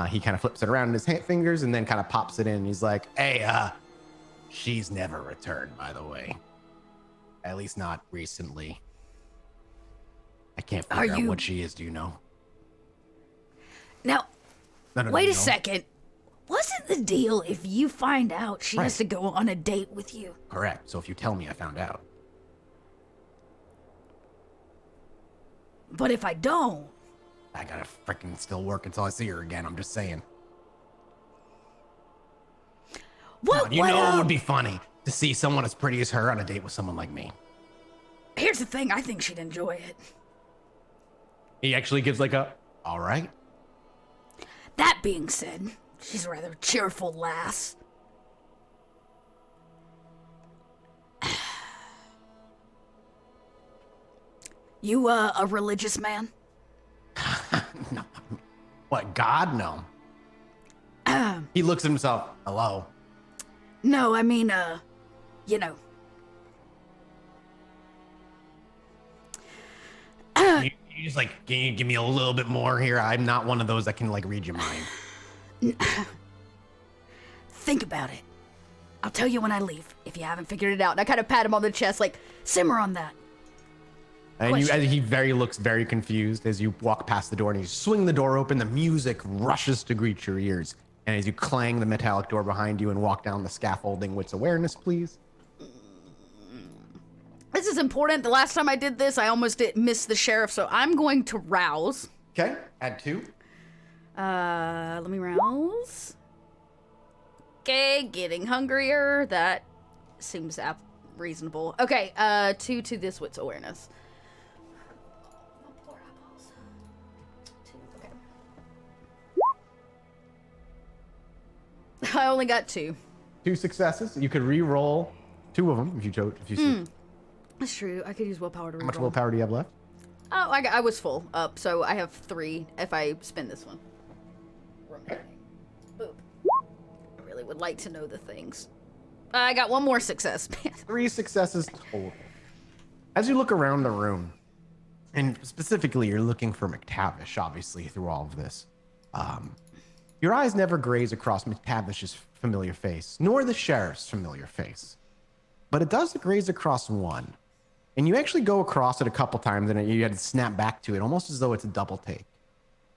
he kind of flips it around in his fingers and then kind of pops it in. And he's like, hey, she's never returned, by the way. At least not recently. I can't figure out what she is, do you know? Now, wait a second. Wasn't the deal if you find out she has to go on a date with you? Correct. So if you tell me I found out. But if I don't... I gotta freaking still work until I see her again. I'm just saying. What? You know it would be funny to see someone as pretty as her on a date with someone like me. Here's the thing. I think she'd enjoy it. He actually gives like a, all right. That being said, she's a rather cheerful lass. You, a religious man? No. What, God? No. He looks at himself. Hello? No, I mean, you know. You just like, can you give me a little bit more here? I'm not one of those that can like read your mind. Think about it. I'll tell you when I leave, if you haven't figured it out. And I kind of pat him on the chest, like, simmer on that. And he looks very confused as you walk past the door and you swing the door open. The music rushes to greet your ears. And as you clang the metallic door behind you and walk down the scaffolding, wits awareness, please. This is important. The last time I did this, I almost missed the sheriff, so I'm going to rouse. Okay, add 2. Let me rouse. Okay, getting hungrier. That seems reasonable. Okay, 2 to this wits awareness. I only got 2. 2 successes. You could re-roll 2 of them if you chose. If you see. That's true. I could use willpower to re-roll. How much willpower do you have left? Oh, I was full up, so I have 3 if I spin this one. Remaining. Boop. I really would like to know the things. I got 1 more success. 3 successes total. As you look around the room, and specifically you're looking for McTavish, obviously, through all of this. Your eyes never graze across McTavish's familiar face, nor the sheriff's familiar face. But it does graze across one. And you actually go across it a couple times and you had to snap back to it, almost as though it's a double take.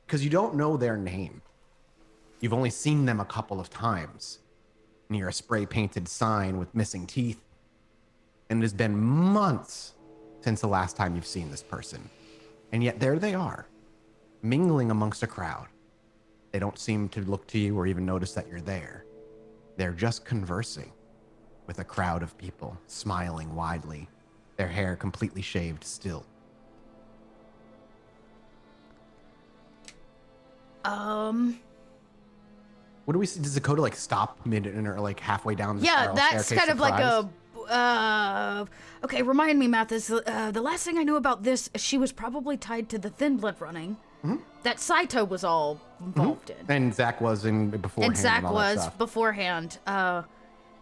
Because you don't know their name. You've only seen them a couple of times near a spray-painted sign with missing teeth. And it has been months since the last time you've seen this person. And yet there they are, mingling amongst a crowd. They don't seem to look to you or even notice that you're there. They're just conversing with a crowd of people, smiling widely, their hair completely shaved still. What do we see? Does Dakota like stop mid or like halfway down the yeah, that's kind of surprised? like a okay, remind me, Mathis, the last thing I knew about this, she was probably tied to the thin blood running. Mm-hmm. That Saito was all involved in. And Zach was in beforehand. And Zach all was that stuff. beforehand.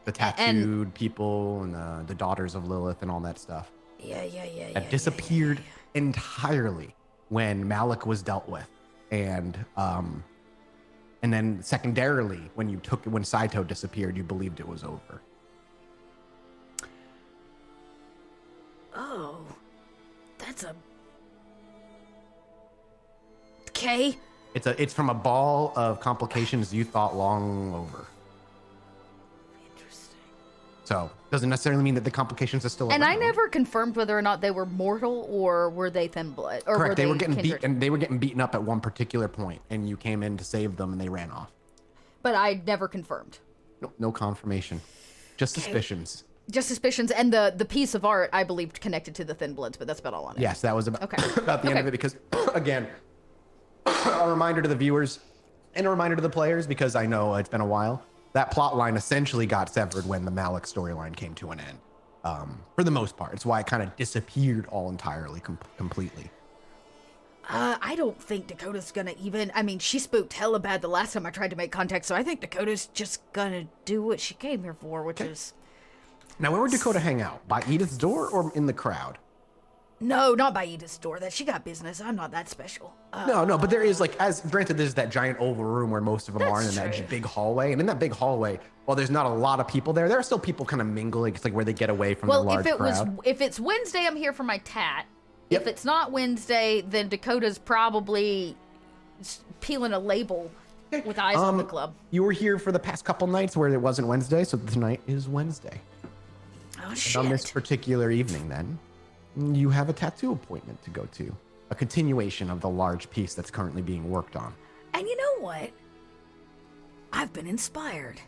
The tattooed people and the daughters of Lilith and all that stuff. Yeah. That disappeared entirely when Malik was dealt with. And then secondarily, when Saito disappeared, you believed it was over. Oh, that's a... Okay. It's from a ball of complications you thought long over. Interesting. So doesn't necessarily mean that the complications are still around. And I never confirmed whether or not they were mortal or were they thin blood. Or Correct. They were getting kindred? they were getting beaten up at one particular point, and you came in to save them, and they ran off. But I never confirmed. No confirmation. Just suspicions. Just suspicions, and the piece of art I believed connected to the thin bloods, but that's about all on it. Yes, that was about, about the end of it, because again, a reminder to the viewers and a reminder to the players, because I know it's been a while, that plot line essentially got severed when the Malik storyline came to an end. For the most part. It's why it kind of disappeared all entirely, completely. I don't think Dakota's gonna even, I mean, she spooked hella bad the last time I tried to make contact, so I think Dakota's just gonna do what she came here for, which is... Now, where would Dakota hang out? By Edith's door or in the crowd? No, not by Edith's door. That she got business. I'm not that special. No, but there is like, as granted, there's that giant oval room where most of them are, and in that big hallway. And in that big hallway, while there's not a lot of people there, there are still people kind of mingling. It's like where they get away from the large crowd. If it's Wednesday, I'm here for my tat. Yep. If it's not Wednesday, then Dakota's probably peeling a label with eyes on the club. You were here for the past couple nights where it wasn't Wednesday, so tonight is Wednesday. Oh, shit. And on this particular evening, then, you have a tattoo appointment to go to. A continuation of the large piece that's currently being worked on. And you know what? I've been inspired.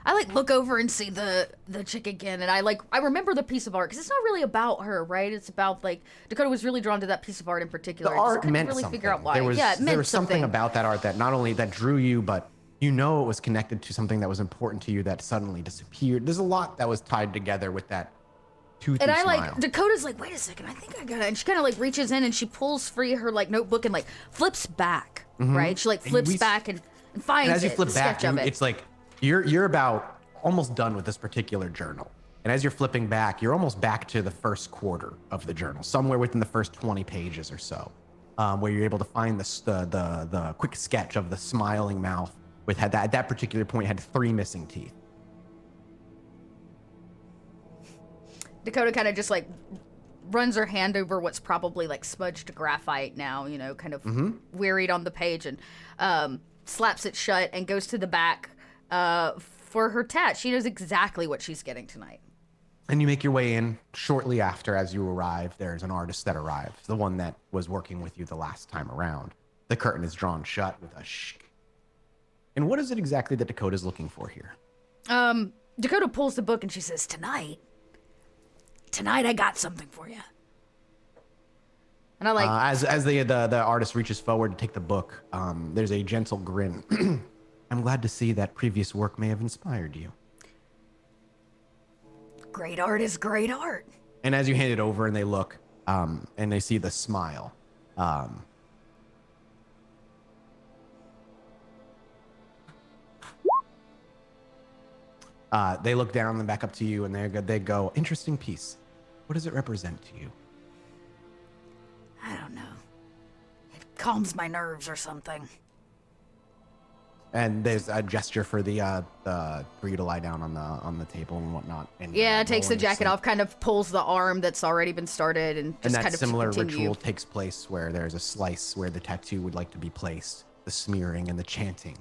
I look over and see the chick again, and I remember the piece of art, because it's not really about her, right? It's about Dakota was really drawn to that piece of art in particular. The art meant really something. Figure out why. There was something about that art that not only that drew you, but you know it was connected to something that was important to you that suddenly disappeared. There's a lot that was tied together with that toothy and I smile. Dakota's wait a second, I think I got it. And she kind of reaches in and she pulls free her notebook and flips back, right? She flips back and finds it. And as you flip back, it's you're about almost done with this particular journal. And as you're flipping back, you're almost back to the first quarter of the journal, somewhere within the first 20 pages or so, where you're able to find the quick sketch of the smiling mouth at that particular point had 3 missing teeth. Dakota kind of just runs her hand over what's probably smudged graphite now, kind of wearied on the page, and slaps it shut and goes to the back for her tat. She knows exactly what she's getting tonight. And you make your way in. Shortly after, as you arrive, there's an artist that arrives, the one that was working with you the last time around. The curtain is drawn shut with a shh. And what is it exactly that Dakota's looking for here? Dakota pulls the book and she says, Tonight I got something for you. And I as the artist reaches forward to take the book, there's a gentle grin. I'm glad to see that previous work may have inspired you. Great art is great art. And as you hand it over and they look, and they see the smile, they look down and back up to you, and they go, interesting piece. What does it represent to you? I don't know. It calms my nerves or something. And there's a gesture for for you to lie down on the table and whatnot. And takes the jacket off, kind of pulls the arm that's already been started, and just that kind of similar ritual takes place where there's a slice where the tattoo would like to be placed, the smearing and the chanting.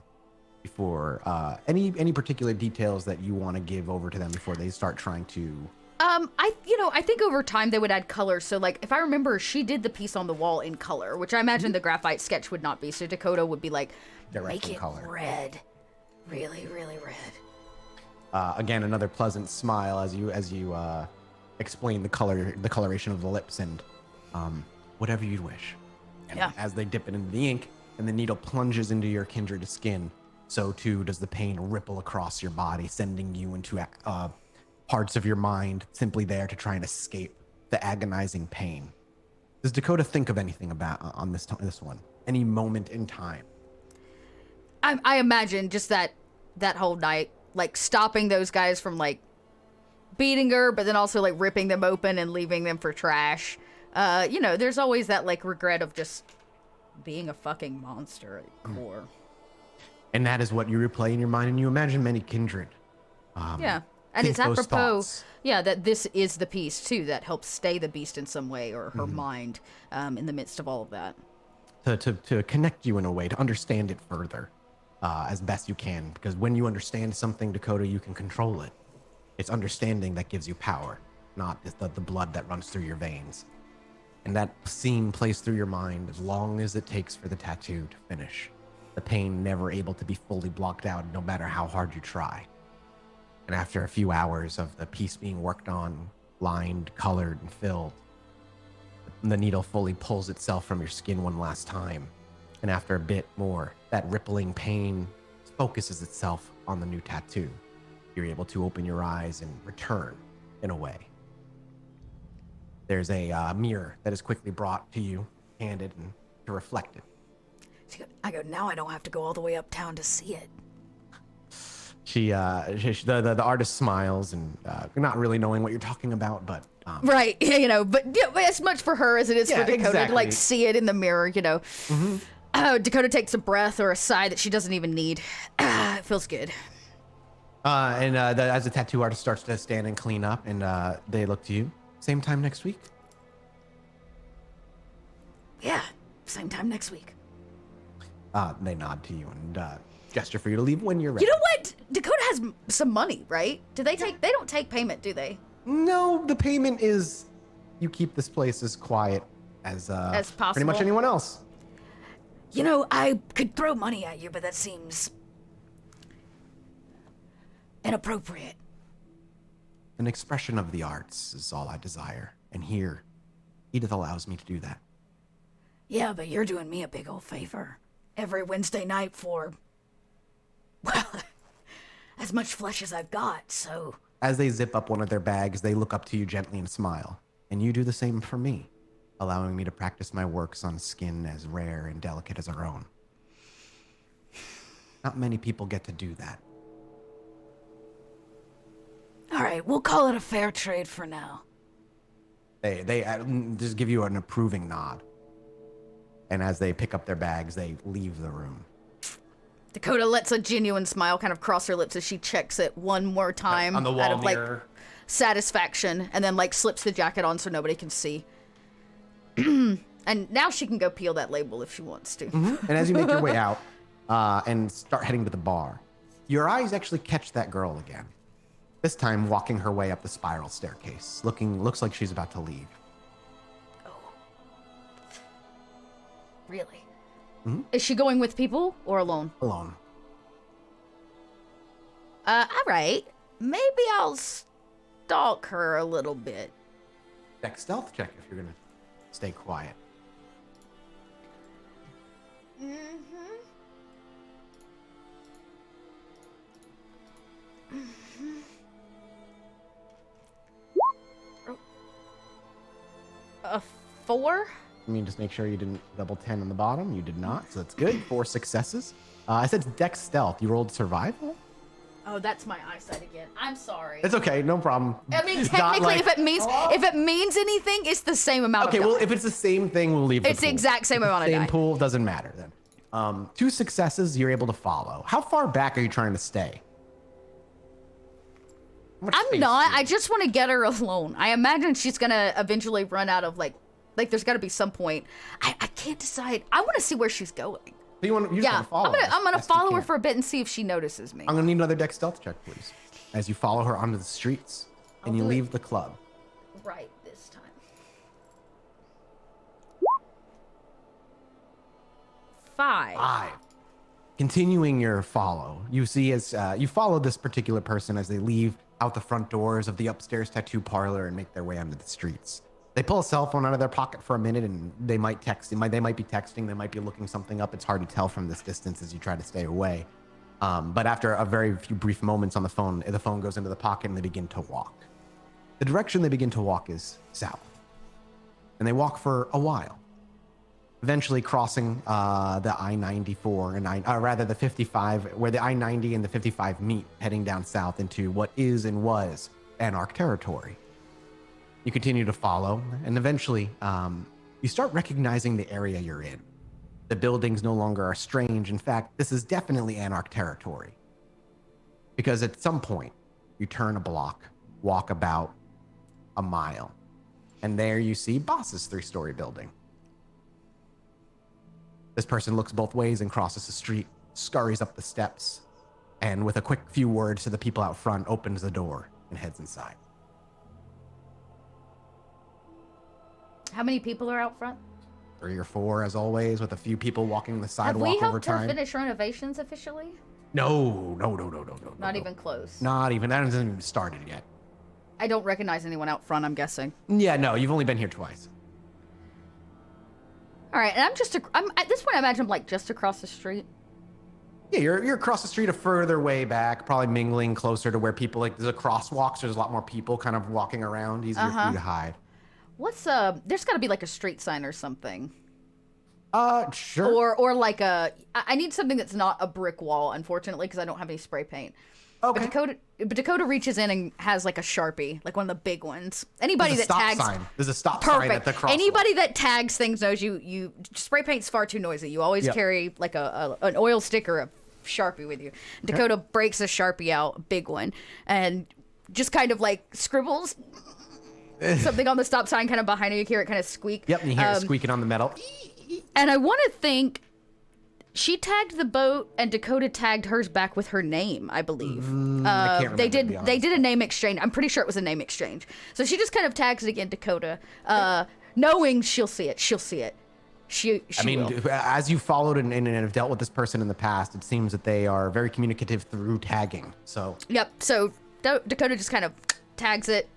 Before any particular details that you want to give over to them before they start trying to I think over time they would add color. So if I remember, she did the piece on the wall in color, which I imagine the graphite sketch would not be. So Dakota would be make it color. Red, really, really red. Again, another pleasant smile as you explain the coloration of the lips and whatever you'd wish. And as they dip it into the ink and the needle plunges into your kindred skin, so too does the pain ripple across your body, sending you into parts of your mind simply there to try and escape the agonizing pain. Does Dakota think of anything about on this one? Any moment in time? I imagine just that whole night, stopping those guys from beating her, but then also ripping them open and leaving them for trash. There's always that regret of just being a fucking monster at core. And that is what you replay in your mind, and you imagine many kindred. And it's apropos, that this is the piece, too, that helps stay the beast in some way, or her mind, in the midst of all of that. To connect you in a way, to understand it further, as best you can. Because when you understand something, Dakota, you can control it. It's understanding that gives you power, not the blood that runs through your veins. And that scene plays through your mind as long as it takes for the tattoo to finish. The pain never able to be fully blocked out, no matter how hard you try. And after a few hours of the piece being worked on, lined, colored, and filled, the needle fully pulls itself from your skin one last time. And after a bit more, that rippling pain focuses itself on the new tattoo. You're able to open your eyes and return in a way. There's a mirror that is quickly brought to you, handed, and to reflect it. I go, now I don't have to go all the way uptown to see it. The artist smiles and not really knowing what you're talking about, but right, but as much for her as it is for Dakota to like see it in the mirror, Mm-hmm. Dakota takes a breath or a sigh that she doesn't even need. It feels good. As the tattoo artist starts to stand and clean up, and they look to you, same time next week. Yeah, same time next week. They nod to you and gesture for you to leave when you're ready. You know what? Dakota has some money, right? They don't take payment, do they? No, the payment is you keep this place as quiet as possible. Pretty much anyone else. I could throw money at you, but that seems inappropriate. An expression of the arts is all I desire, and here, Edith allows me to do that. Yeah, but you're doing me a big old favor. Every Wednesday night for, well, as much flesh as I've got, so... As they zip up one of their bags, they look up to you gently and smile. And you do the same for me, allowing me to practice my works on skin as rare and delicate as our own. Not many people get to do that. All right, we'll call it a fair trade for now. They just give you an approving nod. And as they pick up their bags, they leave the room. Dakota lets a genuine smile kind of cross her lips as she checks it one more time on the wall out of mirror. Satisfaction, and then slips the jacket on so nobody can see. And now she can go peel that label if she wants to. Mm-hmm. And as you make your way out and start heading to the bar, your eyes actually catch that girl again. This time walking her way up the spiral staircase. Looks like she's about to leave. Really? Mm-hmm. Is she going with people or alone? Alone. All right. Maybe I'll stalk her a little bit. Dex stealth check if you're gonna stay quiet. A 4? I mean, just make sure you didn't double 10 on the bottom. You did not, so that's good. 4 successes. I said Dex stealth. You rolled survival? Oh, that's my eyesight again. I'm sorry. It's okay, no problem. I mean, technically, if it means anything, it's the same amount of die. Okay, well, if it's the same thing, we'll leave It's the exact same amount of die. Same pool, doesn't matter then. 2 successes, you're able to follow. How far back are you trying to stay? I'm not. I just want to get her alone. I imagine she's going to eventually run out of, there's got to be some point. I can't decide. I want to see where she's going. So you just want to follow her? I'm gonna follow her for a bit and see if she notices me. I'm gonna need another Dex stealth check, please. As you follow her onto the streets and you leave the club. Right this time. 5. Continuing your follow, you see as you follow this particular person as they leave out the front doors of the upstairs tattoo parlor and make their way onto the streets. They pull a cell phone out of their pocket for a minute and they might text. They might be texting. They might be looking something up. It's hard to tell from this distance as you try to stay away. But after a very few brief moments on the phone goes into the pocket and they begin to walk. The direction they begin to walk is south. And they walk for a while. Eventually crossing the I-94 and the 55, where the I-90 and the 55 meet, heading down south into what is and was Anarch territory. You continue to follow, and eventually you start recognizing the area you're in. The buildings no longer are strange. In fact, this is definitely Anarch territory. Because at some point, you turn a block, walk about a mile, and there you see Boss's 3-story building. This person looks both ways and crosses the street, scurries up the steps, and with a quick few words to the people out front, opens the door and heads inside. How many people are out front? 3 or 4, as always, with a few people walking the sidewalk over time. Have we helped her finish renovations officially? No. Not even close. Not even. That hasn't even started yet. I don't recognize anyone out front, I'm guessing. Yeah, no, you've only been here twice. All right, and I'm at this point, I imagine I'm like just across the street. Yeah, you're across the street a further way back, probably mingling closer to where people, like, there's a crosswalk, so there's a lot more people kind of walking around, easier for you to hide. There's got to be like a street sign or something. Sure. Or like I need something that's not a brick wall, unfortunately, because I don't have any spray paint. Okay. But Dakota reaches in and has like a Sharpie, like one of the big ones. Anybody that tags sign. There's a stop sign at the crosswalk. Anybody that tags things knows you spray paint's far too noisy. You always carry like an oil stick or a Sharpie with you. Dakota breaks a Sharpie out, a big one, and just kind of like scribbles something on the stop sign kind of behind her. You hear it kind of squeak. Yep, and you hear it squeaking on the metal. And I want to think she tagged the boat and Dakota tagged hers back with her name, I believe. I can't remember, they did a name exchange. I'm pretty sure it was a name exchange. So she just kind of tags it again, Dakota, knowing she'll see it. She will. As you followed and have dealt with this person in the past, it seems that they are very communicative through tagging. So. Yep. So Dakota just kind of tags it.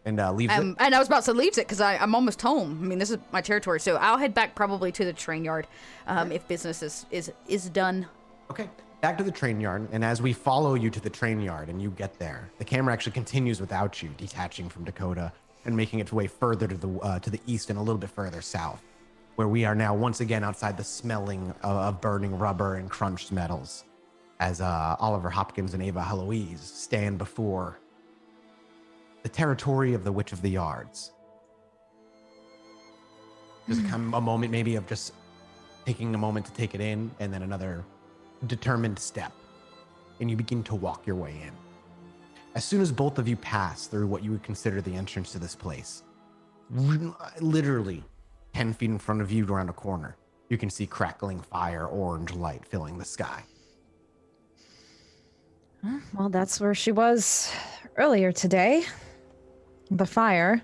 And leaves it. And I was about to say leaves it because I'm almost home. I mean, this is my territory, so I'll head back probably to the train yard if business is done. Okay, back to the train yard. And as we follow you to the train yard and you get there, the camera actually continues without you, detaching from Dakota and making its way further to the east and a little bit further south, where we are now once again outside the smelling of burning rubber and crunched metals, as Oliver Hopkins and Ava Heloise stand before the territory of the Witch of the Yards. There's a moment maybe of just taking a moment to take it in, and then another determined step, and you begin to walk your way in. As soon as both of you pass through what you would consider the entrance to this place, literally 10 feet in front of you around a corner, you can see crackling fire, orange light filling the sky. Well, that's where she was earlier today. The fire.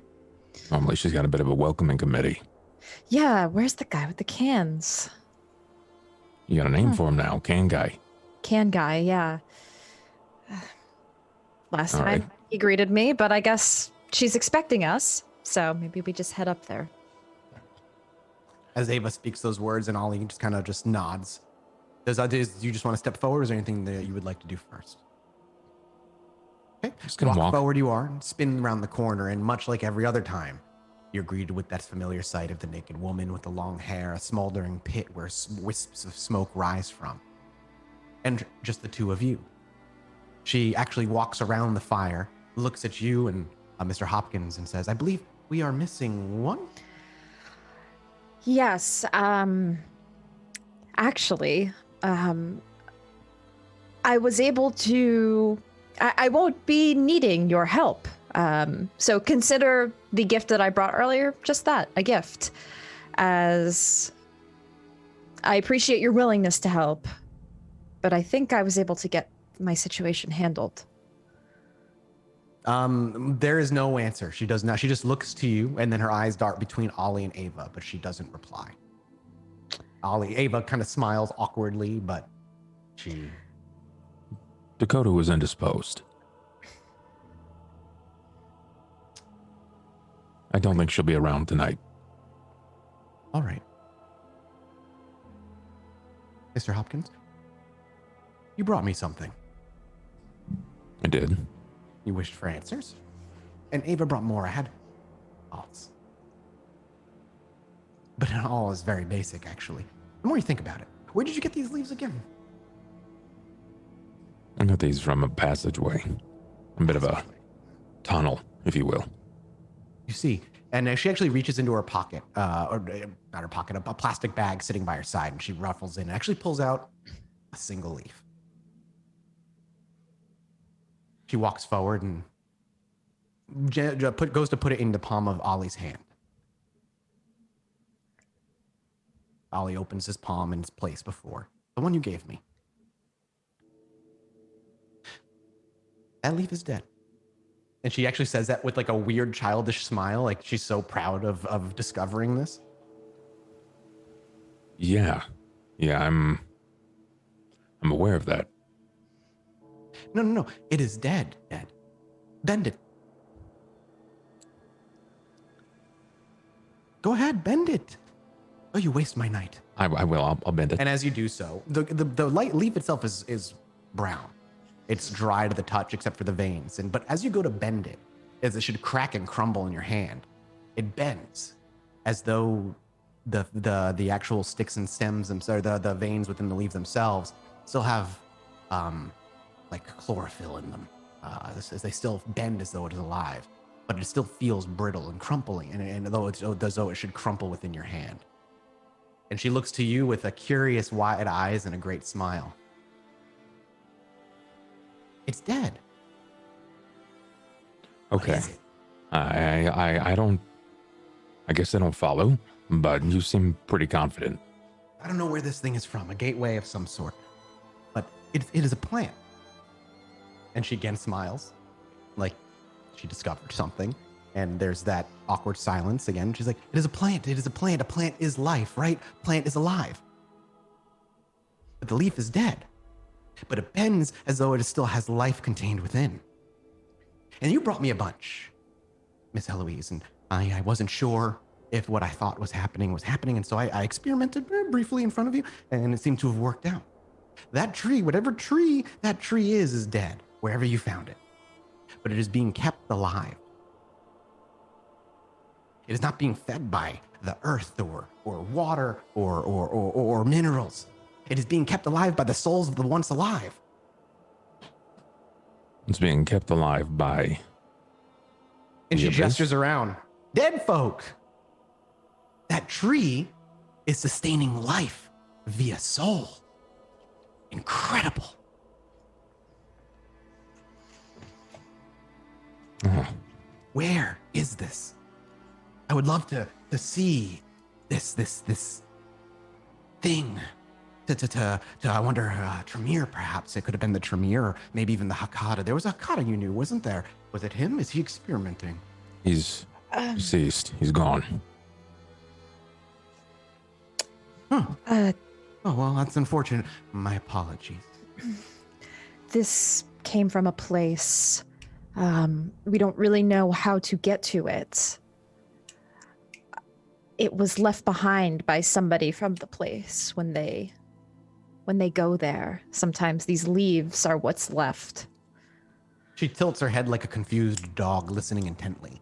Normally she's got a bit of a welcoming committee. Yeah, where's the guy with the cans? You got a name for him now, Can Guy. Can Guy, yeah. Last time he greeted me, but I guess she's expecting us, so maybe we just head up there. As Ava speaks those words and Ollie just kind of just nods. Do you just want to step forward, or is there anything that you would like to do first? Okay, just gonna walk forward you are, spin around the corner, and much like every other time, you're greeted with that familiar sight of the naked woman with the long hair, a smoldering pit where wisps of smoke rise from. And just the two of you. She actually walks around the fire, looks at you and Mr. Hopkins and says, I believe we are missing one? Yes, actually, I was able to... I won't be needing your help. So consider the gift that I brought earlier, just that, a gift. As I appreciate your willingness to help, but I think I was able to get my situation handled. There is no answer. She does not. She just looks to you, and then her eyes dart between Ollie and Ava, but she doesn't reply. Ava kind of smiles awkwardly, but she... Dakota was indisposed. I don't think she'll be around tonight. All right. Mr. Hopkins, you brought me something. I did. You wished for answers? And Ava brought more. I had thoughts. But it all is very basic, actually. The more you think about it, where did you get these leaves again? I got these from a passageway. A bit of a tunnel, if you will. You see, and she actually reaches into her pocket, or not her pocket, a plastic bag sitting by her side, and she ruffles in and actually pulls out a single leaf. She walks forward and goes to put it in the palm of Ollie's hand. Ollie opens his palm in its place before, the one you gave me. That leaf is dead. And she actually says that with like a weird childish smile, like she's so proud of discovering this. Yeah, I'm aware of that. No. It is dead. Bend it. Go ahead, bend it. Oh, you waste my night. I will. I'll bend it. And as you do so, the light leaf itself is brown. It's dry to the touch except for the veins. But as you go to bend it, as it should crack and crumble in your hand, it bends as though the actual sticks and stems themselves, the veins within the leaves themselves, still have like chlorophyll in them, as they still bend as though it is alive, but it still feels brittle and crumpling, and as though it should crumple within your hand. And she looks to you with a curious wide eyes and a great smile. It's dead. Okay. I guess I don't follow, but you seem pretty confident. I don't know where this thing is from, a gateway of some sort, but it is a plant. And she again smiles, like she discovered something. And there's that awkward silence again. She's like, it is a plant. It is a plant. A plant is life, right? Plant is alive. But the leaf is dead. But it bends as though it still has life contained within. And you brought me a bunch, Miss Eloise, and I wasn't sure if what I thought was happening, and so I experimented briefly in front of you, and it seemed to have worked out. That tree, whatever tree that tree is dead, wherever you found it. But it is being kept alive. It is not being fed by the earth or water or minerals. It is being kept alive by the souls of the once alive. It's being kept alive by... And she gestures around. Dead folk! That tree is sustaining life via soul. Incredible. Where is this? I would love to see this thing. I wonder, Tremere, perhaps. It could have been the Tremere, or maybe even the Hakata. There was a Hakata you knew, wasn't there? Was it him? Is he experimenting? He's deceased. He's gone. Huh. Oh, well, that's unfortunate. My apologies. This came from a place. We don't really know how to get to it. It was left behind by somebody from the place when they go there. Sometimes these leaves are what's left. She tilts her head like a confused dog, listening intently.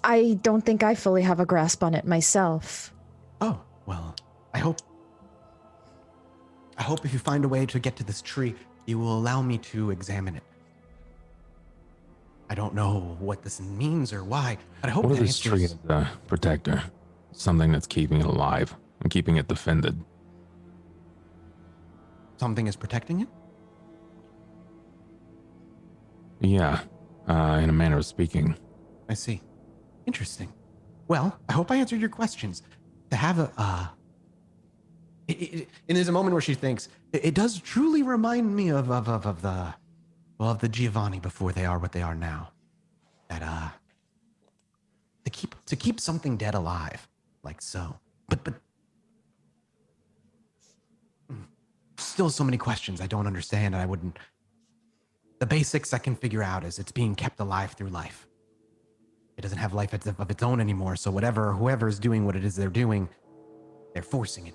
I don't think I fully have a grasp on it myself. Oh, well, I hope if you find a way to get to this tree, you will allow me to examine it. I don't know what this means or why, but I hope what that if this tree is a protector? Something that's keeping it alive and keeping it defended. Something is protecting it? Yeah, in a manner of speaking. I see. Interesting. Well, I hope I answered your questions. To have and there's a moment where she thinks, it does truly remind me of the Giovanni before they are what they are now. That to keep something dead alive, like so. But still so many questions I don't understand, and I wouldn't. The basics I can figure out is it's being kept alive through life. It doesn't have life of its own anymore, so whoever is doing what it is they're doing, they're forcing it.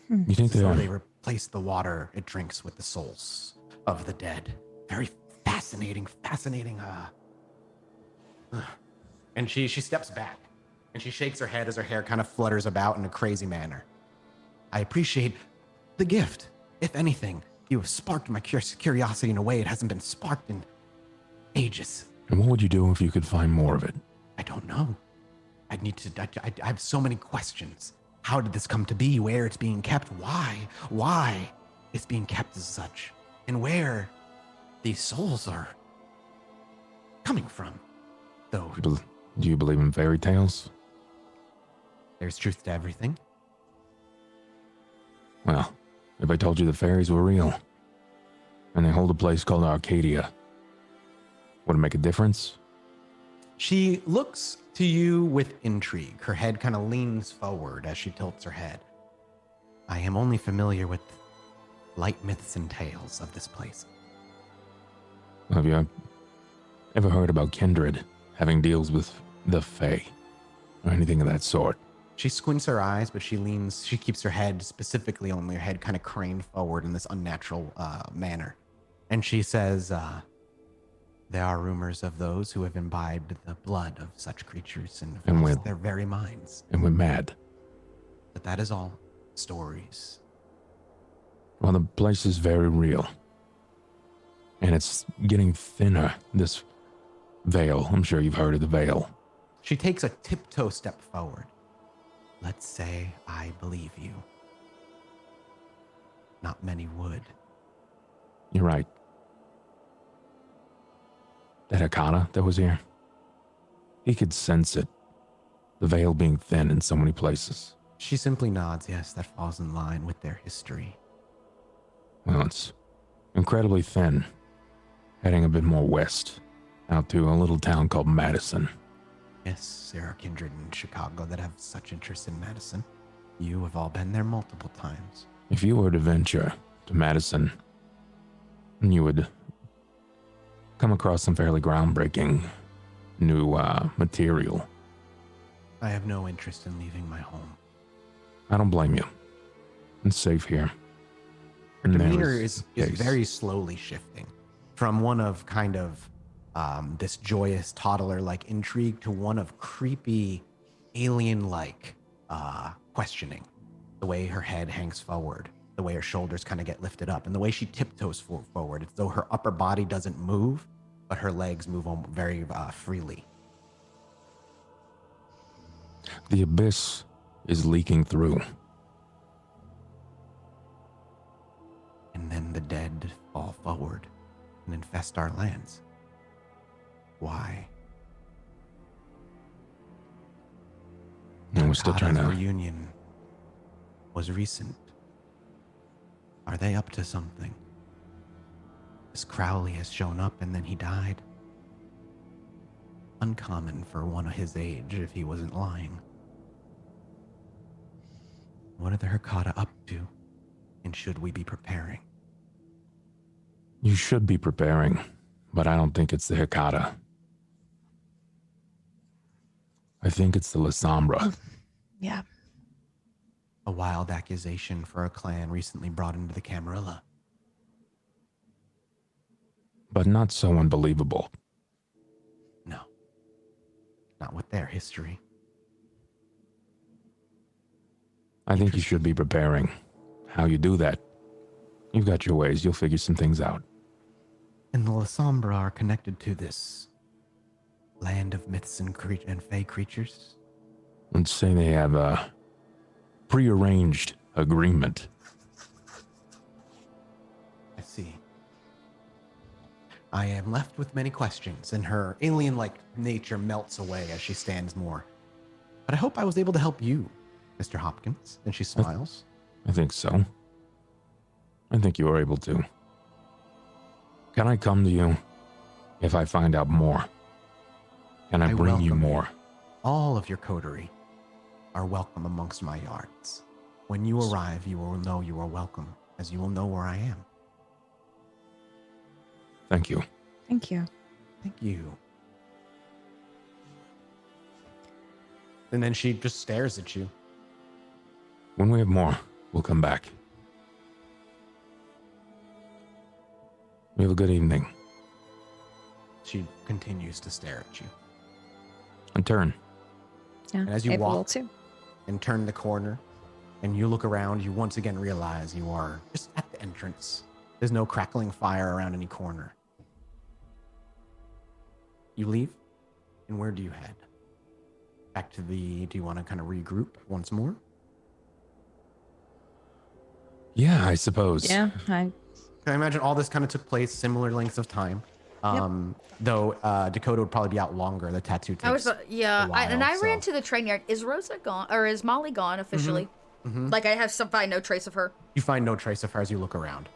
You think So they replace the water it drinks with the souls of the dead. Very fascinating. And she steps back and she shakes her head as her hair kind of flutters about in a crazy manner. I appreciate the gift. If anything, you have sparked my curiosity in a way it hasn't been sparked in ages. And what would you do if you could find more of it? I don't know. I have so many questions. How did this come to be? Where it's being kept? Why it's being kept as such? And where these souls are coming from? Though, Do you believe in fairy tales? there's truth to everything. Well, if I told you the fairies were real? And they hold a place called Arcadia. Would it make a difference? She looks to you with intrigue. Her head kind of leans forward as she tilts her head. I am only familiar with light myths and tales of this place. Have you ever heard about kindred having deals with the Fae? Or anything of that sort? She squints her eyes, but she keeps her head, specifically only her head, kind of craned forward in this unnatural manner. And she says, there are rumors of those who have imbibed the blood of such creatures and with their very minds. And we're mad. But that is all. Stories. Well, the place is very real. And it's getting thinner, this veil. I'm sure you've heard of the veil. She takes a tiptoe step forward. Let's say I believe you. Not many would. You're right. That Hakata that was here, he could sense it. The veil being thin in so many places. She simply nods. Yes, that falls in line with their history. Well, it's incredibly thin. Heading a bit more west, out to a little town called Madison. Yes, there are kindred in Chicago that have such interest in Madison. You have all been there multiple times. If you were to venture to Madison, you would come across some fairly groundbreaking new material. I have no interest in leaving my home. I don't blame you. It's safe here. Her demeanor is very slowly shifting from one of kind of this joyous toddler-like intrigue to one of creepy alien-like questioning. The way her head hangs forward, the way her shoulders kind of get lifted up, and the way she tiptoes forward. It's though her upper body doesn't move, but her legs move on very freely. The abyss is leaking through. And then the dead fall forward and infest our lands. Why? And we're still trying to... reunion was recent. Are they up to something? This Crowley has shown up and then he died. Uncommon for one of his age if he wasn't lying. What are the Hakata up to? And should we be preparing? You should be preparing, but I don't think it's the Hakata. I think it's the Lasombra. Yeah. A wild accusation for a clan recently brought into the Camarilla. But not so unbelievable. No. Not with their history. I think you should be preparing. How you do that? You've got your ways. You'll figure some things out. And the Lasombra are connected to this land of myths and fey creatures? Let's say they have a prearranged agreement. I see. I am left with many questions, and her alien-like nature melts away as she stands more. But I hope I was able to help you, Mr. Hopkins. And she smiles. I think so. I think you were able to. Can I come to you if I find out more? Can I bring you more? All of your coterie are welcome amongst my yards. When you arrive, you will know you are welcome, as you will know where I am. Thank you. Thank you. Thank you. And then she just stares at you. When we have more, we'll come back. We have a good evening. She continues to stare at you. And turn. Yeah, and as you April walk too. and turn the corner and you look around, you once again realize you are just at the entrance. There's no crackling fire around any corner. You leave, and where do you head? Back to do you want to kind of regroup once more? Yeah, I suppose. Yeah, I imagine all this kind of took place similar lengths of time. Though Dakota would probably be out longer. The tattoo takes I a while, ran to the train yard. Is Rosa gone, or is Molly gone officially? Like I find no trace of her. You find no trace of her as you look around.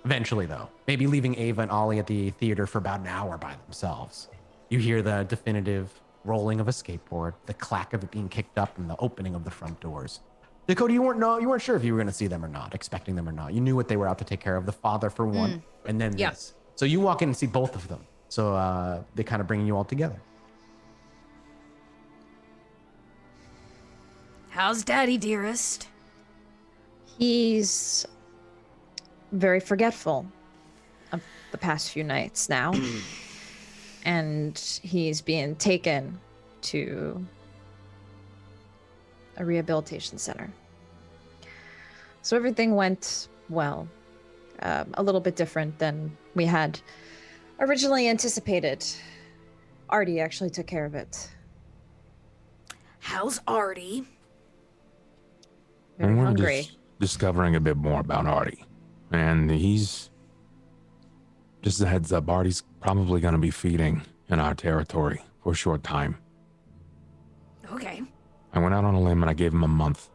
Eventually, though, maybe leaving Ava and Ollie at the theater for about an hour by themselves, you hear the definitive rolling of a skateboard, the clack of it being kicked up, and the opening of the front doors. Dakota, you weren't sure if you were going to see them or not, expecting them or not. You knew what they were out to take care of, the father for one, and then this. So you walk in and see both of them. So they kind of bring you all together. How's Daddy, dearest? He's very forgetful of the past few nights now. And he's being taken to a rehabilitation center. So everything went well. A little bit different than we had originally anticipated. Artie actually took care of it. How's Artie? Very hungry. Just discovering a bit more about Artie. And he's... Just a heads up, Artie's probably going to be feeding in our territory for a short time. Okay. I went out on a limb and I gave him a month.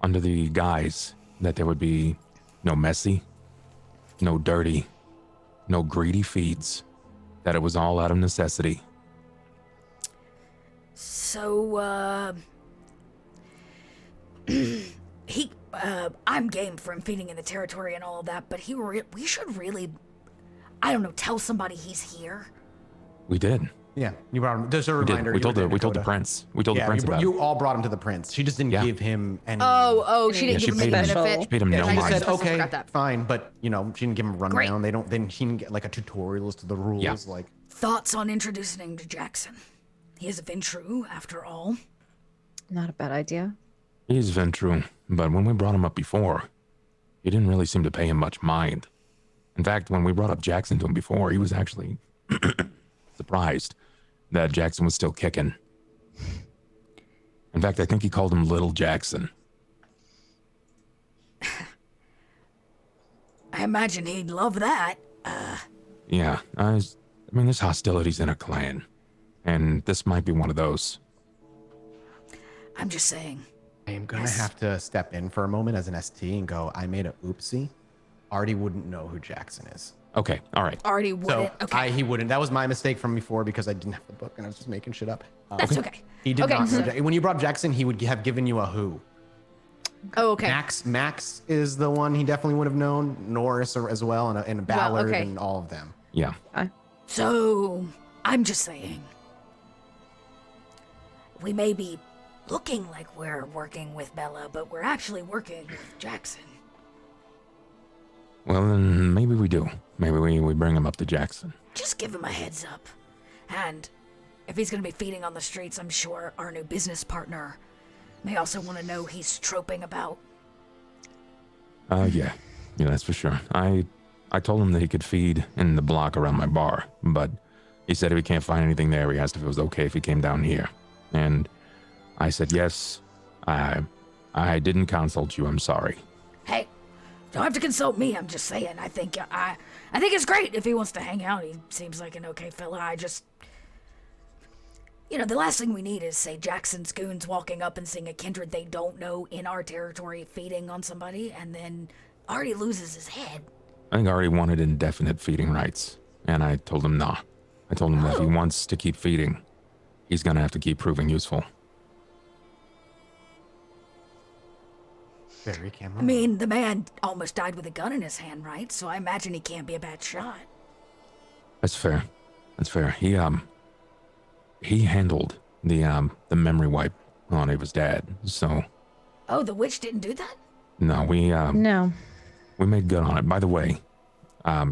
Under the guise that there would be no messy, no dirty, no greedy feeds. That it was all out of necessity. So, I'm game for him feeding in the territory and all of that, but we should really, I don't know, tell somebody he's here. We did. Yeah, you brought him. Just a reminder. We told the prince. We told the prince about it. You all brought him to the prince. She just didn't give him any. She didn't give him any benefit. She paid him no She mind. said, okay, fine, but she didn't give him a rundown. Then she didn't get like a tutorial as to the rules. Yeah. Like thoughts on introducing him to Jackson. He is a Ventru, after all. Not a bad idea. He is Ventru, but when we brought him up before, he didn't really seem to pay him much mind. In fact, when we brought up Jackson to him before, he was actually surprised that Jackson was still kicking. In fact, I think he called him Little Jackson. I imagine he'd love that. Yeah, I mean, there's hostilities in a clan, and this might be one of those. I'm just saying. I am gonna have to step in for a moment as an ST and go, I made a oopsie. Artie wouldn't know who Jackson is. Okay, all right. Artie wouldn't. So okay. he wouldn't. That was my mistake from before because I didn't have the book and I was just making shit up. That's okay. He did not know. When you brought Jackson, he would have given you a who. Oh, okay. Max is the one he definitely would have known. Norris as well, and Ballard and all of them. Yeah. So, I'm just saying. We may be looking like we're working with Bella, but we're actually working with Jackson. Well, then maybe we do. Maybe we bring him up to Jackson. Just give him a heads up. And if he's going to be feeding on the streets, I'm sure our new business partner may also want to know he's troping about. Yeah, that's for sure. I told him that he could feed in the block around my bar, but he said if he can't find anything there, he asked if it was okay if he came down here. And I said, yes, I didn't consult you, I'm sorry. Hey, don't have to consult me, I'm just saying. I think it's great if he wants to hang out. He seems like an okay fella. I just... the last thing we need is, say, Jackson's goons walking up and seeing a kindred they don't know in our territory feeding on somebody, and then Artie loses his head. I think Artie wanted indefinite feeding rights, and I told him nah. I told him that if he wants to keep feeding, he's gonna have to keep proving useful. Very camera. I mean, the man almost died with a gun in his hand, right? So I imagine he can't be a bad shot. That's fair. He handled the memory wipe on Ava's dad, so... Oh, the witch didn't do that? No, No. We made good on it. By the way,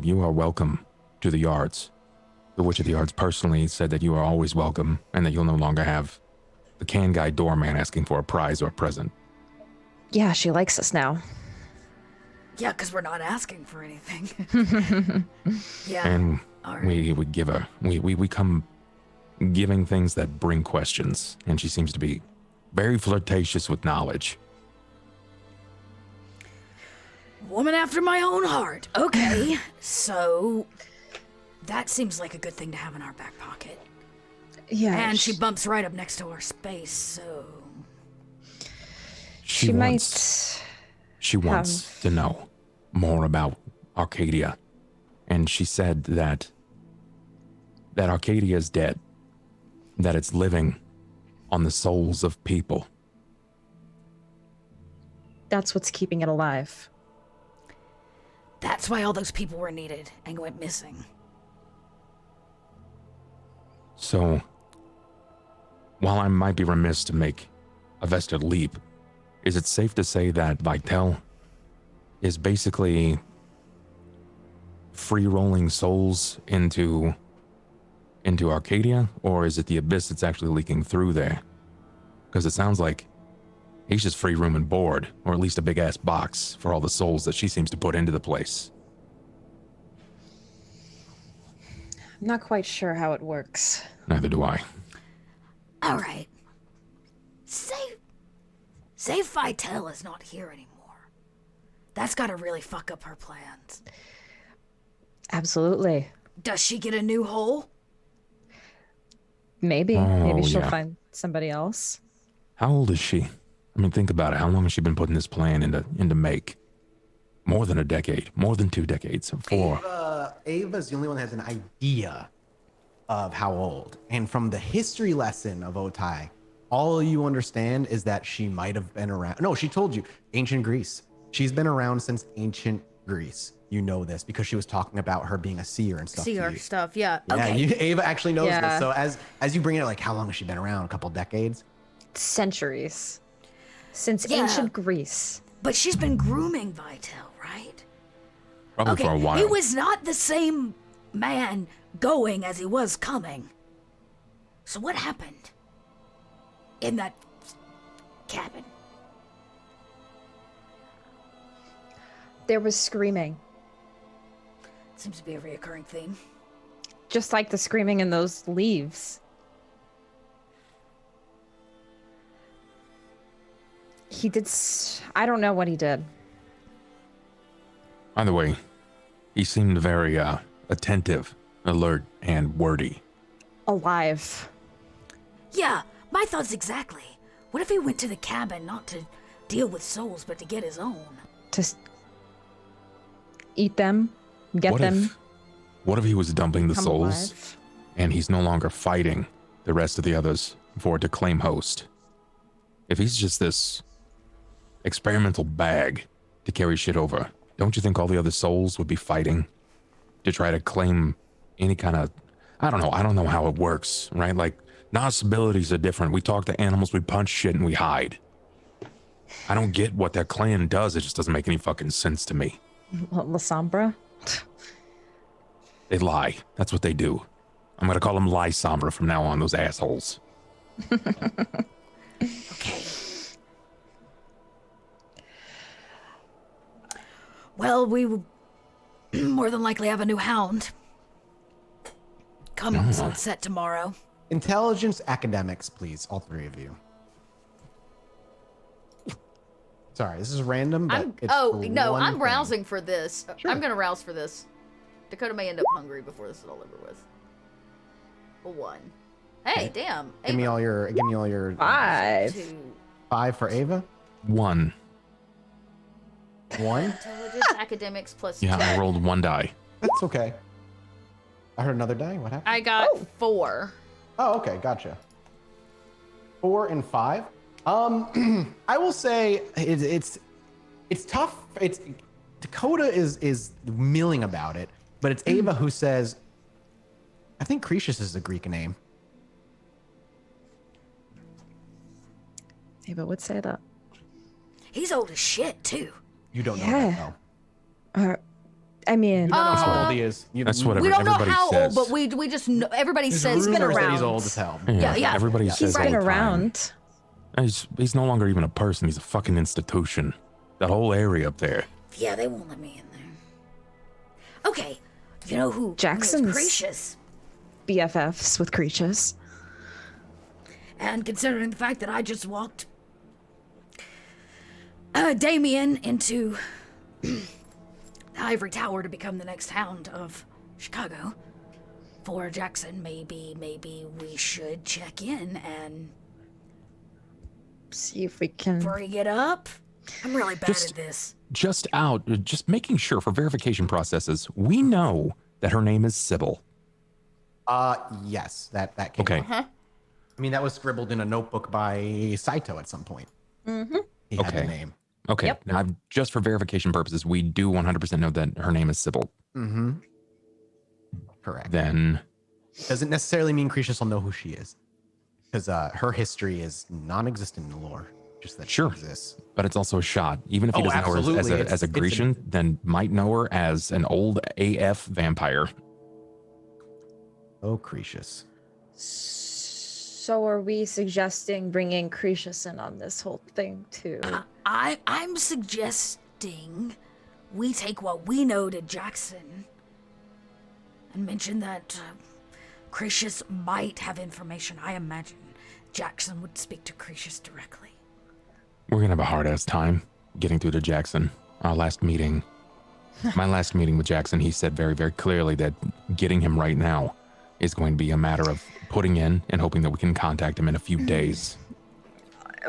you are welcome to the yards. The Witch of the Yards personally said that you are always welcome and that you'll no longer have the can guy doorman asking for a prize or a present. Yeah, she likes us now. Yeah, because we're not asking for anything. Yeah. And right. we come giving things that bring questions, and she seems to be very flirtatious with knowledge. Woman after my own heart. Okay, so that seems like a good thing to have in our back pocket. Yeah. And she bumps right up next to our space, so She wants to know more about Arcadia. And she said that Arcadia is dead, that it's living on the souls of people. That's what's keeping it alive. That's why all those people were needed and went missing. So, while I might be remiss to make a vested leap, is it safe to say that Vitel is basically free-rolling souls into Arcadia, or is it the abyss that's actually leaking through there? Because it sounds like he's just free room and board, or at least a big-ass box for all the souls that she seems to put into the place. I'm not quite sure how it works. Neither do I. All right. Say Vitel is not here anymore. That's gotta really fuck up her plans. Absolutely. Does she get a new hole? Maybe. Maybe she'll find somebody else. How old is she? I mean, think about it. How long has she been putting this plan into make? More than a decade. More than 2 decades. 4. Ava's the only one that has an idea of how old. And from the history lesson of Otai, all you understand is that she might have been around. No, she told you. Ancient Greece. She's been around since ancient Greece. You know this because she was talking about her being a seer and stuff. Seer stuff, yeah. Yeah, Okay. Ava actually knows this. So as you bring it, like, how long has she been around? A couple decades? Centuries. Since ancient Greece. But she's been grooming Vitel, right? Probably for a while. He was not the same man going as he was coming. So what happened in that cabin? There was screaming. Seems to be a reoccurring theme. Just like the screaming in those leaves. He did... I don't know what he did. Either way, he seemed very attentive, alert, and wordy. Alive. Yeah, my thoughts exactly. What if he went to the cabin not to deal with souls, but to get his own? To eat them, get them. What if he was dumping the souls, alive. And he's no longer fighting the rest of the others for it to claim host? If he's just this experimental bag to carry shit over, don't you think all the other souls would be fighting to try to claim any kind of... I don't know how it works, right? Like, Nas' abilities are different. We talk to animals, we punch shit, and we hide. I don't get what that clan does. It just doesn't make any fucking sense to me. La Sombra? They lie. That's what they do. I'm gonna call them Lie Sombra from now on, those assholes. Okay. Well, we will more than likely have a new hound. Come sunset tomorrow. Intelligence academics, please. All 3 of you. Sorry, this is random, but I'm rousing for this. Sure. I'm gonna rouse for this. Dakota may end up hungry before this is all over with. A 1. Hey, Okay. damn. Give me all your 5. 2. 5 for Ava. 1. 1. Intelligence academics plus Yeah, 2. I rolled 1 die. That's okay. I heard another die. What happened? I got 4. Oh, okay, gotcha. 4 and 5. I will say it's tough. It's Dakota is milling about it, but it's Ava who says, I think Cretius is a Greek name. Ava would say that. He's old as shit too. You don't know that though. I mean, You don't know how old he is. That's what We don't know everybody how says. old, but we just know, everybody There's says rumors been that he's around. old as hell. Yeah. Everybody says he's all been the time. around. He's no longer even a person. He's a fucking institution. That whole area up there. Yeah, they won't let me in there. Okay, you know who? Jackson's- Precious. BFFs with Cretius. And considering the fact that I just walked Damien into the Ivory Tower to become the next Hound of Chicago, for Jackson, maybe we should check in and see if we can bring it up. I'm really bad at this. Just making sure for verification processes, we know that her name is Sybil. Yes, that came okay. I mean, that was scribbled in a notebook by Saito at some point. He had the name. Okay. Yep. Now, just for verification purposes, we do 100% know that her name is Sybil. Correct. Then doesn't necessarily mean Cretius will know who she is, because her history is non-existent in the lore. Just that she exists. But it's also a shot. Even if he doesn't know her as a Grecian, then might know her as an old AF vampire. Oh, Cretius. So are we suggesting bringing Cretius in on this whole thing too? I'm suggesting we take what we know to Jackson and mention that Cretius might have information. I imagine Jackson would speak to Cretius directly. We're gonna have a hard-ass time getting through to Jackson. My last meeting with Jackson, he said very, very clearly that getting him right now is going to be a matter of putting in and hoping that we can contact him in a few days.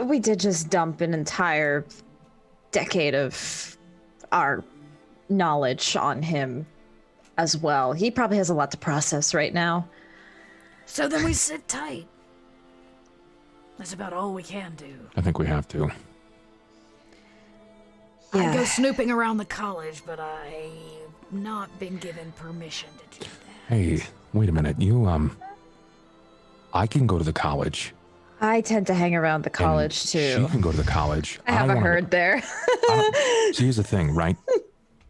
We did just dump an entire decade of our knowledge on him as well. He probably has a lot to process right now. So then we sit tight. That's about all we can do. I think we have to. I go snooping around the college, but I've not been given permission to do that. Hey, wait a minute. I can go to the college. I tend to hang around the college too. She can go to the college. I have a herd there. So here's the thing, right?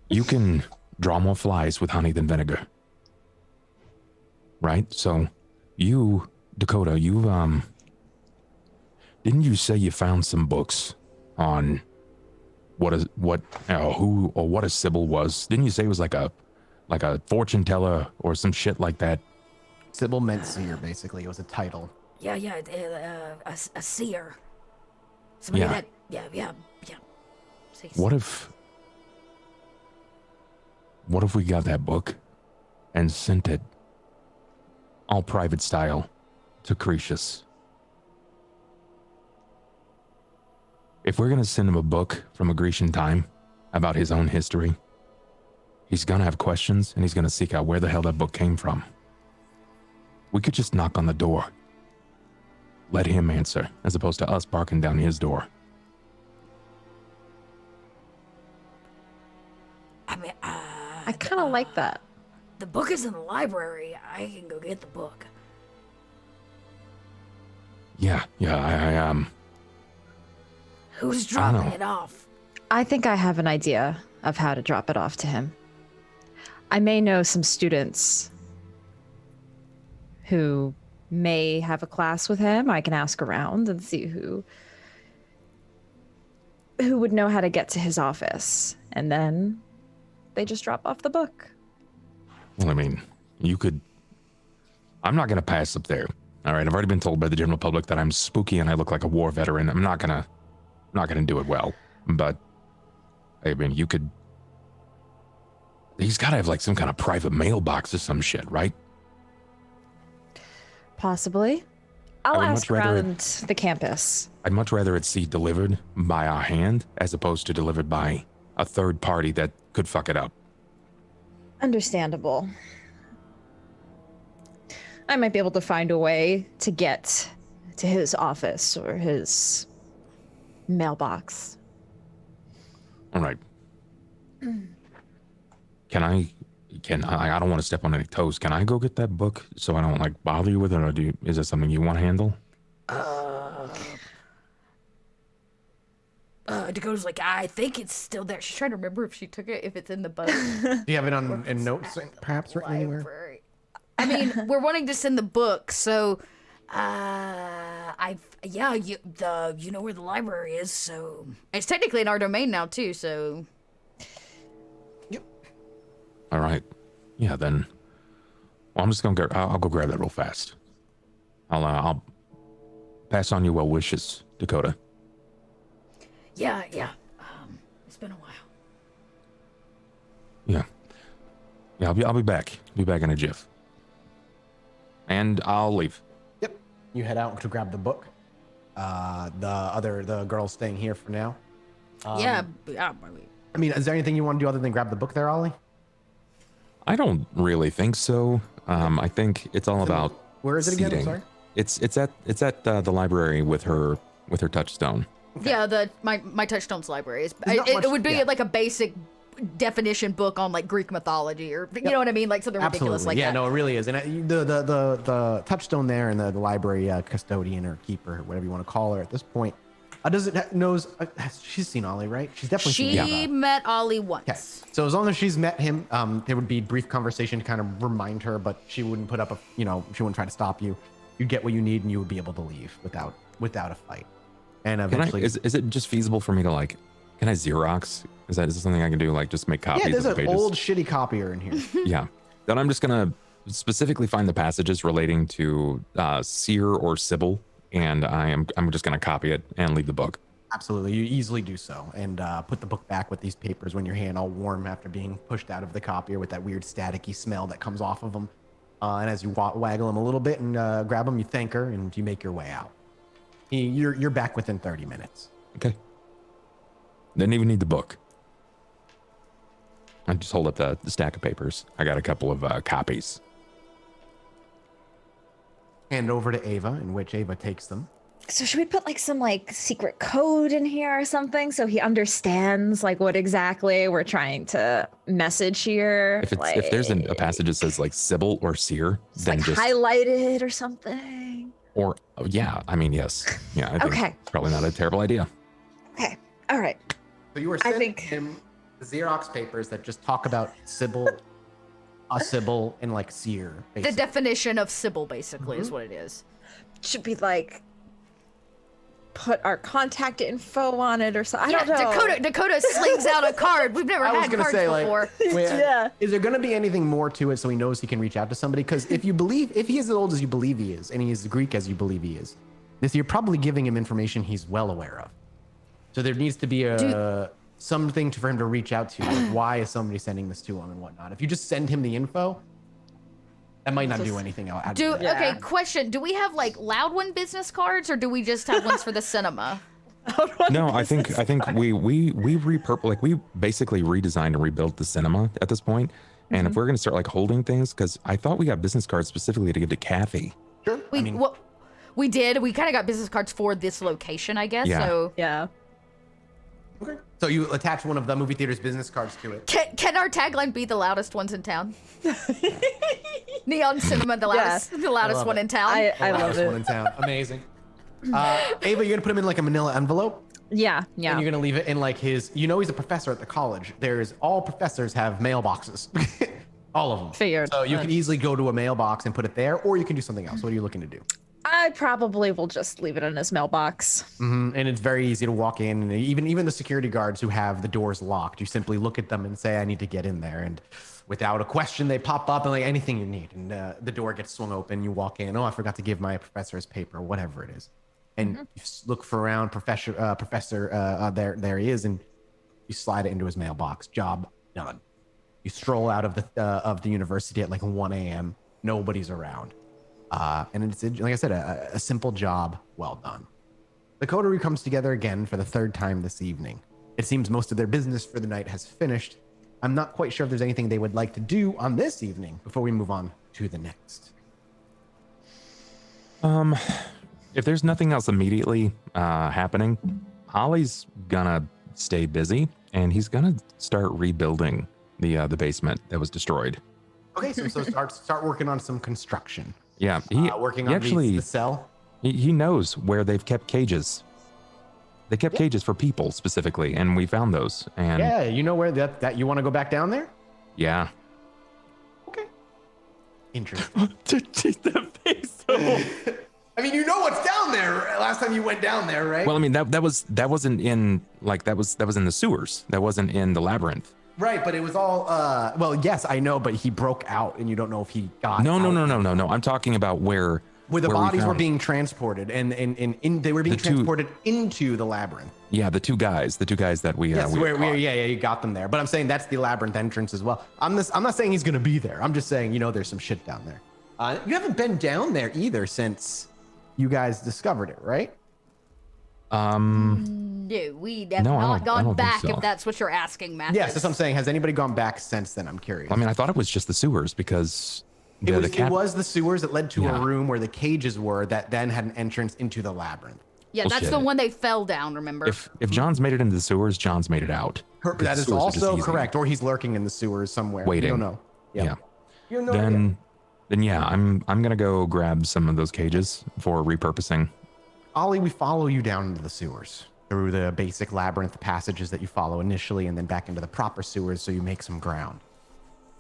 You can draw more flies with honey than vinegar. Right? So you, Dakota, didn't you say you found some books on what a Sybil was? Didn't you say it was like a fortune teller or some shit like that? Sybil meant seer, basically. It was a title. Yeah, a seer. Somebody that, yeah. What if we got that book and sent it all private style to Cretius? If we're going to send him a book from a Grecian time about his own history, he's going to have questions and he's going to seek out where the hell that book came from. We could just knock on the door. Let him answer, as opposed to us barking down his door. I mean, I kind of like that. The book is in the library. I can go get the book. Yeah, I Who's dropping it off? I think I have an idea of how to drop it off to him. I may know some students who may have a class with him. I can ask around and see who would know how to get to his office. And then they just drop off the book. Well, I mean, you could... I'm not going to pass up there. All right, I've already been told by the general public that I'm spooky and I look like a war veteran. I'm not gonna do it well. But, I mean, you could... He's got to have, like, some kind of private mailbox or some shit, right? Possibly. I'll ask around the campus. I'd much rather it see delivered by our hand as opposed to delivered by a third party that could fuck it up. Understandable. I might be able to find a way to get to his office or his mailbox. All right. I don't want to step on any toes. Can I go get that book so I don't like bother you with it, or is it something you want to handle? Dakota's like, I think it's still there. She's trying to remember if she took it, if it's in the boat. Do you have it in notes, perhaps, written anywhere? I mean, we're wanting to send the book, so you know where the library is, so it's technically in our domain now too. So. Yep. All right. Yeah, then. Well, I'm just gonna go. I'll go grab that real fast. I'll pass on your well wishes, Dakota. Yeah. It's been a while. Yeah. I'll be back. Be back in a jiff. And I'll leave. Yep. You head out to grab the book. The girl's staying here for now. Yeah. I mean, is there anything you want to do other than grab the book there, Ollie? I don't really think so. I think it's all about. Where is it again? I'm sorry. It's at the library with her touchstone. Okay. Yeah, my touchstone's library. It would be like a basic definition book on like Greek mythology, or you know what I mean, like something ridiculous like that. Yeah, no, it really is. And the touchstone there and the library custodian or keeper, whatever you want to call her at this point, she's seen Ollie, right? She's definitely seen him. She met Ollie once. Okay. So as long as she's met him, there would be brief conversation to kind of remind her, but she wouldn't put up she wouldn't try to stop you. You'd get what you need and you would be able to leave without a fight. And eventually, is it just feasible for me to like? Can I Xerox? Is this something I can do? Like just make copies of the pages? Yeah, there's an old shitty copier in here. Yeah. Then I'm just gonna specifically find the passages relating to Seer or Sybil, and I'm just gonna copy it and leave the book. Absolutely, you easily do so, and put the book back with these papers when your hand all warm after being pushed out of the copier with that weird staticky smell that comes off of them. And as you waggle them a little bit and grab them, you thank her and you make your way out. You're back within 30 minutes. Okay. Didn't even need the book. I just hold up the stack of papers. I got a couple of copies. Hand over to Ava, in which Ava takes them. So should we put like some like secret code in here or something so he understands like what exactly we're trying to message here? If there's a passage that says like Sybil or Seer, then like just highlighted or something. Or yeah, I mean yes, yeah. I think it's probably not a terrible idea. Okay, all right. So you were sending him the Xerox papers that just talk about Sybil, a Sybil, and like Seer. Basically. The definition of Sybil basically is what it is. Should be like put our contact info on it or something. I don't know. Dakota slings out a card. We've never had cards before. Yeah. Is there going to be anything more to it so he knows he can reach out to somebody? Because if he is as old as you believe he is, and he is Greek as you believe he is, you're probably giving him information he's well aware of. So there needs to be something for him to reach out to. Like, why is somebody sending this to him and whatnot? If you just send him the info, that might not do anything else. Okay, question. Do we have like loud one business cards or do we just have ones for the cinema? No, I think we repurpose, we basically redesigned and rebuilt the cinema at this point. And if we're going to start like holding things, because I thought we got business cards specifically to give to Kathy. Sure. We did. We kind of got business cards for this location, I guess. Yeah. So yeah. Okay. So you attach one of the movie theater's business cards to it. Can our tagline be the loudest ones in town? Neon Cinema, the loudest one in town. I love it. One in town. Amazing. Ava, you're gonna put him in like a manila envelope. Yeah. And you're gonna leave it in like his. You know he's a professor at the college. All professors have mailboxes. All of them. Figured. So you can easily go to a mailbox and put it there, or you can do something else. What are you looking to do? I probably will just leave it in his mailbox. And it's very easy to walk in. And even the security guards who have the doors locked, you simply look at them and say, I need to get in there. And without a question, they pop up and like anything you need. And the door gets swung open. You walk in. Oh, I forgot to give my professor his paper, whatever it is. And you look for around, professor, there he is. And you slide it into his mailbox. Job done. You stroll out of the university at like 1 a.m. Nobody's around. And it's, like I said, a simple job well done. The coterie comes together again for the third time this evening. It seems most of their business for the night has finished. I'm not quite sure if there's anything they would like to do on this evening before we move on to the next. If there's nothing else immediately happening, Ollie's gonna stay busy and he's gonna start rebuilding the basement that was destroyed. Okay, so start working on some construction. Yeah, working on the cell. He knows where they've kept cages. They kept cages for people specifically, and we found those. And yeah, you know where that you want to go back down there? Yeah. Okay. Interesting. I mean, you know what's down there. Last time you went down there, right? Well, I mean that wasn't in that was in the sewers. That wasn't in the labyrinth. Right, but it was all, well, yes, I know, but he broke out and you don't know if he got No. I'm talking about where the bodies were being transported and they were being transported into the labyrinth. Yeah, the two guys that we, you got them there. But I'm saying that's the labyrinth entrance as well. I'm not saying he's going to be there. I'm just saying, there's some shit down there. You haven't been down there either since you guys discovered it, right? No, we have not gone back. So. If that's what you're asking, Matthew. Yes, that's what I'm saying. Has anybody gone back since then? I'm curious. I mean, I thought it was just the sewers because it was the sewers that led to a room where the cages were that then had an entrance into the labyrinth. Yeah, that's the one they fell down. Remember? If John's made it into the sewers, John's made it out. That is also correct, or he's lurking in the sewers somewhere. Waiting. We don't know. Yeah. You know then yeah, I'm gonna go grab some of those cages for repurposing. Ollie, we follow you down into the sewers through the basic labyrinth passages that you follow initially, and then back into the proper sewers, so you make some ground.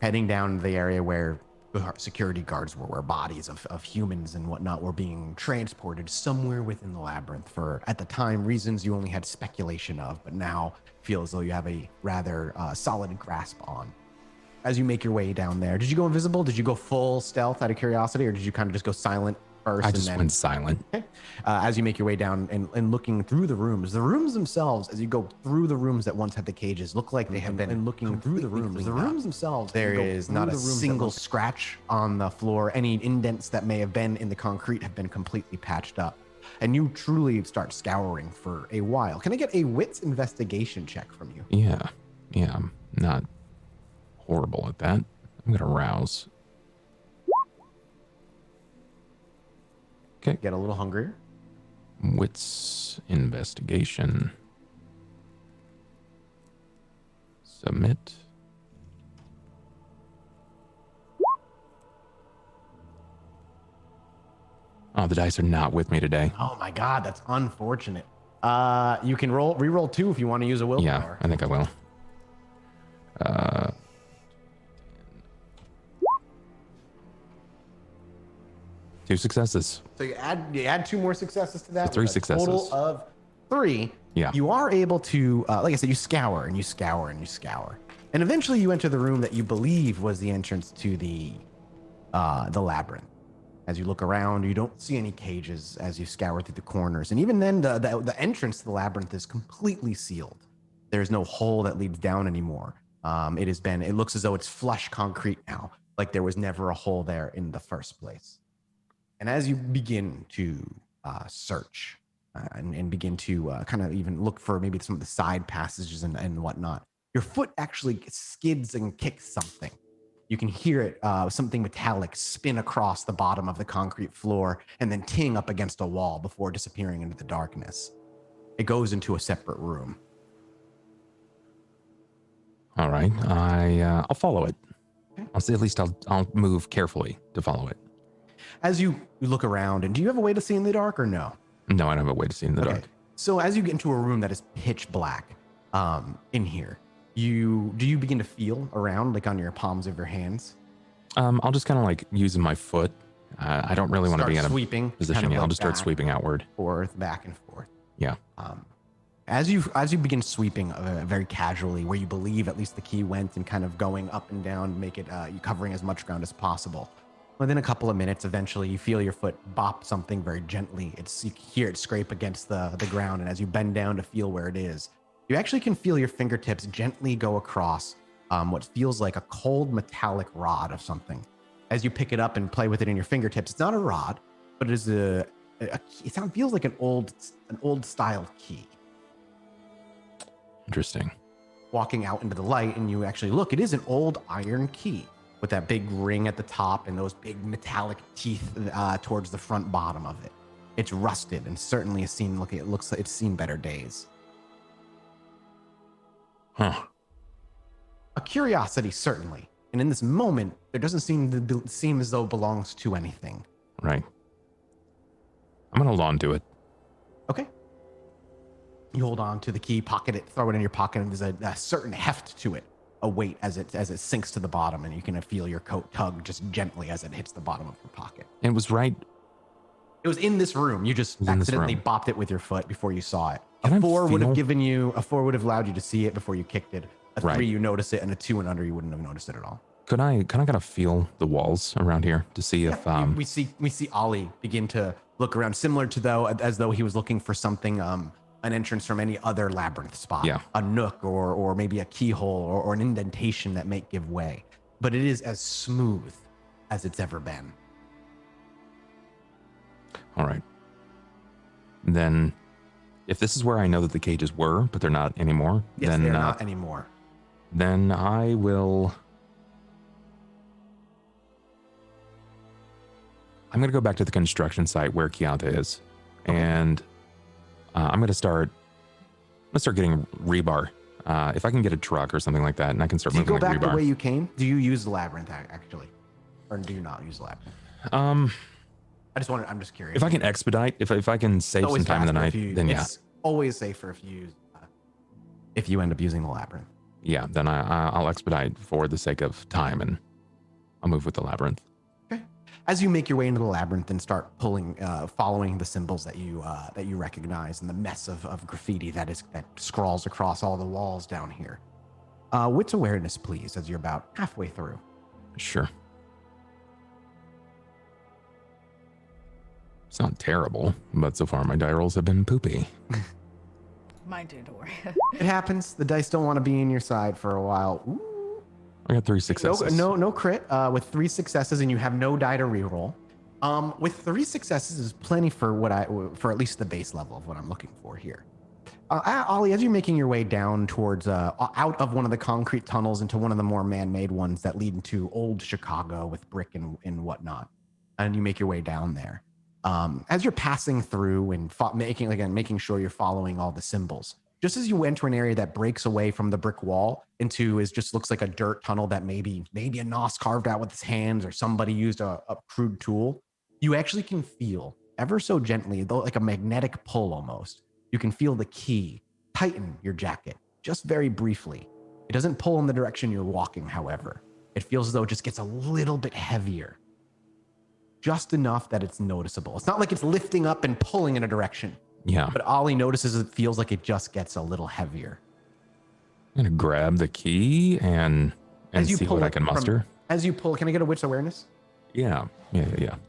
Heading down to the area where the security guards were, where bodies of humans and whatnot were being transported somewhere within the labyrinth for, at the time, reasons you only had speculation of, but now feel as though you have a rather solid grasp on. As you make your way down there, did you go invisible? Did you go full stealth out of curiosity, or did you kind of just go silent first? I just went silent. Okay. As you make your way down and looking through the rooms themselves, as you go through the rooms that once had the cages, look like they have been looking through the rooms. The rooms themselves, there is not a single scratch on the floor. Any indents that may have been in the concrete have been completely patched up. And you truly start scouring for a while. Can I get a wits investigation check from you? Yeah, I'm not horrible at that. I'm gonna rouse. Okay. Get a little hungrier. Wits investigation. Submit. Oh, the dice are not with me today. Oh my God, that's unfortunate. You can re-roll 2 if you want to use a willpower. Yeah, I think I will. 2 successes. So you add 2 more successes to that. So 3 successes. Total of 3. Yeah. You are able to, like I said, you scour and you scour and you scour, and eventually you enter the room that you believe was the entrance to the labyrinth. As you look around, you don't see any cages as you scour through the corners, and even then, the entrance to the labyrinth is completely sealed. There's no hole that leads down anymore. It looks as though it's flush concrete now, like there was never a hole there in the first place. And as you begin to search and begin to kind of even look for maybe some of the side passages and whatnot, your foot actually skids and kicks something. You can hear it, something metallic spin across the bottom of the concrete floor and then ting up against a wall before disappearing into the darkness. It goes into a separate room. All right, I'll follow it. Okay. At least I'll move carefully to follow it. As you look around, and do you have a way to see in the dark or no? No, I don't have a way to see in the dark. So as you get into a room that is pitch black in here, do you begin to feel around, like on your palms of your hands? I'll just kind of like using my foot. I don't really want to be in a sweeping position. Kind of I'll like just start sweeping outward. Forth, back and forth. Yeah. As you begin sweeping very casually, where you believe at least the key went, and kind of going up and down, make it you covering as much ground as possible. Within a couple of minutes, eventually, you feel your foot bop something very gently. You hear it scrape against the ground, and as you bend down to feel where it is, you actually can feel your fingertips gently go across what feels like a cold metallic rod of something. As you pick it up and play with it in your fingertips, it's not a rod, but it is it feels like an old style key. Interesting. Walking out into the light, and you actually look, it is an old iron key with that big ring at the top and those big metallic teeth towards the front bottom of it. It's rusted and certainly it looks like it's seen better days. Huh. A curiosity, certainly. And in this moment, there doesn't seem as though it belongs to anything. Right. I'm gonna hold on to it. Okay. You hold on to the key, pocket it, throw it in your pocket, and there's a certain heft to it, a weight as it sinks to the bottom, and you can feel your coat tug just gently as it hits the bottom of your pocket. It was right. It was in this room. You just accidentally bopped it with your foot before you saw it. A 4 would have allowed you to see it before you kicked it. A 3, you notice it, and a 2 and under, you wouldn't have noticed it at all. Can I kind of feel the walls around here to see if we see Ollie begin to look around, similar to as though he was looking for something, an entrance from any other labyrinth spot, a nook or maybe a keyhole or an indentation that might give way. But it is as smooth as it's ever been. All right. Then if this is where I know that the cages were, but they're not anymore, yes, then they're not anymore. Then I will. I'm going to go back to the construction site where Kianta is, and I'm going to start getting rebar. If I can get a truck or something like that, and I can start moving rebar. Do you go back the way you came? Do you use the labyrinth actually, or do you not use the labyrinth? I'm just curious. If I can expedite, if I can save some time in the night, then yeah. It's always safer if you end up using the labyrinth. Yeah, then I'll expedite for the sake of time, and I'll move with the labyrinth. Okay. As you make your way into the labyrinth and start following the symbols that you recognize and the mess of graffiti that scrawls across all the walls down here. Wits awareness, please, as you're about halfway through. Sure. It's not terrible, but so far my die rolls have been poopy. Mine too, don't worry. It happens. The dice don't want to be in your side for a while. Ooh. I got 3 successes. No crit. With 3 successes, and you have no die to reroll. With 3 successes is plenty for at least the base level of what I'm looking for here. Ollie, as you're making your way down towards out of one of the concrete tunnels into one of the more man-made ones that lead into old Chicago with brick and whatnot, and you make your way down there. As you're passing through and making sure you're following all the symbols, just as you enter an area that breaks away from the brick wall into looks like a dirt tunnel that maybe a Nos carved out with his hands or somebody used a crude tool, you actually can feel ever so gently, though like a magnetic pull almost. You can feel the key tighten your jacket just very briefly. It doesn't pull in the direction you're walking, however. It feels as though it just gets a little bit heavier. Just enough that it's noticeable. It's not like it's lifting up and pulling in a direction. Yeah. But Ollie notices it feels like it just gets a little heavier. I'm going to grab the key and see what I can muster. As you pull, can I get a witch awareness? Yeah. Can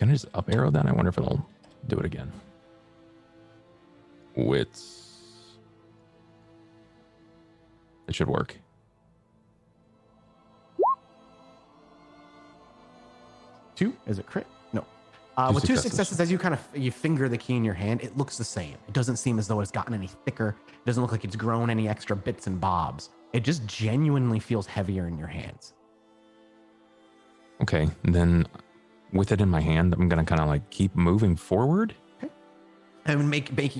I just up arrow that? I wonder if it'll do it again. Wits. It should work. 2? Is it crit? No. With 2 successes, as you finger the key in your hand, it looks the same. It doesn't seem as though it's gotten any thicker. It doesn't look like it's grown any extra bits and bobs. It just genuinely feels heavier in your hands. Okay, then with it in my hand, I'm gonna kind of like keep moving forward. Okay. And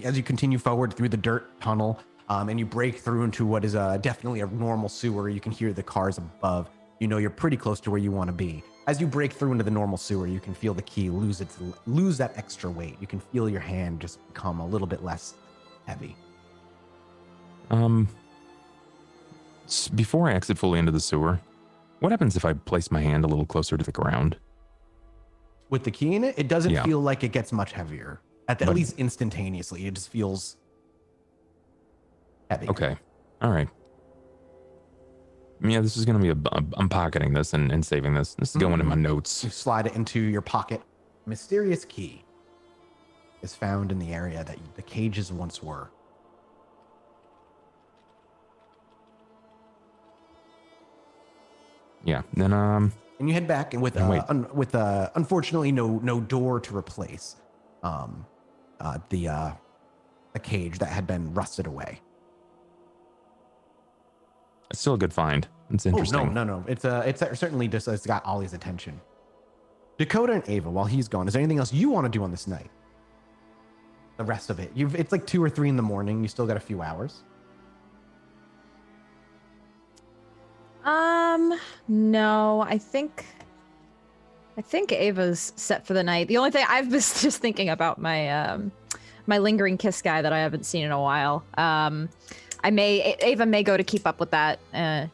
as you continue forward through the dirt tunnel, and you break through into what is definitely a normal sewer. You can hear the cars above. You know you're pretty close to where you want to be. As you break through into the normal sewer, you can feel the key lose that extra weight. You can feel your hand just become a little bit less heavy. Before I exit fully into the sewer, what happens if I place my hand a little closer to the ground? With the key in it, it doesn't feel like it gets much heavier. At least instantaneously, it just feels heavy. Okay, all right. Yeah, this is going to be I'm pocketing this and saving this. This is going in my notes. You slide it into your pocket. Mysterious key is found in the area that the cages once were. Yeah, then and you head back and with unfortunately no door to replace the cage that had been rusted away. It's still a good find. It's interesting. No. It's certainly just it's got Ollie's attention. Dakota and Ava, while he's gone, is there anything else you want to do on this night? The rest of it, it's like 2 or 3 in the morning. You still got a few hours. No, I think Ava's set for the night. The only thing I've been just thinking about my my lingering kiss guy that I haven't seen in a while. Ava may go to keep up with that,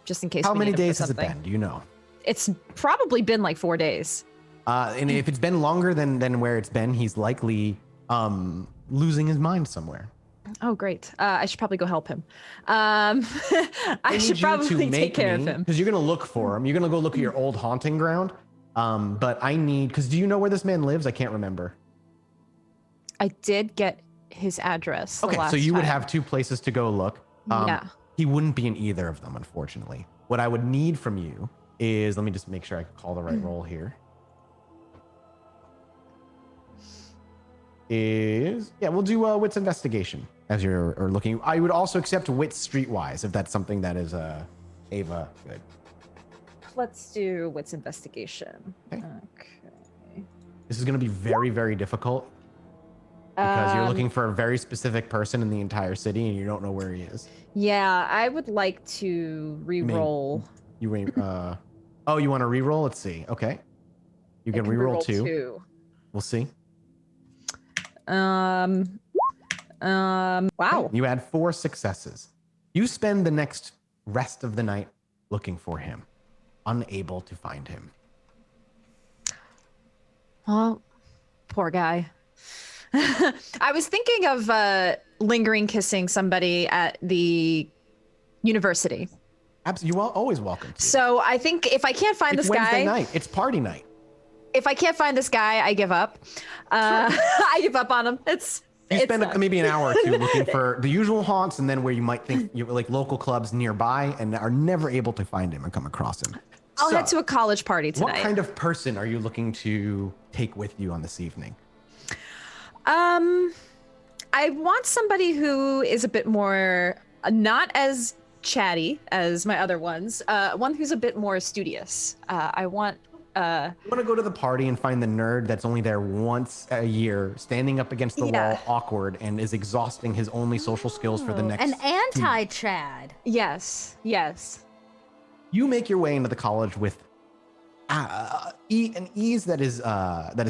just in case. How many days has it been? Do you know? It's probably been like 4 days. And if it's been longer than where it's been, he's likely losing his mind somewhere. Oh, great. I should probably go help him. I should probably take care of him. Because you're going to look for him. You're going to go look at your old haunting ground. But I need, because do you know where this man lives? I can't remember. I did get his address. Okay, so you would have 2 places to go look. Yeah. He wouldn't be in either of them, unfortunately. What I would need from you is, let me just make sure I can call the right roll here. is, yeah, we'll do wits investigation as you're looking. I would also accept wits streetwise if that's something that is Ava good. Let's do wits investigation. Okay. This is going to be very, very difficult because you're looking for a very specific person in the entire city and you don't know where he is. Yeah, I would like to re-roll. You want to re-roll? Let's see. Okay. You can re-roll two. We'll see. Wow. You had 4 successes. You spend the next rest of the night looking for him, unable to find him. Oh, poor guy. I was thinking of lingering kissing somebody at the university. Absolutely, you're always welcome to. So I think if I can't find this guy, Wednesday night. It's party night. If I can't find this guy, I give up. I give up on him. You spend maybe an hour or two looking for the usual haunts, and then where you might think you like local clubs nearby, and are never able to find him and come across him. I'll head to a college party tonight. What kind of person are you looking to take with you on this evening? I want somebody who is a bit more, not as chatty as my other ones. One who's a bit more studious. I want. You want to go to the party and find the nerd that's only there once a year, standing up against the wall, awkward, and is exhausting his only social skills for the next. An anti-Chad. Yes. You make your way into the college with an ease that is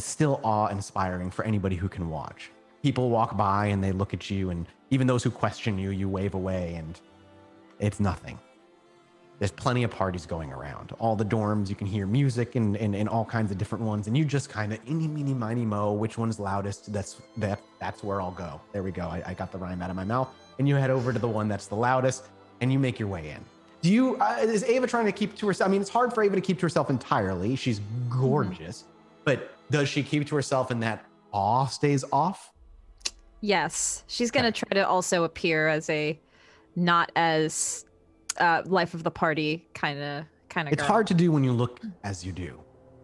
still awe-inspiring for anybody who can watch. People walk by and they look at you, and even those who question you, you wave away, and it's nothing. There's plenty of parties going around. All the dorms, you can hear music and all kinds of different ones, and you just kind of eeny, meeny, miny, mo, which one's loudest, that's where I'll go. There we go. I got the rhyme out of my mouth. And you head over to the one that's the loudest, and you make your way in. Is Ava trying to keep to herself? I mean, it's hard for Ava to keep to herself entirely. She's gorgeous, but does she keep to herself and that awe stays off? Yes. She's going to try to also appear as a not as life of the party kind of It's hard to do when you look as you do,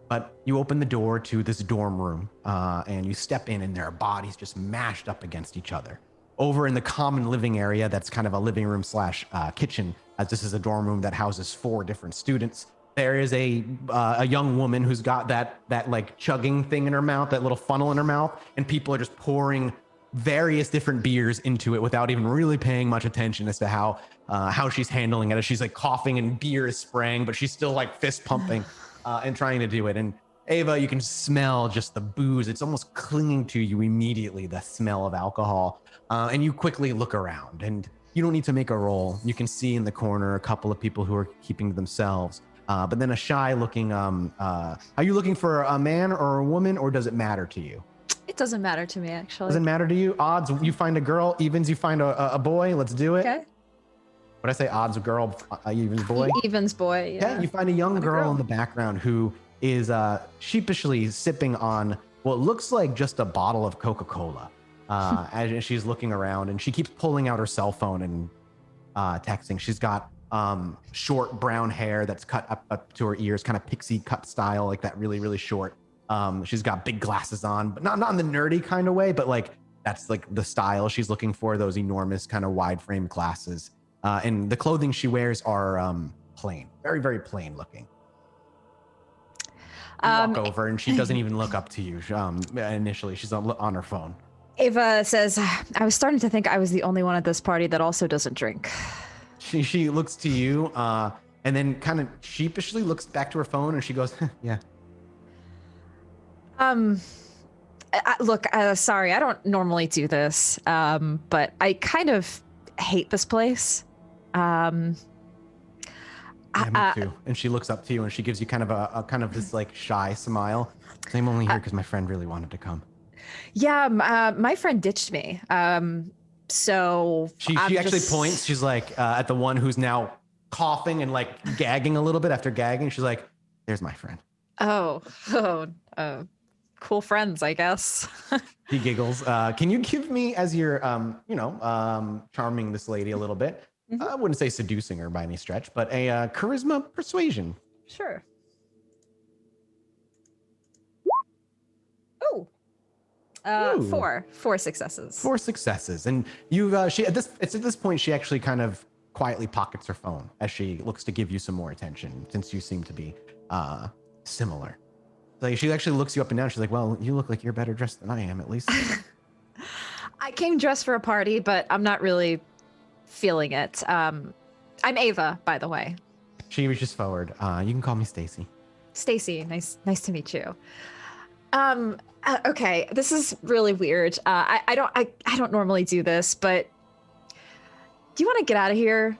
but you open the door to this dorm room and you step in, and there are bodies just mashed up against each other. Over in the common living area, that's kind of a living room / kitchen, as this is a dorm room that houses 4 different students. There is a young woman who's got that like chugging thing in her mouth, that little funnel in her mouth, and people are just pouring various different beers into it without even really paying much attention as to how she's handling it. As she's like coughing and beer is spraying, but she's still like fist pumping and trying to do it. And Ava, you can smell just the booze. It's almost clinging to you immediately, the smell of alcohol. And you quickly look around, and you don't need to make a roll. You can see in the corner a couple of people who are keeping to themselves. But then a shy looking, are you looking for a man or a woman, or does it matter to you? It doesn't matter to me, actually. Doesn't matter to you? Odds, you find a girl. Evens, you find a boy. Let's do it. Okay. What I say? Odds, a girl. Evens, boy. Evens, boy. Yeah. You find a young girl in the background who is sheepishly sipping on what looks like just a bottle of Coca-Cola as she's looking around, and she keeps pulling out her cell phone and texting. She's got short brown hair that's cut up to her ears, kind of pixie cut style, like that, really, really short. She's got big glasses on, but not in the nerdy kind of way, but like that's like the style she's looking for, those enormous kind of wide frame glasses. And the clothing she wears are plain, very, very plain looking. You walk over and she doesn't even look up to you. Initially, she's on her phone. Ava says, I was starting to think I was the only one at this party that also doesn't drink. She looks to you and then kind of sheepishly looks back to her phone, and she goes, yeah. Look, sorry, I don't normally do this, but I kind of hate this place. Yeah, me too. And she looks up to you and she gives you kind of a kind of this like shy smile. I'm only here because my friend really wanted to come. Yeah, my friend ditched me. So she actually points. She's like at the one who's now coughing and like gagging a little bit after gagging. She's like, "There's my friend." Oh, cool friends, I guess. He giggles. Can you give me, as you're, charming this lady a little bit? Mm-hmm. I wouldn't say seducing her by any stretch, but a charisma persuasion. Sure. Oh, Four successes. 4 successes, and you've it's at this point she actually kind of quietly pockets her phone as she looks to give you some more attention since you seem to be similar. Like she actually looks you up and down. She's like, "Well, you look like you're better dressed than I am, at least." I came dressed for a party, but I'm not really feeling it. I'm Ava, by the way. She reaches forward. You can call me Stacy. Stacy, nice to meet you. Okay, this is really weird. I don't normally do this, but do you want to get out of here?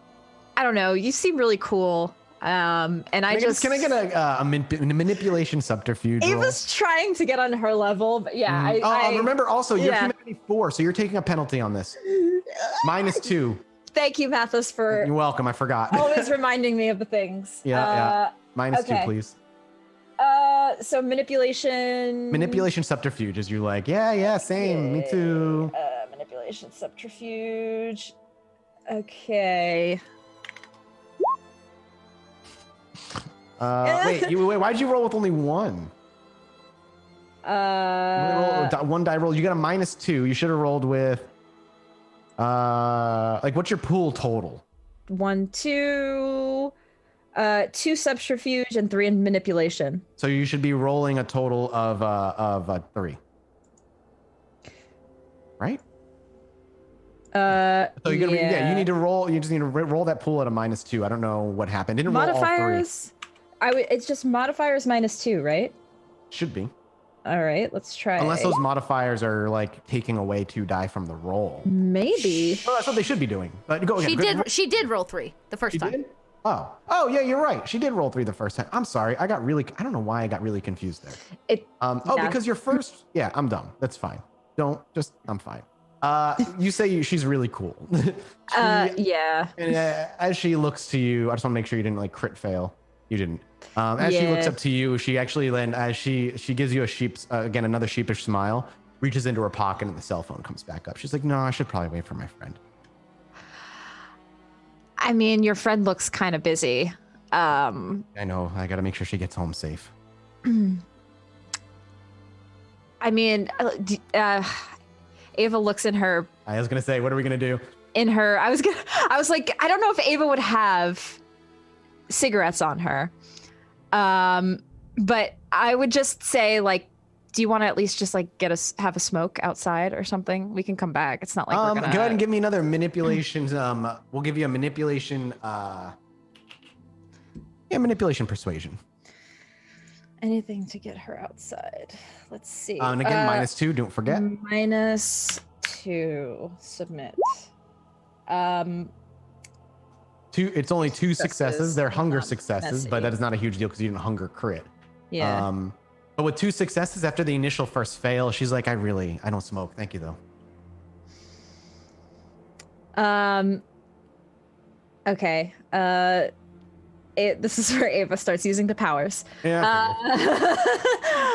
I don't know. You seem really cool. And can I get a manipulation subterfuge? Ava's trying to get on her level, but yeah. Remember also you're humanity 4, so you're taking a penalty on this. -2. Thank you, Mathis, for. You're welcome. I forgot. Always reminding me of the things. Yeah. -2, please. So manipulation. Manipulation subterfuge is you like, yeah, same, me too. Manipulation subterfuge. Okay. Wait, why'd you roll with only 1? One die roll. You got a -2. You should have rolled with. What's your pool total? 1, 2. 2 subterfuge and 3 in manipulation. So you should be rolling a total of 3. Right? So you're gonna you need to roll. You just need to roll that pool at a -2. I don't know what happened. Didn't modifiers. Roll all 3. It's just modifiers -2, right? Should be. All right, let's try. Unless those modifiers are like taking away 2 die from the roll. Maybe. Well, that's what they should be doing. But go ahead. She did roll 3 the first time. Did? Oh yeah, you're right. She did roll 3 the first time. I'm sorry. I don't know why I got really confused there. Because your first. Yeah, I'm dumb. That's fine. I'm fine. You say she's really cool. Yeah. And as she looks to you, I just want to make sure you didn't like crit fail. You didn't. As she looks up to you, she actually then, as she gives you another sheepish smile, reaches into her pocket and the cell phone comes back up. She's like, "No, I should probably wait for my friend." I mean, your friend looks kind of busy. I know. I got to make sure she gets home safe. I mean, Ava looks in her. I was gonna say, what are we gonna do? I was like, I don't know if Ava would have cigarettes on her. But I would just say, like, do you want to at least just like have a smoke outside or something? We can come back. It's not like we're gonna. Go ahead and give me another manipulation. We'll give you a manipulation. Manipulation persuasion. Anything to get her outside. Let's see. And again, -2. Don't forget. -2. Submit. 2. It's only 2 successes. They're hunger successes, but that is not a huge deal because you didn't hunger crit. Yeah. But with 2 successes after the initial first fail, she's like, I don't smoke. Thank you though. Okay. This is where Ava starts using the powers. Yeah.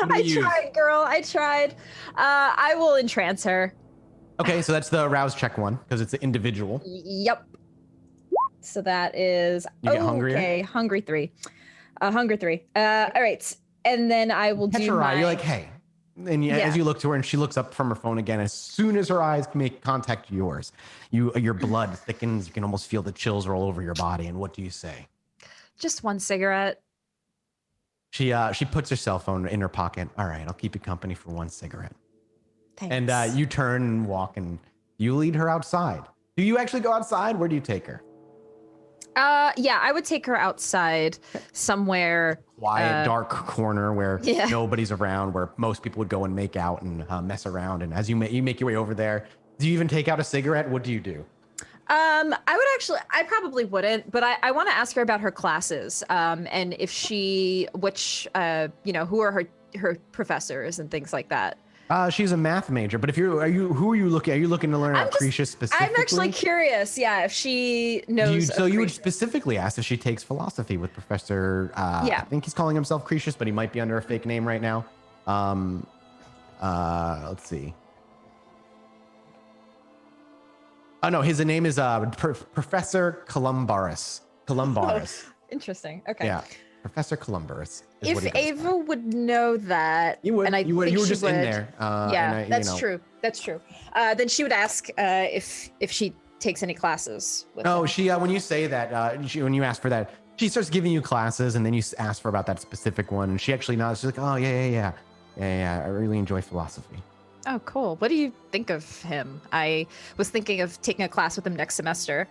I tried, girl. I tried. I will entrance her. Okay, so that's the rouse check one because it's an individual. Yep. So that is get hungrier? Okay, hungry 3. Hunger 3. All right. And then I will catch do her my... eye. You're like, hey. And as you look to her and she looks up from her phone again, as soon as her eyes make contact yours, your blood thickens. You can almost feel the chills roll over your body. And what do you say? Just 1 cigarette. She puts her cell phone in her pocket. All right, I'll keep you company for 1 cigarette. Thanks. And you turn and walk and you lead her outside. Do you actually go outside? Where do you take her? Yeah, I would take her outside somewhere. Quiet, dark corner where nobody's around, where most people would go and make out and mess around. And as you make your way over there, do you even take out a cigarette? What do you do? I probably wouldn't, but I want to ask her about her classes, and if who are her professors and things like that. She's a math major, but who are you looking? Are you looking to learn about Cretia specifically? I'm actually curious, if she knows. You would specifically ask if she takes philosophy with Professor. I think he's calling himself Cretius, but he might be under a fake name right now. Let's see. Oh no, his name is Professor Columbaris. Oh, interesting. Okay. Yeah. Professor Columbus. If Ava would know that, you would. And I you would. think You were she just would, in there. That's true. That's true. Then she would ask if she takes any classes. With him. She when you say that, when you ask for that, she starts giving you classes, and then you ask for about that specific one, and she actually nods. She's like, "Oh yeah. I really enjoy philosophy." Oh, cool. What do you think of him? I was thinking of taking a class with him next semester.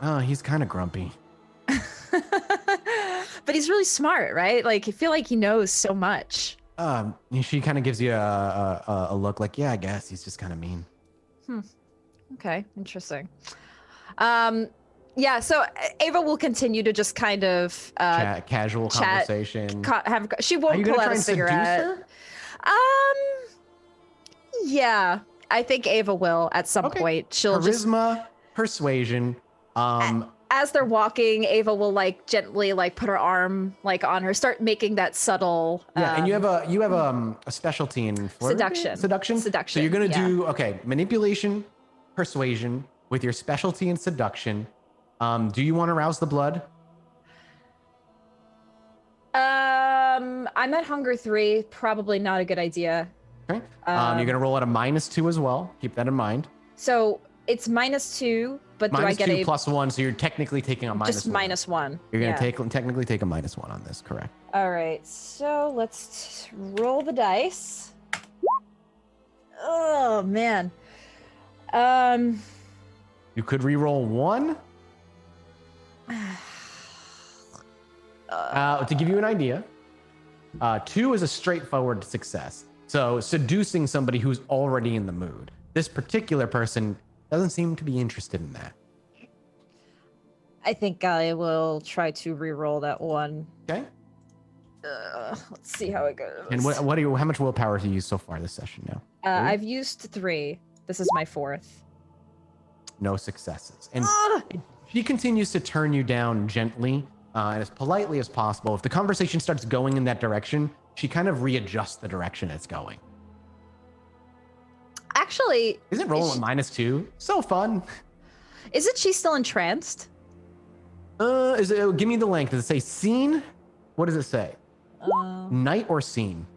Oh, he's kind of grumpy. But he's really smart, right? Like, I feel like he knows so much. She kind of gives you a look like, yeah, I guess he's just kind of mean. Okay, interesting. Yeah, so Ava will continue to just kind of casual conversation. She won't pull out a cigarette. Yeah, I think Ava will at some point. She'll charisma, persuasion. As they're walking, Ava will like gently like put her arm like on her, start making that subtle. And you have a specialty in seduction. Seduction. So you're gonna do manipulation, persuasion with your specialty in seduction. Do you want to rouse the blood? I'm at hunger 3. Probably not a good idea. Okay. You're gonna roll at a -2 as well. Keep that in mind. So it's -2, but do I get -2 +1? So you're technically taking a -1. Just -1. You're gonna technically take a -1 on this, correct? All right. So let's roll the dice. Oh man. You could re-roll 1. To give you an idea, 2 is a straightforward success. So seducing somebody who's already in the mood. This particular person doesn't seem to be interested in that. I think I will try to re-roll that 1. Okay. Let's see how it goes. And how much willpower have you used so far this session now? I've used 3. This is my 4th. No successes. And she continues to turn you down gently and as politely as possible. If the conversation starts going in that direction, she kind of readjusts the direction it's going. Actually, isn't rolling at -2 so fun? Isn't she still entranced? Give me the length. Does it say scene? What does it say? Night or scene?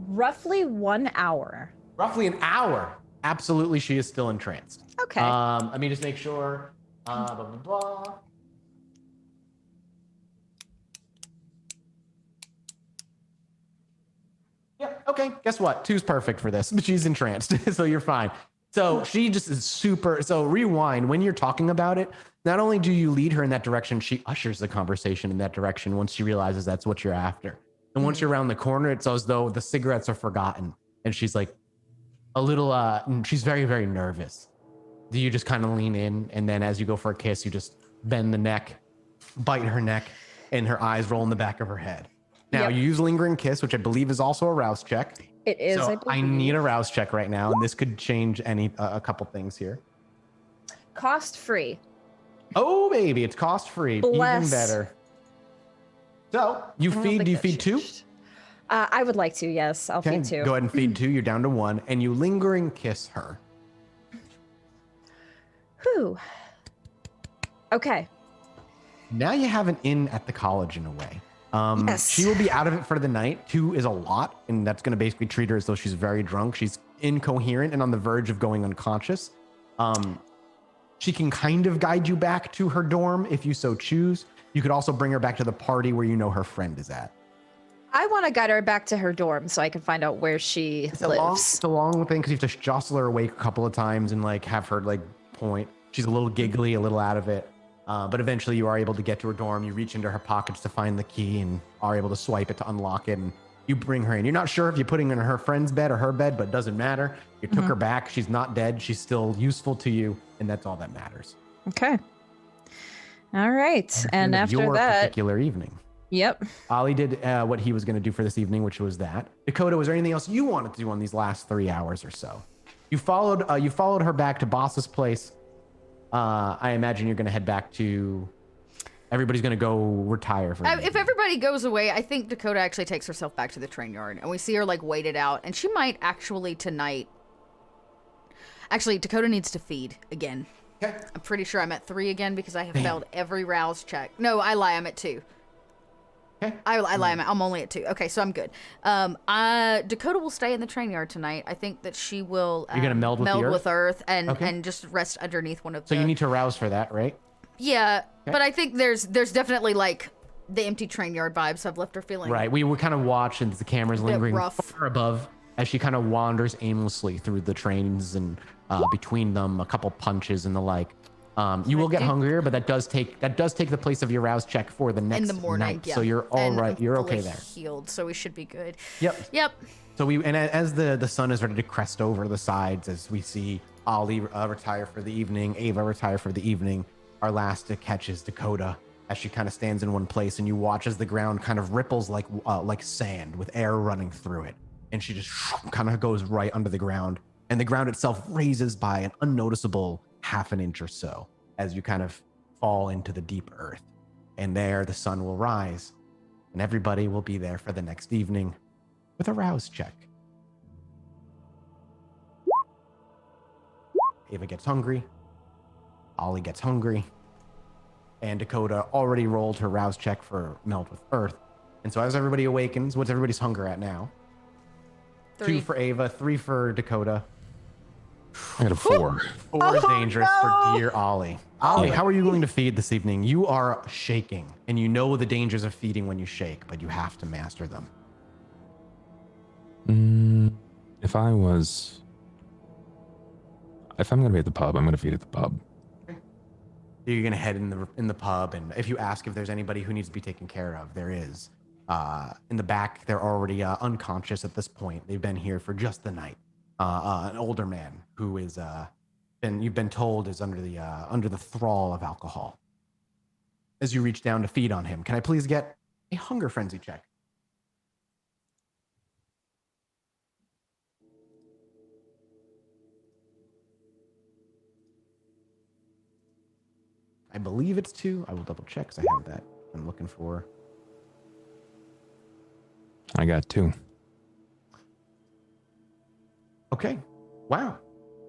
Roughly 1 hour. Roughly an hour. Absolutely, she is still entranced. Okay. Let me just make sure. Blah, blah, blah. Yeah, okay. Guess what? 2's perfect for this. She's entranced, so you're fine. So she just is super. So rewind. When you're talking about it, not only do you lead her in that direction, she ushers the conversation in that direction once she realizes that's what you're after. And once you're around the corner, it's as though the cigarettes are forgotten. And she's like a little, she's very, very nervous. Do you just kind of lean in? And then as you go for a kiss, you just bend the neck, bite her neck, and her eyes roll in the back of her head. Now you use lingering kiss, which I believe is also a rouse check. It is. So I need a rouse check right now, and this could change a couple things here. Cost free. Oh baby, it's cost free. Even better. So you feed. Do you feed 2? I would like to. Yes, I'll feed 2. Go ahead and feed 2. You're down to 1, and you lingering kiss her. Whew. Okay. Now you have an in at the college in a way. Yes. She will be out of it for the night. 2 is a lot, and that's going to basically treat her as though she's very drunk. She's incoherent and on the verge of going unconscious. She can kind of guide you back to her dorm if you so choose. You could also bring her back to the party where you know her friend is at. I want to guide her back to her dorm so I can find out where she lives. It's a long thing because you have to jostle her awake a couple of times and like have her like point. She's a little giggly, a little out of it. But eventually you are able to get to her dorm. You reach into her pockets to find the key and are able to swipe it to unlock it. And you bring her in. You're not sure if you're putting her in her friend's bed or her bed, but it doesn't matter. You took her back. She's not dead. She's still useful to you. And that's all that matters. Okay. All right. And after your that, particular evening. Yep. Ollie did what he was going to do for this evening, which was that. Dakota, was there anything else you wanted to do on these last 3 hours or so? You followed her back to Boss's place. I imagine you're going to head back to. Everybody's going to go retire for. If everybody goes away, I think Dakota actually takes herself back to the train yard, and we see her like waited out, and she might actually tonight. Actually, Dakota needs to feed again. Okay. I'm pretty sure I'm at 3 again because I have failed every rouse check. No, I lie. I'm at 2. Okay. I lie. I'm only at 2. Okay, so I'm good. Dakota will stay in the train yard tonight. I think that she will. You're gonna meld with the earth and just rest underneath one of. So you need to rouse for that, right? Yeah, but I think there's definitely like the empty train yard vibes. I've left her feeling right. We kind of watch as the camera's lingering rough. far above as she kind of wanders aimlessly through the trains and between them a couple punches and the like. You will get hungrier, but that does take the place of your rouse check for the next in the morning. night. Yeah. So you're all right. I'm You're fully okay there. Healed, so we should be good. Yep. So as the sun is ready to crest over the sides, as we see Ollie retire for the evening, Ava retire for the evening, our last to catch is Dakota as she kind of stands in one place, and you watch as the ground kind of ripples like sand with air running through it, and she just kind of goes right under the ground, and the ground itself raises by an unnoticeable half an inch or so as you kind of fall into the deep earth, and there the sun will rise, and everybody will be there for the next evening with a rouse check. Ava gets hungry. Ollie gets hungry. And Dakota already rolled her rouse check for meld with earth. And so as everybody awakens, what's everybody's hunger at now? 3. 2 for Ava, 3 for Dakota. I got a 4. 4 is dangerous for dear Ollie. Ollie, how are you going to feed this evening? You are shaking, and you know the dangers of feeding when you shake, but you have to master them. If I'm going to be at the pub, I'm going to feed at the pub. You're going to head in the pub, and if you ask if there's anybody who needs to be taken care of, there is. In the back, they're already unconscious at this point. They've been here for just the night. An older man who is you've been told is under the thrall of alcohol. As you reach down to feed on him, can I please get a hunger frenzy check? I believe it's 2. I will double check because I have that. I'm looking for. I got 2. Okay. Wow.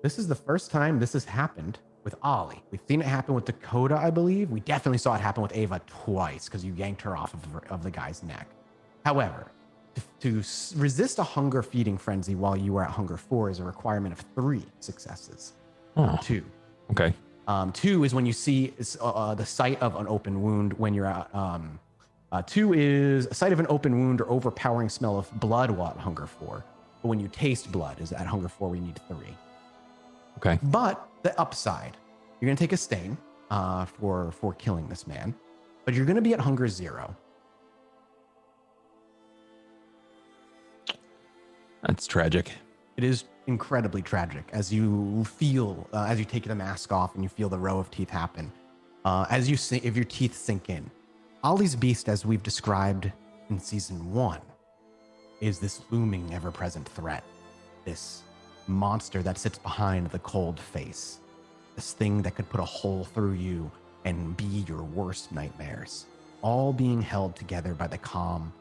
This is the first time this has happened with Ollie. We've seen it happen with Dakota, I believe. We definitely saw it happen with Ava twice because you yanked her off of the guy's neck. However, to resist a hunger feeding frenzy while you are at hunger 4 is a requirement of 3 successes. 2. Okay. 2 is when you see the sight of an open wound when you're at. 2 is a sight of an open wound or overpowering smell of blood while at hunger 4. But when you taste blood is at hunger 4 we need 3. Okay. But the upside, you're gonna take a stain for killing this man, but you're gonna be at hunger 0. That's tragic. It is incredibly tragic as you feel, as you take the mask off and you feel the row of teeth happen. If your teeth sink in. Ollie's beast, as we've described in season 1, is this looming, ever-present threat. This monster that sits behind the cold face. This thing that could put a hole through you and be your worst nightmares. All being held together by the calm,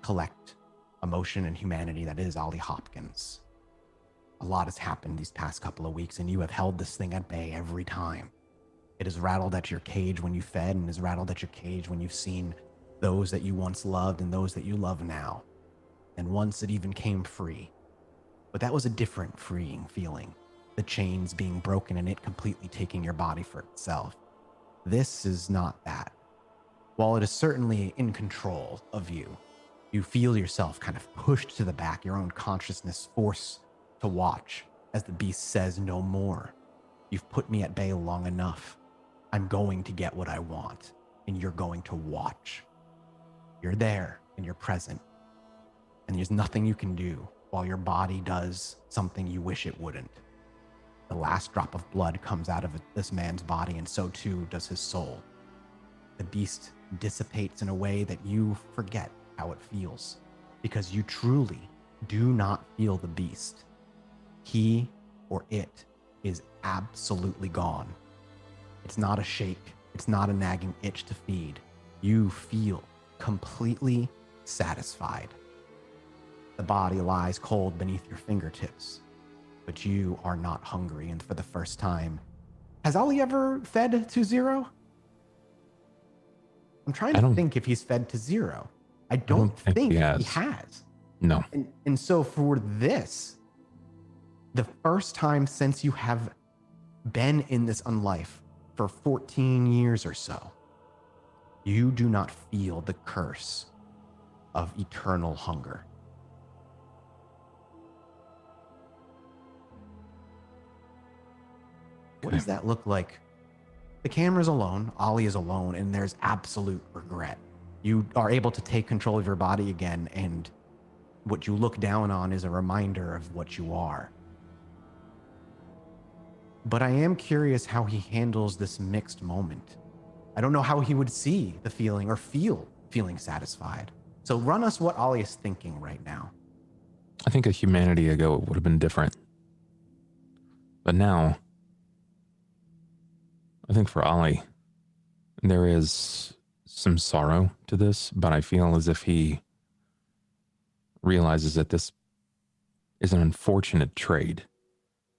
collect, emotion, and humanity that is Ollie Hopkins. A lot has happened these past couple of weeks, and you have held this thing at bay every time. It has rattled at your cage when you fed, and has rattled at your cage when you've seen those that you once loved and those that you love now. And once it even came free. But that was a different freeing feeling. The chains being broken and it completely taking your body for itself. This is not that. While it is certainly in control of you, you feel yourself kind of pushed to the back, your own consciousness forced to watch as the beast says no more. You've put me at bay long enough. I'm going to get what I want, and you're going to watch. You're there and you're present, and there's nothing you can do while your body does something you wish it wouldn't. The last drop of blood comes out of this man's body, and so too does his soul. The beast dissipates in a way that you forget how it feels, because you truly do not feel the beast. He or it is absolutely gone. It's not a shake. It's not a nagging itch to feed. You feel completely satisfied. The body lies cold beneath your fingertips. but you are not hungry. And for the first time, has Ollie ever fed to Zero? I'm trying to think if he's fed to Zero. I don't think he has. No. And so for this, the first time since you have been in this unlife for 14 years or so, you do not feel the curse of eternal hunger. What does that look like? The camera's alone, Ollie is alone, and there's absolute regret. You are able to take control of your body again, and what you look down on is a reminder of what you are. But I am curious how he handles this mixed moment. I don't know how he would see the feeling or feel feeling satisfied. So run us what Ollie is thinking right now. I think a humanity ago it would have been different. But now, I think for Ollie, there is some sorrow to this, but I feel as if he realizes that this is an unfortunate trade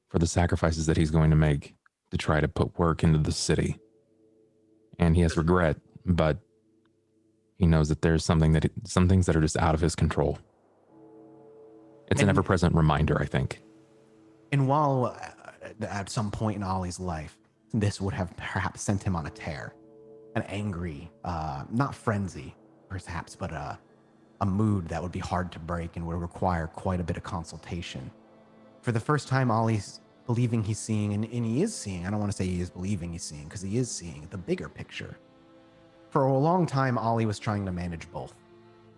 for the sacrifices that he's going to make to try to put work into the city. And he has regret, but he knows that there's some things that are just out of his control. It's an ever-present reminder, I think. And while at some point in Ollie's life, this would have perhaps sent him on a tear, an angry, not frenzy, perhaps, but a mood that would be hard to break and would require quite a bit of consultation. For the first time, Ollie's believing he's seeing, and he is seeing, I don't want to say he is believing he's seeing, because he is seeing the bigger picture. For a long time, Ollie was trying to manage both.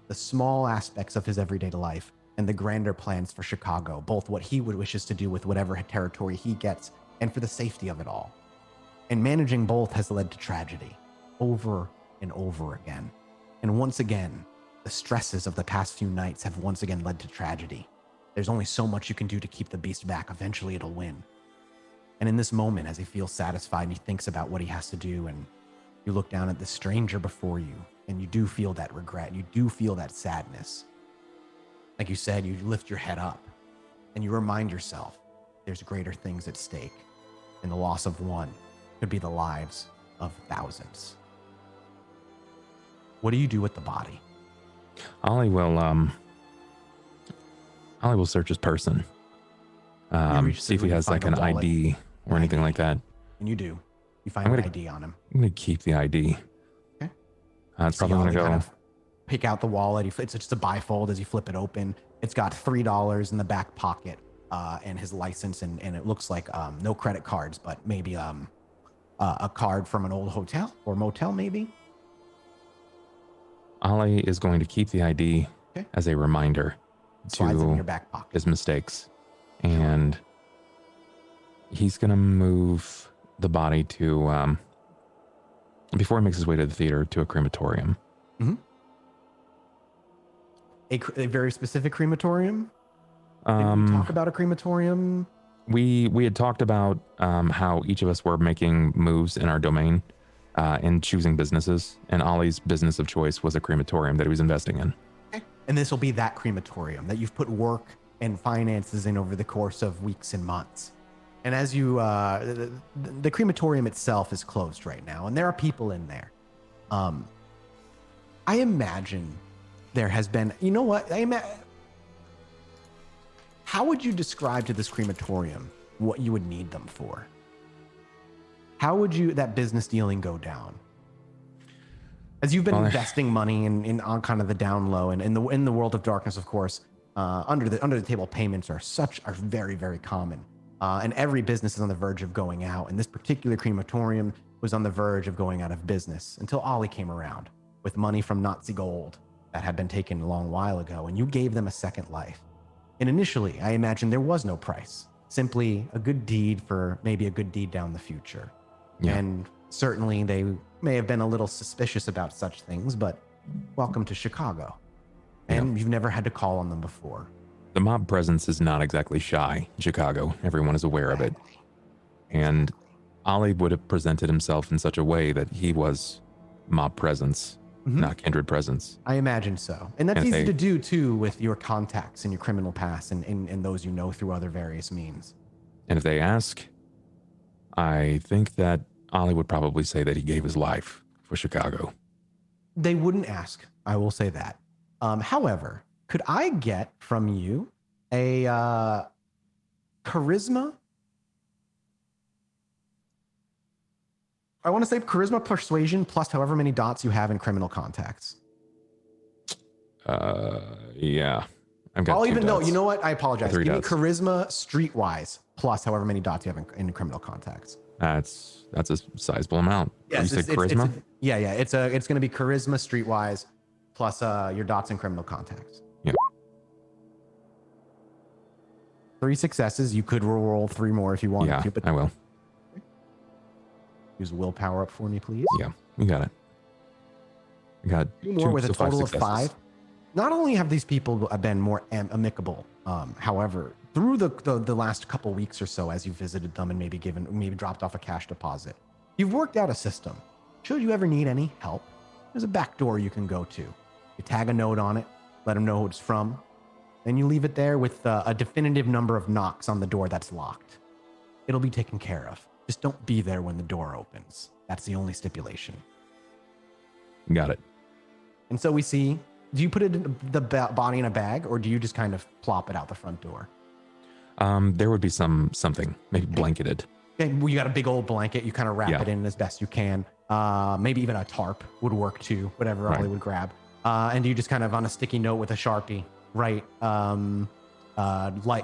The small aspects of his everyday life and the grander plans for Chicago, both what he would wishes to do with whatever territory he gets and for the safety of it all. And managing both has led to tragedy over and over again. And once again, the stresses of the past few nights have once again led to tragedy. There's only so much you can do to keep the beast back. Eventually it'll win. And in this moment, as he feels satisfied and he thinks about what he has to do, and you look down at the stranger before you, and you do feel that regret, you do feel that sadness. Like you said, you lift your head up and you remind yourself there's greater things at stake, and the loss of one could be the lives of thousands. What do you do with the body? Ollie will search his person. See if he has like an ID or anything like that. And you do. You find an ID on him. I'm going to keep the ID. Okay. It's probably going to go. Kind of pick out the wallet. It's just a bifold as you flip it open. It's got $3 in the back pocket and his license. And it looks like no credit cards, but maybe a card from an old hotel or motel maybe. Ollie is going to keep the ID as a reminder to in your back pocket. His mistakes. And he's going to move the body to, before he makes his way to the theater, to a crematorium. Mm-hmm. A very specific crematorium? Did we talk about a crematorium? We had talked about how each of us were making moves in our domain and choosing businesses, and Ollie's business of choice was a crematorium that he was investing in. Okay. And this will be that crematorium that you've put work and finances in over the course of weeks and months. And as you, the crematorium itself is closed right now, and there are people in there. I imagine there has been, you know what? How would you describe to this crematorium what you would need them for? How would that business dealing go down? As you've been investing money in on kind of the down low, and in the world of darkness, of course, under the table payments are very, very common. And every business is on the verge of going out. And this particular crematorium was on the verge of going out of business until Ollie came around with money from Nazi gold that had been taken a long while ago. And you gave them a second life. And initially, I imagine there was no price, simply a good deed for maybe a good deed down the future. Yeah. And certainly they may have been a little suspicious about such things, but welcome to Chicago. And you've never had to call on them before. The mob presence is not exactly shy in Chicago. Everyone is aware of it. And Ollie would have presented himself in such a way that he was mob presence not kindred presence. I imagine so. And that's easy to do too with your contacts and your criminal past and those you know through other various means. And if they ask, I think that Ollie would probably say that he gave his life for Chicago. They wouldn't ask. I will say that. However, could I get from you a charisma? I want to say charisma persuasion plus however many dots you have in criminal contacts. Yeah. I've got I'll two even dots. know. You know what? I apologize. Give me dots. charisma streetwise plus however many dots you have in criminal contacts. That's a sizable amount. Yes, you said charisma? Yeah. It's going to be charisma streetwise plus your dots in criminal contacts. Yeah. 3 successes. You could roll 3 more if you wanted to, but I will. Use willpower up for me, please. Yeah, you got it. I got 2 more with a total of successes. 5. Not only have these people been more amicable, however, through the last couple weeks or so, as you visited them and maybe dropped off a cash deposit, you've worked out a system. Should you ever need any help, there's a back door you can go to. You tag a note on it, let them know who it's from, and you leave it there with a definitive number of knocks on the door that's locked. It'll be taken care of. Just don't be there when the door opens. That's the only stipulation. Got it. And so we see, do you put it in the body in a bag or do you just kind of plop it out the front door? There would be something, maybe blanketed. Okay, well, you got a big old blanket. You kind of wrap it in as best you can. Maybe even a tarp would work too, whatever Ollie would grab. And you just kind of on a sticky note with a Sharpie, write,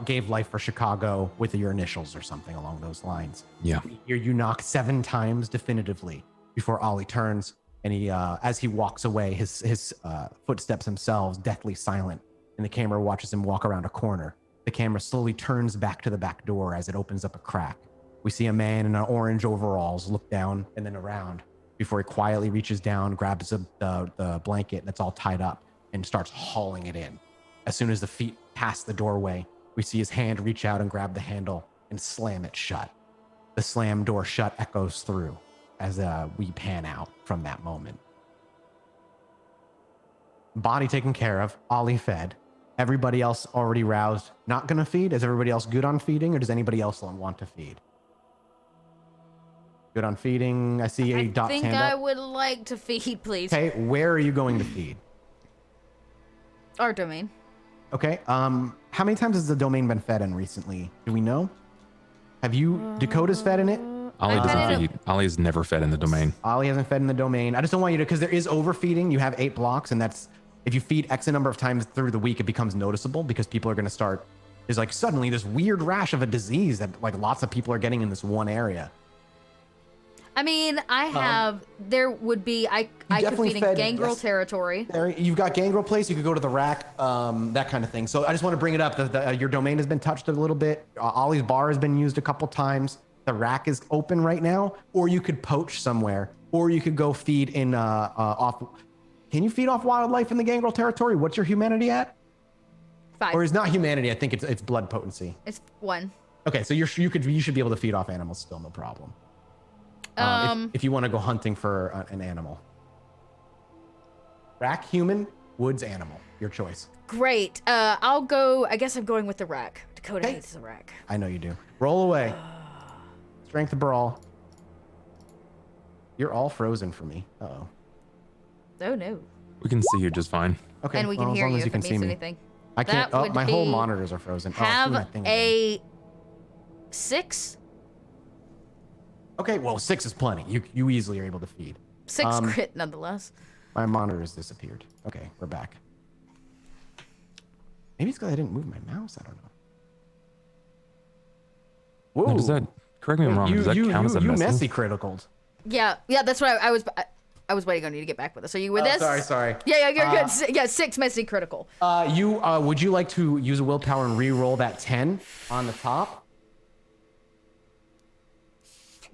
gave life for Chicago with your initials or something along those lines. Yeah. You knock 7 times definitively before Ollie turns, and he, as he walks away, his footsteps themselves deathly silent, and the camera watches him walk around a corner. The camera slowly turns back to the back door as it opens up a crack. We see a man in orange overalls look down and then around before he quietly reaches down, grabs the blanket that's all tied up, and starts hauling it in. As soon as the feet pass the doorway, we see his hand reach out and grab the handle and slam it shut. The slam door shut echoes through as we pan out from that moment. Body taken care of, Ollie fed. Everybody else already roused, not gonna feed? Is everybody else good on feeding, or does anybody else want to feed? Good on feeding. I see a dot hand up. I would like to feed, please. Okay, where are you going to feed? Our domain. Okay. How many times has the domain been fed in recently? Do we know? Have you Dakota's fed in it? Ollie doesn't feed. Ollie's never fed in the domain. Ollie hasn't fed in the domain. I just don't want you to, because there is overfeeding. You have 8 blocks, and that's, if you feed X number of times through the week, it becomes noticeable because people are going to start, there's like suddenly this weird rash of a disease that like lots of people are getting in this one area. I mean, there would be, I could feed in Gangrel territory. You've got Gangrel Place, you could go to the rack, that kind of thing. So I just want to bring it up that your domain has been touched a little bit. Ollie's bar has been used a couple times. The rack is open right now, or you could poach somewhere, or you could go feed in off. Can you feed off wildlife in the Gangrel territory? What's your humanity at? 5. Or is not humanity? I think it's blood potency. It's 1. Okay, so you should be able to feed off animals still, no problem. If you want to go hunting for an animal. Rack, human, woods, animal. Your choice. Great. I'll go. I guess I'm going with the rack. Dakota hates the rack. I know you do. Roll away. Strength brawl. You're all frozen for me. Uh-oh. Oh, no. We can see you just fine. Okay. And we can hear you if it means anything. I can't. Oh, my whole monitors are frozen. Have a 6. Okay, well, 6 is plenty. You easily are able to feed. 6 crit, nonetheless. My monitors disappeared. Okay, we're back. Maybe it's because I didn't move my mouse. I don't know. Whoa. Now, does that, correct me if I'm wrong, does that count as a messy criticaled. Yeah, that's what I was waiting on you to get back with us. Are you with us? Sorry. Yeah, you're good. Yeah, 6 messy critical. Would you like to use a willpower and re-roll that 10 on the top?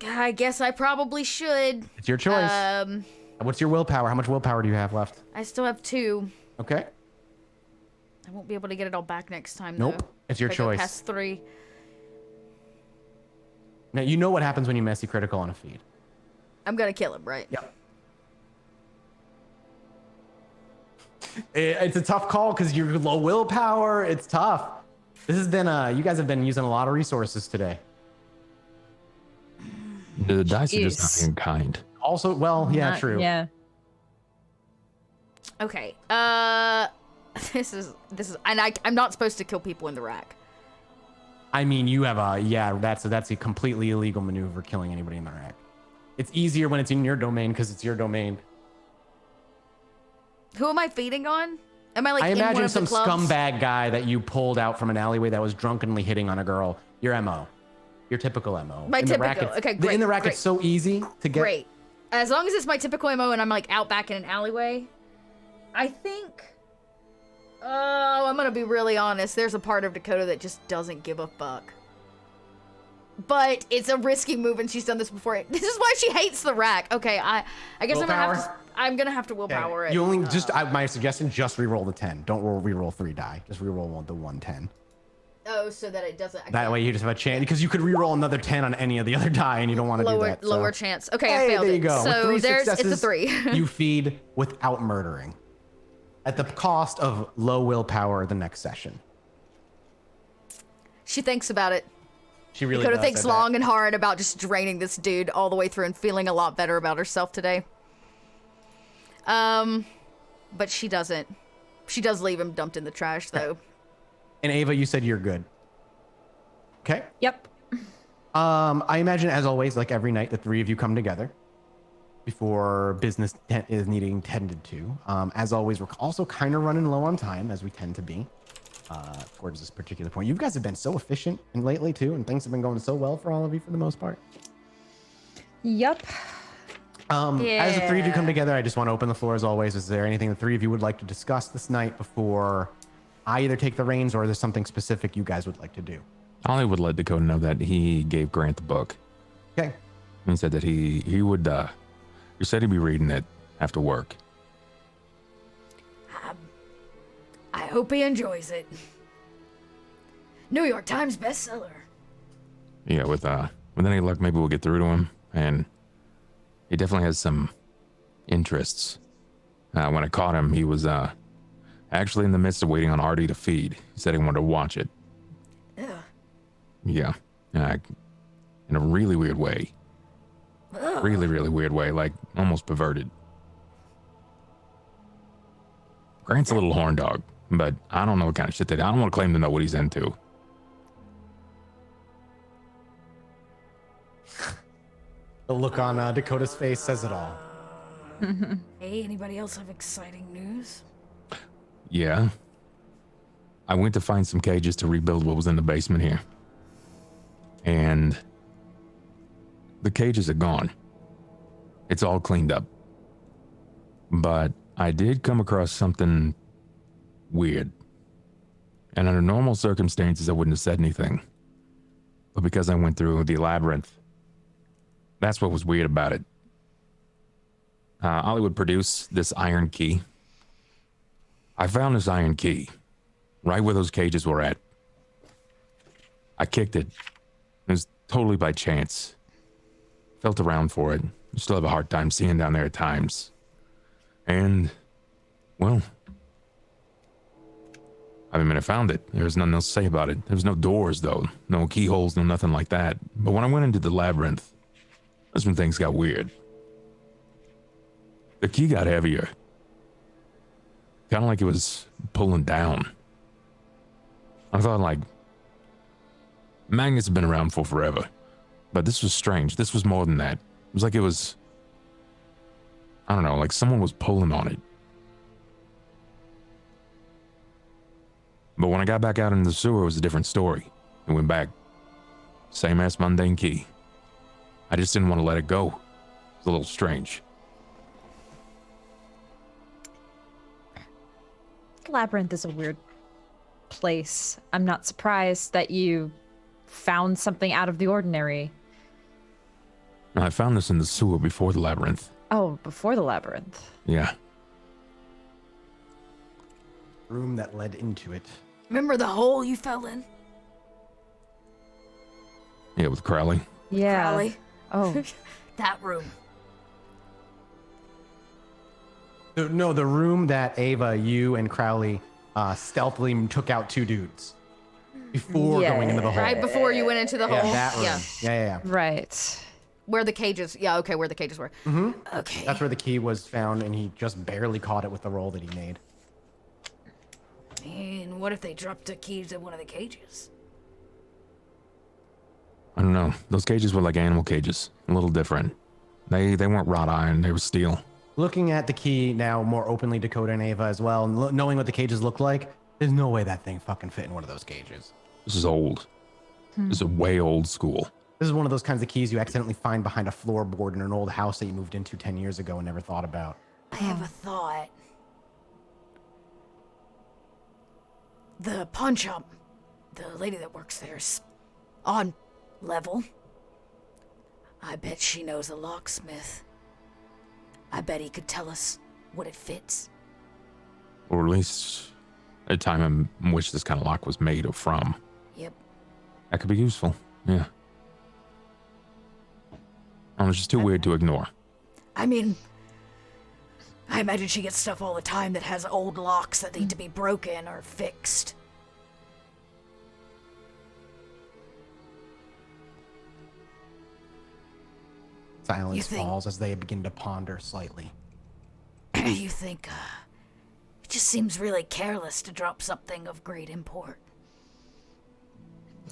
I guess I probably should. It's your choice. What's your willpower? How much willpower do you have left? I still have 2. Okay. I won't be able to get it all back next time, nope. though. It's your choice. Past 3. Now, you know what happens when you messy critical on a feed. I'm going to kill him, right? Yep. It's a tough call because you're low willpower. It's tough. This has been you guys have been using a lot of resources today. The dice are just not being kind. Also, well, yeah, true. Yeah. Okay. This is, and I'm not supposed to kill people in the rack. I mean, you have that's a completely illegal maneuver, killing anybody in the rack. It's easier when it's in your domain because it's your domain. Who am I feeding on? Am I like? I in imagine one of some the clubs? scumbag guy that you pulled out from an alleyway that was drunkenly hitting on a girl. Your MO. Your typical MO. My in typical. The rack, Okay, great. In the rack, great. it's so easy to get. Great. As long as it's my typical MO and I'm like out back in an alleyway, I think. Oh, I'm gonna be really honest. There's a part of Dakota that just doesn't give a fuck. But it's a risky move, and she's done this before. This is why she hates the rack. Okay, I guess Willpower? I'm gonna have to willpower it. You only my suggestion: just re-roll the 10. Don't re-roll 3 die. Just re-roll the 110. Oh, so that it doesn't. That way you just have a chance because you could re-roll another 10 on any of the other die, and you don't want to do that. Lower chance. Okay, I failed there it. you go. So With 3 it's a successes, 3. You feed without murdering, at the cost of low willpower the next session. She thinks about it. She really Dakota does, thinks long and hard about just draining this dude all the way through and feeling a lot better about herself today. But she doesn't. She does leave him dumped in the trash, though. And Ava, you said you're good. Okay. Yep. I imagine, as always, like every night, the 3 of you come together before business is needing tended to. As always, we're also kind of running low on time, as we tend to be. Towards this particular point, you guys have been so efficient and lately too, and things have been going so well for all of you for the most part. Yep. As the 3 of you come together, I just want to open the floor as always. Is there anything the 3 of you would like to discuss this night before I either take the reins, or is there something specific you guys would like to do? Ollie would let Dakota know that he gave Grant the book. Okay. He said that he would. He said he'd be reading it after work. I hope he enjoys it. New York Times bestseller. Yeah, with any luck, maybe we'll get through to him. And he definitely has some interests. When I caught him, he was actually in the midst of waiting on Artie to feed. He said he wanted to watch it. Ugh. Yeah, in a really weird way. Ugh. Really, really weird way, like almost perverted. Grant's a little horn dog, but I don't know what kind of shit I don't want to claim to know what he's into. The look on Dakota's face says it all. Hey, anybody else have exciting news? Yeah. I went to find some cages to rebuild what was in the basement here. And the cages are gone. It's all cleaned up. But I did come across something weird. And under normal circumstances, I wouldn't have said anything. But because I went through the Labyrinth, that's what was weird about it. Ollie would produce this iron key. I found this iron key right where those cages were at. I kicked it. It was totally by chance. Felt around for it. Still have a hard time seeing down there at times. And, well, I found it. There was nothing else to say about it. There was no doors, though. No keyholes, no nothing like that. But when I went into the Labyrinth, that's when things got weird. The key got heavier. Kind of like it was pulling down. I thought, like, magnets have been around for forever. But this was strange. This was more than that. It was like it was, I don't know, like someone was pulling on it. But when I got back out into the sewer, it was a different story. It went back. Same ass mundane key. I just didn't want to let it go. It's a little strange. Labyrinth is a weird place. I'm not surprised that you found something out of the ordinary. I found this in the sewer before the Labyrinth. Oh, before the Labyrinth. Yeah. Room that led into it. Remember the hole you fell in? Yeah, with Crowley. Yeah. Crowley? Oh. That room. No, the room that Ava, you, and Crowley stealthily took out 2 dudes before going into the hole. Right before you went into the hole. That room. Yeah. Right. Where the cages. Yeah, okay, where the cages were. Mm-hmm. Okay. That's where the key was found, and he just barely caught it with the roll that he made. I mean, what if they dropped the keys in one of the cages? I don't know. Those cages were like animal cages. A little different. They weren't wrought iron. They were steel. Looking at the key now more openly, Dakota and Ava as well, and knowing what the cages look like, there's no way that thing fucking fit in one of those cages. This is old. This is way old school. This is one of those kinds of keys you accidentally find behind a floorboard in an old house that you moved into 10 years ago and never thought about. I have a thought. The pawn shop, the lady that works there's on level. I bet she knows a locksmith. I bet he could tell us what it fits. Or at least a time in which this kind of lock was made or from. Yep. That could be useful. Yeah. It's just too weird to ignore. I mean, I imagine she gets stuff all the time that has old locks that need to be broken or fixed. Silence falls as they begin to ponder slightly. You think, it just seems really careless to drop something of great import.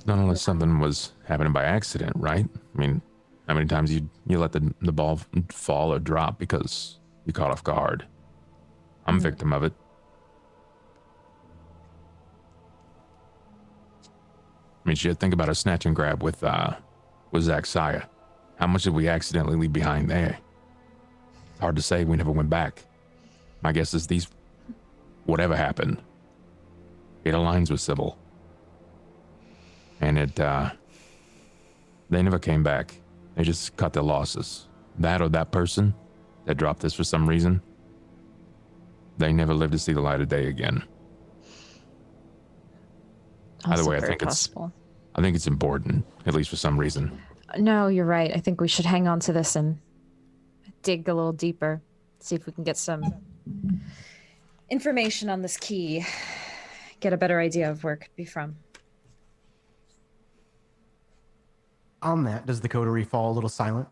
Not unless something was happening by accident, right? I mean, how many times you let the ball fall or drop because you caught off guard? I'm a victim of it. I mean, shit, think about a snatch and grab with Zach Saya. How much did we accidentally leave behind there? It's hard to say. We never went back. My guess is whatever happened, it aligns with Sybil. And they never came back. They just cut their losses. That or that person that dropped this for some reason, they never lived to see the light of day again. Either way, I think it's important, at least for some reason. No, you're right. I think we should hang on to this and dig a little deeper. See if we can get some information on this key. Get a better idea of where it could be from. On that, does the coterie fall a little silent?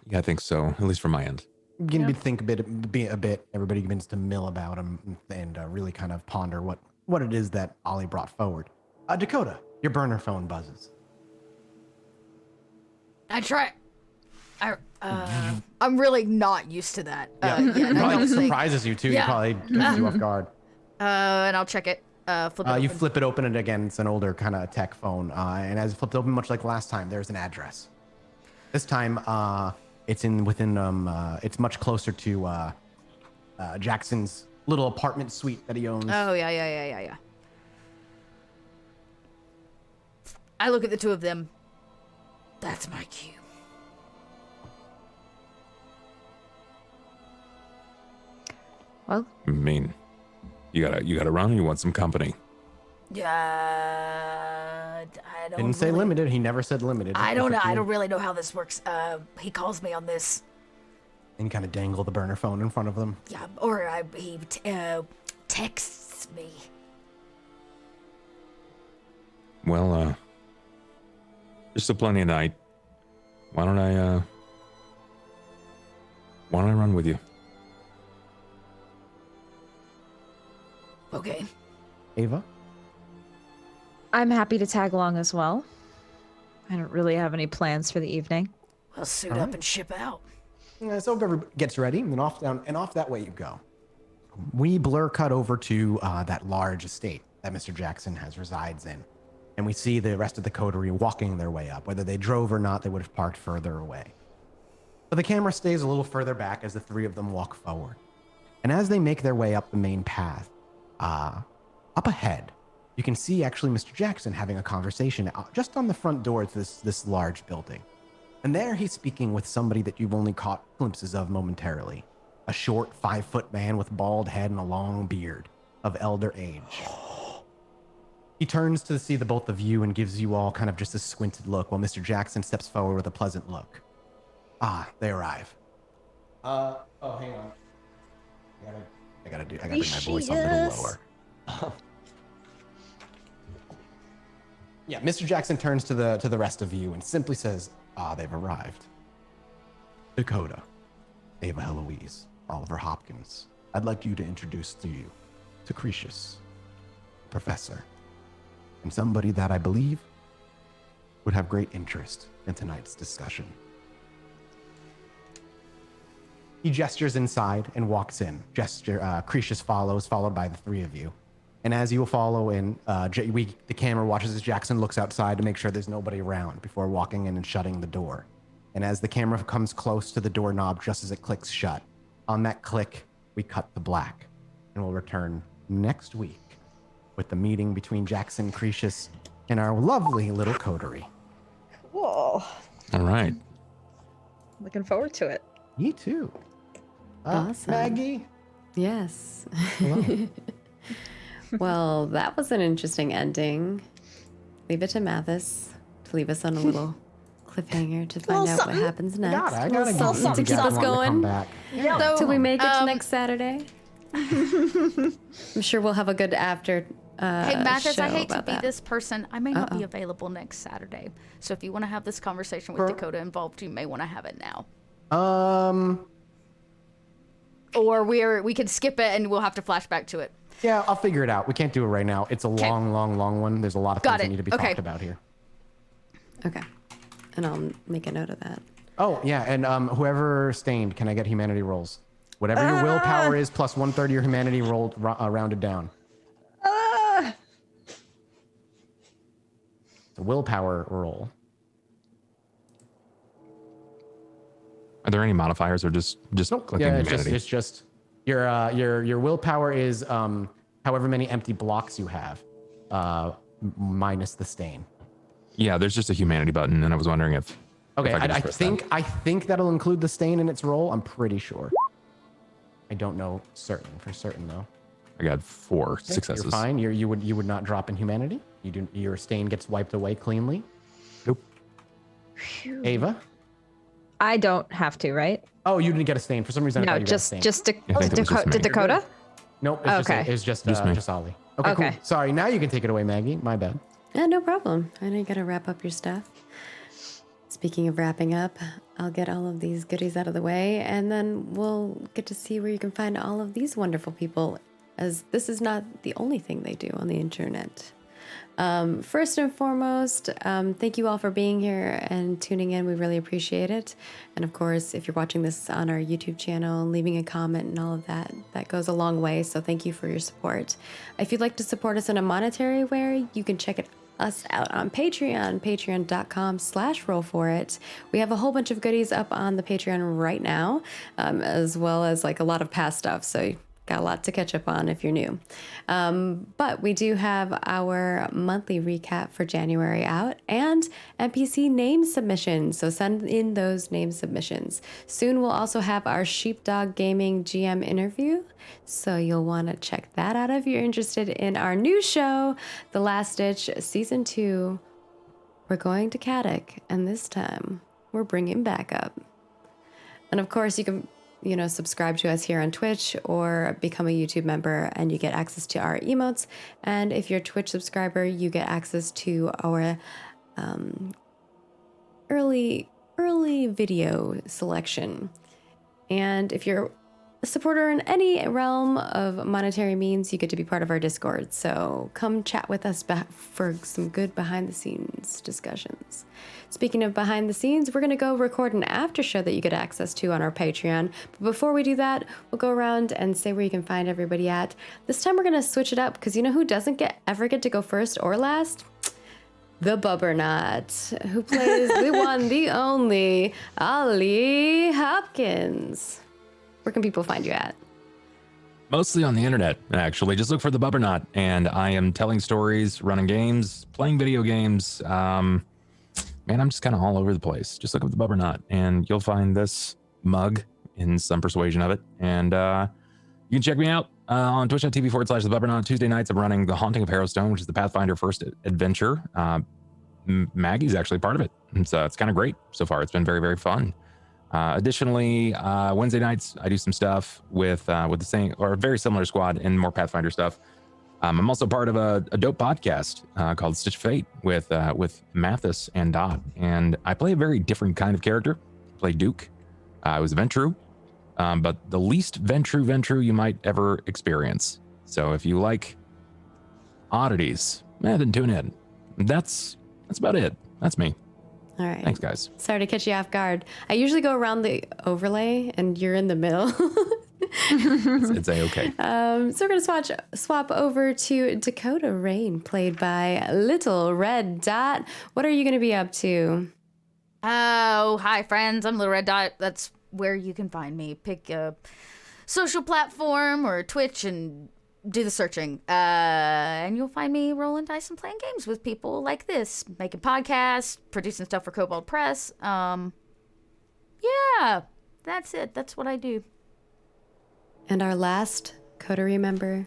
Yeah, I think so, at least from my end. Begin to think a bit. Everybody begins to mill about him and really kind of ponder what it is that Ollie brought forward. Dakota, your burner phone buzzes. I try. I'm really not used to that. It probably surprises you too. Yeah. It probably gets you off guard. And I'll check it. Flip it open. You flip it open, and again, it's an older kind of tech phone. And as it flipped open, much like last time, there's an address. This time, it's it's much closer to Jackson's little apartment suite that he owns. Oh yeah. I look at the two of them. That's my cue. Well, I mean, you gotta run, or you want some company? Yeah, I don't. Didn't say limited. He never said limited. I don't know. I don't really know how this works. He calls me on this. And kind of dangle the burner phone in front of them. Yeah, or he texts me. Well, there's still plenty of night. Why don't I run with you? Okay. Ava? I'm happy to tag along as well. I don't really have any plans for the evening. Well, suit up and ship out. So everybody gets ready, and off that way you go. We blur cut over to that large estate that Mr. Jackson resides in. And we see the rest of the coterie walking their way up. Whether they drove or not, they would have parked further away. But the camera stays a little further back as the three of them walk forward. And as they make their way up the main path, up ahead, you can see actually Mr. Jackson having a conversation just on the front door to this large building. And there he's speaking with somebody that you've only caught glimpses of momentarily. A short 5-foot man with bald head and a long beard of elder age. He turns to see the both of you and gives you all kind of just a squinted look while Mr. Jackson steps forward with a pleasant look. They arrive. Oh, hang on. I gotta bring my voice a little lower. Yeah, Mr. Jackson turns to the rest of you and simply says, they've arrived. Dakota, Ava Heloise, Oliver Hopkins, I'd like you to introduce to you to Cretius, Professor, and somebody that I believe would have great interest in tonight's discussion. He gestures inside and walks in. Cretius follows, followed by the three of you. And as you follow in, the camera watches as Jackson looks outside to make sure there's nobody around before walking in and shutting the door. And as the camera comes close to the doorknob, just as it clicks shut, on that click, we cut to black. And we'll return next week with the meeting between Jackson, Cretius, and our lovely little coterie. Cool. All right. Looking forward to it. Me too. Awesome. Maggie? Yes. Hello. Well, that was an interesting ending. Leave it to Mathis to leave us on a little cliffhanger to find out what happens next. I gotta to keep us going. Yeah. Till we make it to next Saturday. I'm sure we'll have a good after Hey, Mathis, I show hate to about be that. this person. I may not be available next Saturday. So if you want to have this conversation with Dakota involved, you may want to have it now. Or we could skip it and we'll have to flash back to it. Yeah, I'll figure it out. We can't do it right now. It's a long one. There's a lot of things that need to be talked about here. Okay. And I'll make a note of that. Oh, yeah, and whoever stained, can I get humanity rolls? Whatever your willpower is, plus 1/3 of your humanity rolled, rounded down. It's a willpower roll. Are there any modifiers or just Nope. clicking Yeah, humanity? it's just your willpower is however many empty blocks you have, minus the stain. Yeah, there's just a humanity button, and I was wondering if. Okay, if I think that'll include the stain in its roll. I'm pretty sure. I don't know for certain though. I got 4 successes. You're fine. You would not drop in humanity. Your stain gets wiped away cleanly. Nope. Ava. I don't have to, right? Oh, you didn't get a stain for some reason. I No, thought you got a stain. did Dakota? Nope. It's just Ollie. Okay, cool. Sorry. Now you can take it away, Maggie. My bad. Yeah, no problem. I know you gotta wrap up your stuff. Speaking of wrapping up, I'll get all of these goodies out of the way, and then we'll get to see where you can find all of these wonderful people, as this is not the only thing they do on the internet. First and foremost, thank you all for being here and tuning in. We really appreciate it. And of course, if you're watching this on our YouTube channel, leaving a comment and all of that, that goes a long way. So thank you for your support. If you'd like to support us in a monetary way, you can check us out on Patreon, patreon.com/rollforit. We have a whole bunch of goodies up on the Patreon right now, as well as like a lot of past stuff. So got a lot to catch up on if you're new. But we do have our monthly recap for January out and NPC name submissions. So send in those name submissions. Soon we'll also have our Sheepdog Gaming GM interview. So you'll want to check that out if you're interested in our new show, The Last Ditch Season 2. We're going to Caddick, and this time we're bringing backup. And of course, you can subscribe to us here on Twitch or become a YouTube member and you get access to our emotes. And if you're a Twitch subscriber, you get access to our early video selection. And if you're a supporter in any realm of monetary means, you get to be part of our Discord. So come chat with us for some good behind the scenes discussions. Speaking of behind the scenes, we're going to go record an after show that you get access to on our Patreon. But before we do that, we'll go around and say where you can find everybody at. This time we're going to switch it up because you know who doesn't ever get to go first or last? The Bubbernut, who plays the one, the only, Ollie Hopkins. Where can people find you at? Mostly on the internet, actually. Just look for the Bubbernut, and I am telling stories, running games, playing video games. Man, I'm just kind of all over the place. Just look up the Bubbernut, and you'll find this mug in some persuasion of it. And you can check me out on twitch.tv/the Bubbernut. Tuesday nights, I'm running The Haunting of Harrowstone, which is the Pathfinder first adventure. Maggie's actually part of it. And so it's kind of great so far. It's been very, very fun. Additionally, Wednesday nights I do some stuff with the same or a very similar squad and more Pathfinder stuff. I'm also part of a dope podcast called Stitch of Fate with Mathis and Dodd, and I play a very different kind of character. I play Duke. I was Ventru, but the least Ventru you might ever experience. So if you like oddities, then tune in. That's about it. That's me. All right. Thanks, guys. Sorry to catch you off guard. I usually go around the overlay, and you're in the middle. It's A-okay. So we're going to swap over to Dakota Rain, played by Little Red Dot. What are you going to be up to? Oh, hi, friends. I'm Little Red Dot. That's where you can find me. Pick a social platform or Twitch and do the searching. And you'll find me rolling dice and playing games with people like this, making podcasts, producing stuff for Kobold Press. Yeah, that's it. That's what I do. And our last coterie member,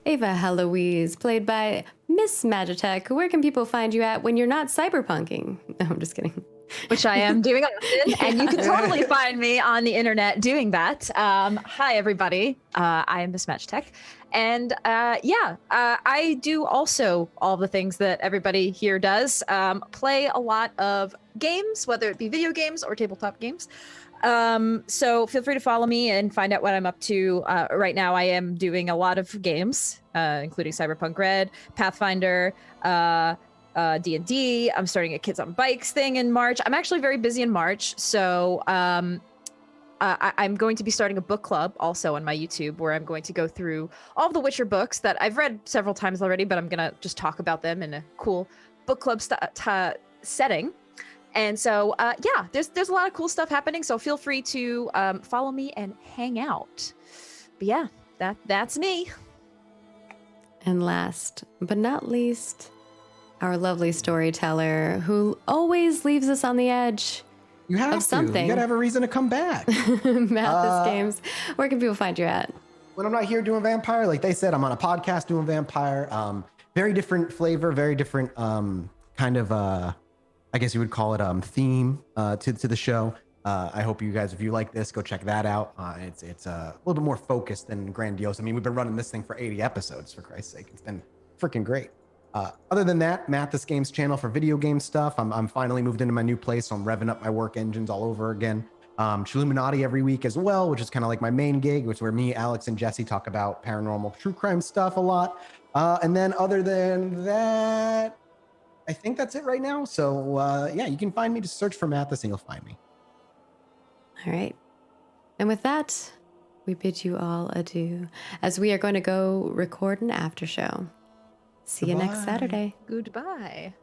Ava Heloise, played by Miss Magitech. Where can people find you at when you're not cyberpunking? No, I'm just kidding. Which I am doing often, and you can totally find me on the internet doing that. Hi, everybody. I am Miss Magitech. And I do also all the things that everybody here does. Play a lot of games, whether it be video games or tabletop games. So feel free to follow me and find out what I'm up to. Right now, I am doing a lot of games, including Cyberpunk Red, Pathfinder, D&D. I'm starting a Kids on Bikes thing in March. I'm actually very busy in March. So I'm going to be starting a book club also on my YouTube, where I'm going to go through all of the Witcher books that I've read several times already, but I'm going to just talk about them in a cool book club setting. And so, there's a lot of cool stuff happening. So feel free to follow me and hang out. But yeah, that's me. And last but not least, our lovely storyteller who always leaves us on the edge. You have of something. You gotta have a reason to come back. Mathis Games. Where can people find you at? When I'm not here doing vampire, like they said, I'm on a podcast doing vampire. Very different flavor, very different kind of I guess you would call it theme to the show. I hope you guys, if you like this, go check that out. It's a little bit more focused and grandiose. I mean, we've been running this thing for 80 episodes, for Christ's sake. It's been freaking great. Other than that, Mathis Games channel for video game stuff. I'm finally moved into my new place, so I'm revving up my work engines all over again. Illuminati every week as well, which is kind of like my main gig, which is where me, Alex, and Jesse talk about paranormal true crime stuff a lot. And then other than that, I think that's it right now. So you can find me. Just search for Mathis and you'll find me. All right. And with that, we bid you all adieu, as we are going to go record an after show. See you next Saturday. Goodbye.